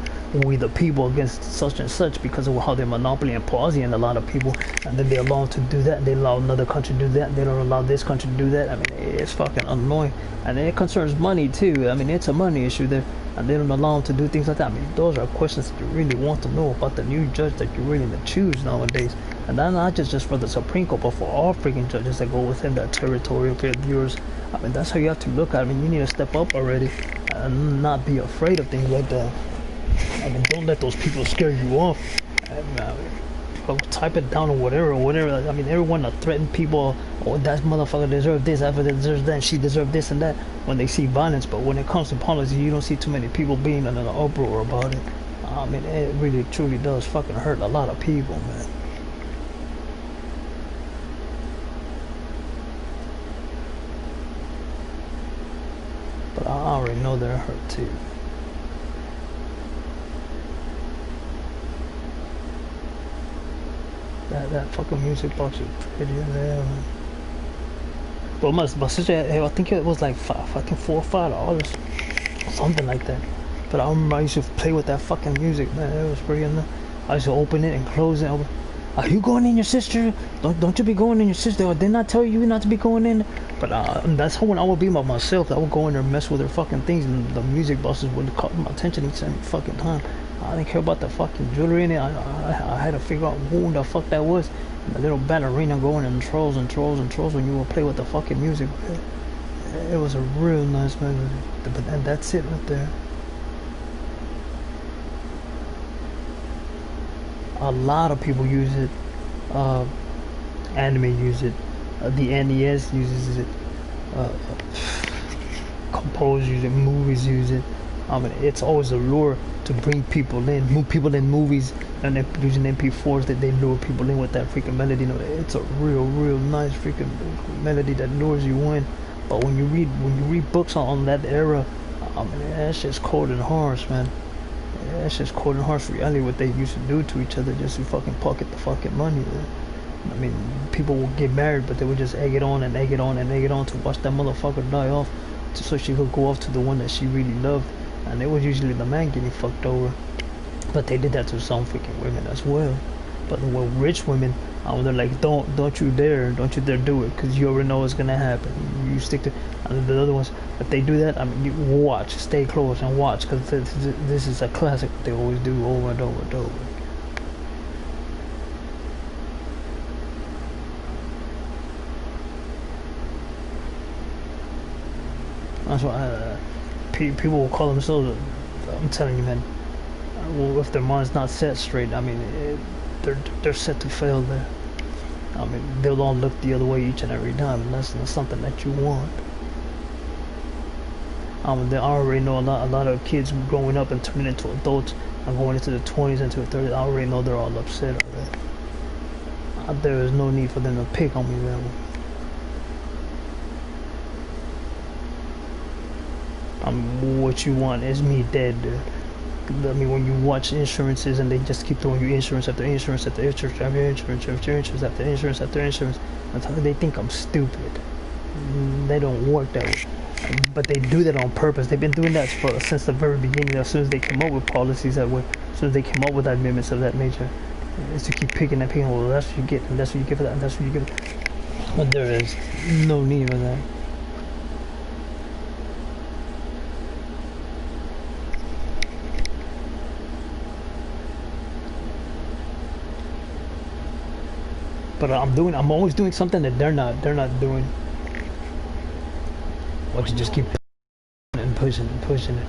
We the People against such and such because of how they monopoly and Pawsey and a lot of people, and then they allow them to do that, they allow another country to do that, they don't allow this country to do that. I mean, it's fucking annoying, and it concerns money too. I mean, it's a money issue there, and they don't allow them to do things like that. I mean, those are questions that you really want to know about the new judge that you're really going to choose nowadays. And that's not just for the Supreme Court, but for all freaking judges that go within that territory of yours. I mean, that's how you have to look at it. I mean, you need to step up already and not be afraid of things like that. I mean, don't let those people scare you off. And, type it down or whatever. I mean, everyone that threaten people, oh, that motherfucker deserves this, after that deserves that, she deserves this and that, when they see violence. But when it comes to policy, you don't see too many people being in an uproar about it. I mean, it really, truly does fucking hurt a lot of people, man. But I already know they're hurt too. That fucking music box is pretty in there, man. But my sister, I think it was like fucking $4 or $5, something like that. But I remember I used to play with that fucking music, man. It was pretty in there. I used to open it and close it. Are you going in, your sister? Don't you be going in, your sister? Didn't I tell you not to be going in? But that's how when I would be by myself, I would go in there and mess with her fucking things, and the music bosses would call my attention each fucking time. I didn't care about the fucking jewelry in it. I had to figure out who the fuck that was. And the little ballerina going and trolls when you would play with the fucking music. It was a real nice melody. And that's it right there. A lot of people use it. Anime use it. The NES uses it. Compose use it. Movies use it. I mean, it's always a lure to bring people in. Move people in movies, and they're using MP4s that they lure people in with that freaking melody. You know, it's a real nice freaking melody that lures you in. But when you read books on that era, I mean, that's just cold and harsh, man. That's just cold and harsh reality what they used to do to each other just to fucking pocket the fucking money. I mean, people would get married, but they would just egg it on to watch that motherfucker die off, so she could go off to the one that she really loved. And it was usually the man getting fucked over. But they did that to some freaking women as well. But with rich women, they're like, don't you dare do it, because you already know what's gonna happen. You stick to. And the other ones, if they do that, I mean, you watch, stay close and watch, because this is a classic. They always do over and over and over. That's why people will call themselves. I'm telling you, man. Well, if their mind's not set straight, I mean, they're set to fail there. I mean, they'll all look the other way each and every time, and that's not something that you want. I already know a lot of kids growing up and turning into adults and going into the 20s, into the 30s. I already know they're all upset already. There is no need for them to pick on me, man. What you want is me dead, dude. I mean, when you watch insurances and they just keep throwing you insurance after insurance after insurance after insurance after insurance after insurance after insurance, they think I'm stupid. They don't work that way. But they do that on purpose. They've been doing that since the very beginning. As soon as they came up with policies that way, as soon as they came up with amendments of that nature, is to keep picking and picking. Well, that's what you get, and that's what you get for that, and that's what you get. But there is no need for that. But I'm always doing something that they're not doing. Why don't you just keep pushing it?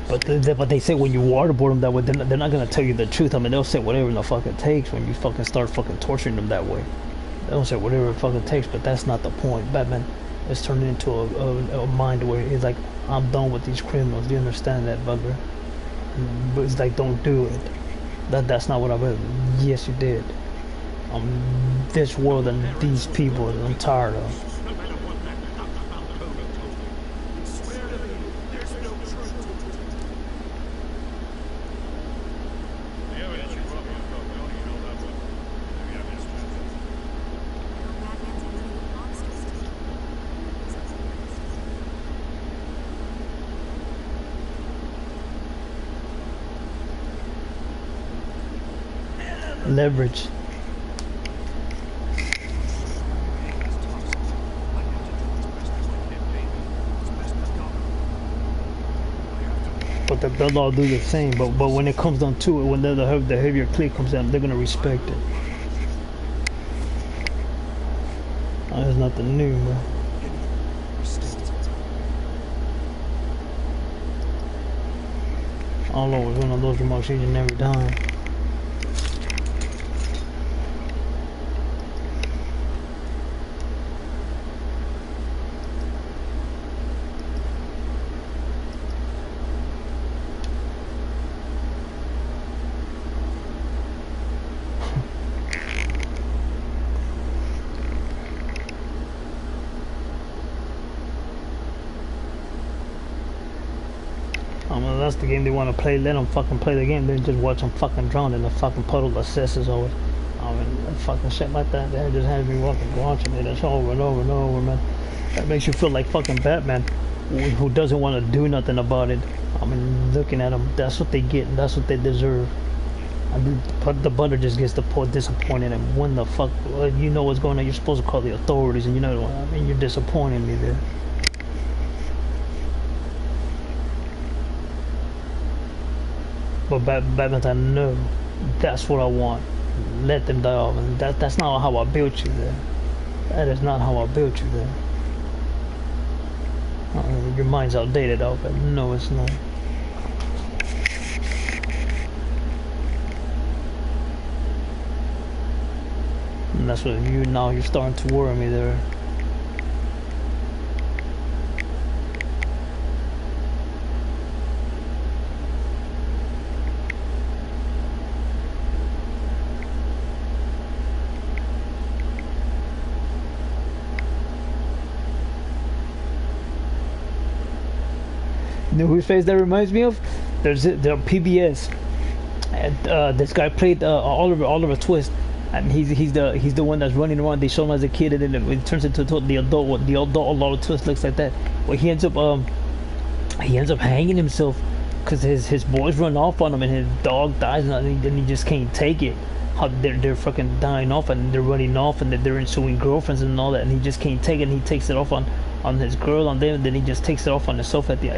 But they say when you waterboard them that way, they're not gonna tell you the truth. I mean, they'll say whatever the fuck it takes when you fucking start fucking torturing them that way. They'll say whatever it fucking takes, but that's not the point. Batman is turning into a mind where he's like, I'm done with these criminals. Do you understand that, Butler? But it's like, don't do it. That's not what I meant. Yes, you did. This world and these people I'm tired of. Leverage. But they'll all do the same. But when it comes down to it, when the heavier clique comes down, they're gonna respect it. There's nothing new, man. I'll always one of those remarks each and every time. That's the game they want to play. Let them fucking play the game. Then just watch them fucking drown in the fucking puddle of cesses over. I mean, that fucking shit like that. That just has me watching it. It's over and over and over, man. That makes you feel like fucking Batman, who doesn't want to do nothing about it. I mean, looking at them, that's what they get, and that's what they deserve. The Butler just gets disappointed. And when the fuck, you know what's going on? You're supposed to call the authorities, and you know, I mean, you're disappointing me there. But Batman, I know that's what I want. Let them die off, and that's not how I built you there. That is not how I built you there. Your mind's outdated, Alfred. No, it's not. And that's what you're starting to worry me there. You know whose face that reminds me of? There's the PBS, and this guy played Oliver Twist, and he's the one that's running around. They show him as a kid, and then it turns into the adult. What the adult Oliver Twist looks like that. Well, he ends up hanging himself because his boys run off on him, and his dog dies, and he just can't take it. How they're fucking dying off, and they're running off, and they're ensuing girlfriends and all that, and he just can't take it, and he takes it off on his girl, on them, and then he just takes it off on himself at the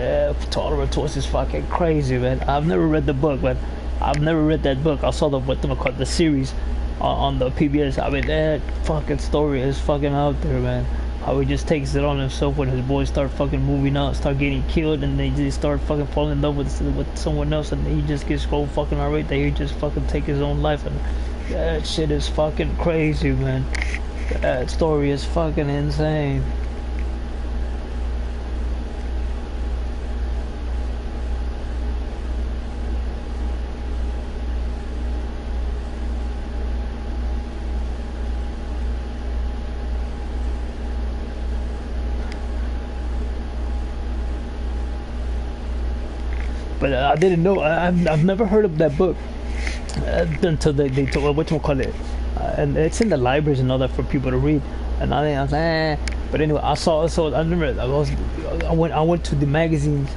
Oliver Twist is fucking crazy, man. I've never read the book, but I've never read that book. I saw the series on the PBS. I mean, that fucking story is fucking out there, man. How he just takes it on himself when his boys start fucking moving out, start getting killed, and they just start fucking falling in love with someone else, and he just gets so fucking irate that he just fucking take his own life, and That shit is fucking crazy, man. That story is fucking insane. But I didn't know. I've never heard of that book until they told what you call it, and it's in the libraries and all that for people to read. And I was eh. But anyway, I saw. So I remember I went to the magazines,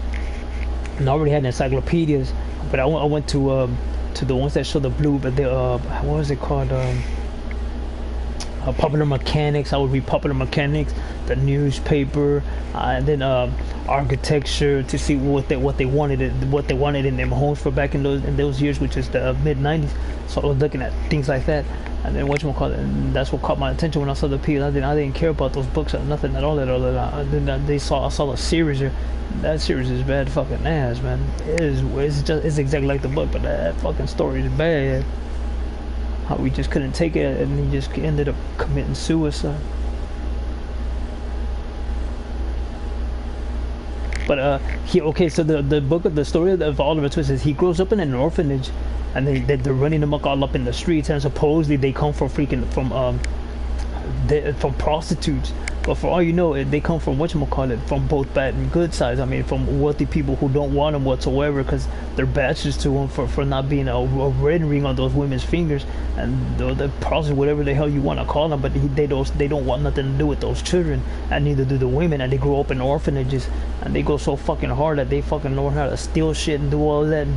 and I already had encyclopedias. But I went to the ones that show the blue. But they what was it called? Popular Mechanics. I would read Popular Mechanics, the newspaper, and then architecture to see what they wanted in them homes for back in those years, which is the mid '90s. So I was looking at things like that, and then and that's what caught my attention when I saw the piece. I didn't care about those books or nothing at all. Then I saw the series. That series is bad fucking ass, man. It's exactly like the book, but that fucking story is bad. How we just couldn't take it, and he just ended up committing suicide. But so the book of the story of Oliver Twist is he grows up in an orphanage, and they're running him all up in the streets, and supposedly they come from from prostitutes. But for all you know, they come from from both bad and good sides. I mean, from wealthy people who don't want them whatsoever because they're bastards to them for not being a red ring on those women's fingers, and the prostitutes, whatever the hell you want to call them. But they don't want nothing to do with those children, and neither do the women. And they grow up in orphanages, and they go so fucking hard that they fucking learn how to steal shit and do all that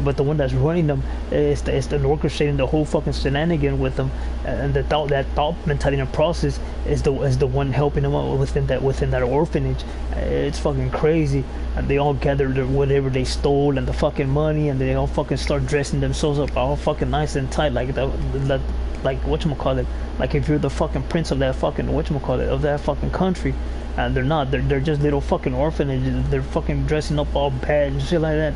But the one that's running them is the orchestrating the whole fucking shenanigan with them, and that thought mentality and process is the one helping them out within that orphanage. It's fucking crazy. And they all gather whatever they stole and the fucking money, and they all fucking start dressing themselves up all fucking nice and tight like whatchamacallit, like if you're the fucking prince of that fucking of that fucking country. And they're not. They're just little fucking orphanages. They're fucking dressing up all bad and shit like that.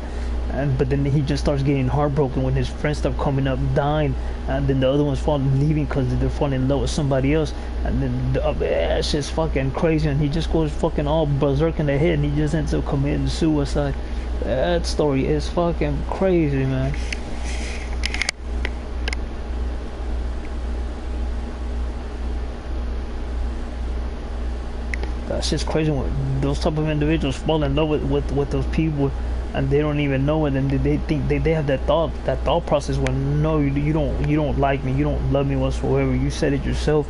But then he just starts getting heartbroken when his friends start coming up dying, and then the other ones leaving because they're falling in love with somebody else. And then it's just fucking crazy, and he just goes fucking all berserk in the head, and he just ends up committing suicide. That story is fucking crazy, man. That's just crazy when those type of individuals fall in love with those people, and they don't even know it, and they think they have that thought process when no, you don't like me, you don't love me whatsoever. You said it yourself.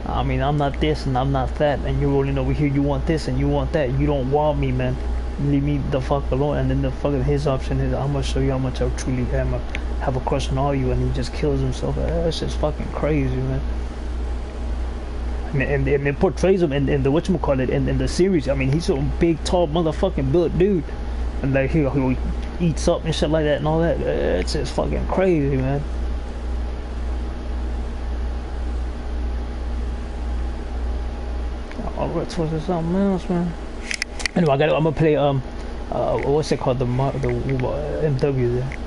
I mean, I'm not this and I'm not that, and you're rolling over here. You want this and you want that. You don't want me, man. Leave me the fuck alone. And then the fucking his option is, I'm gonna show you how much I truly have a crush on all you, and he just kills himself. That's just fucking crazy, man. And it portrays him in the whatchamacallit in the series. I mean, he's a big, tall, motherfucking built dude, and like he eats up and shit like that and all that. It's just fucking crazy, man. Alright, so there's something else, man. Anyway, I'm gonna play what's it called, the MW there.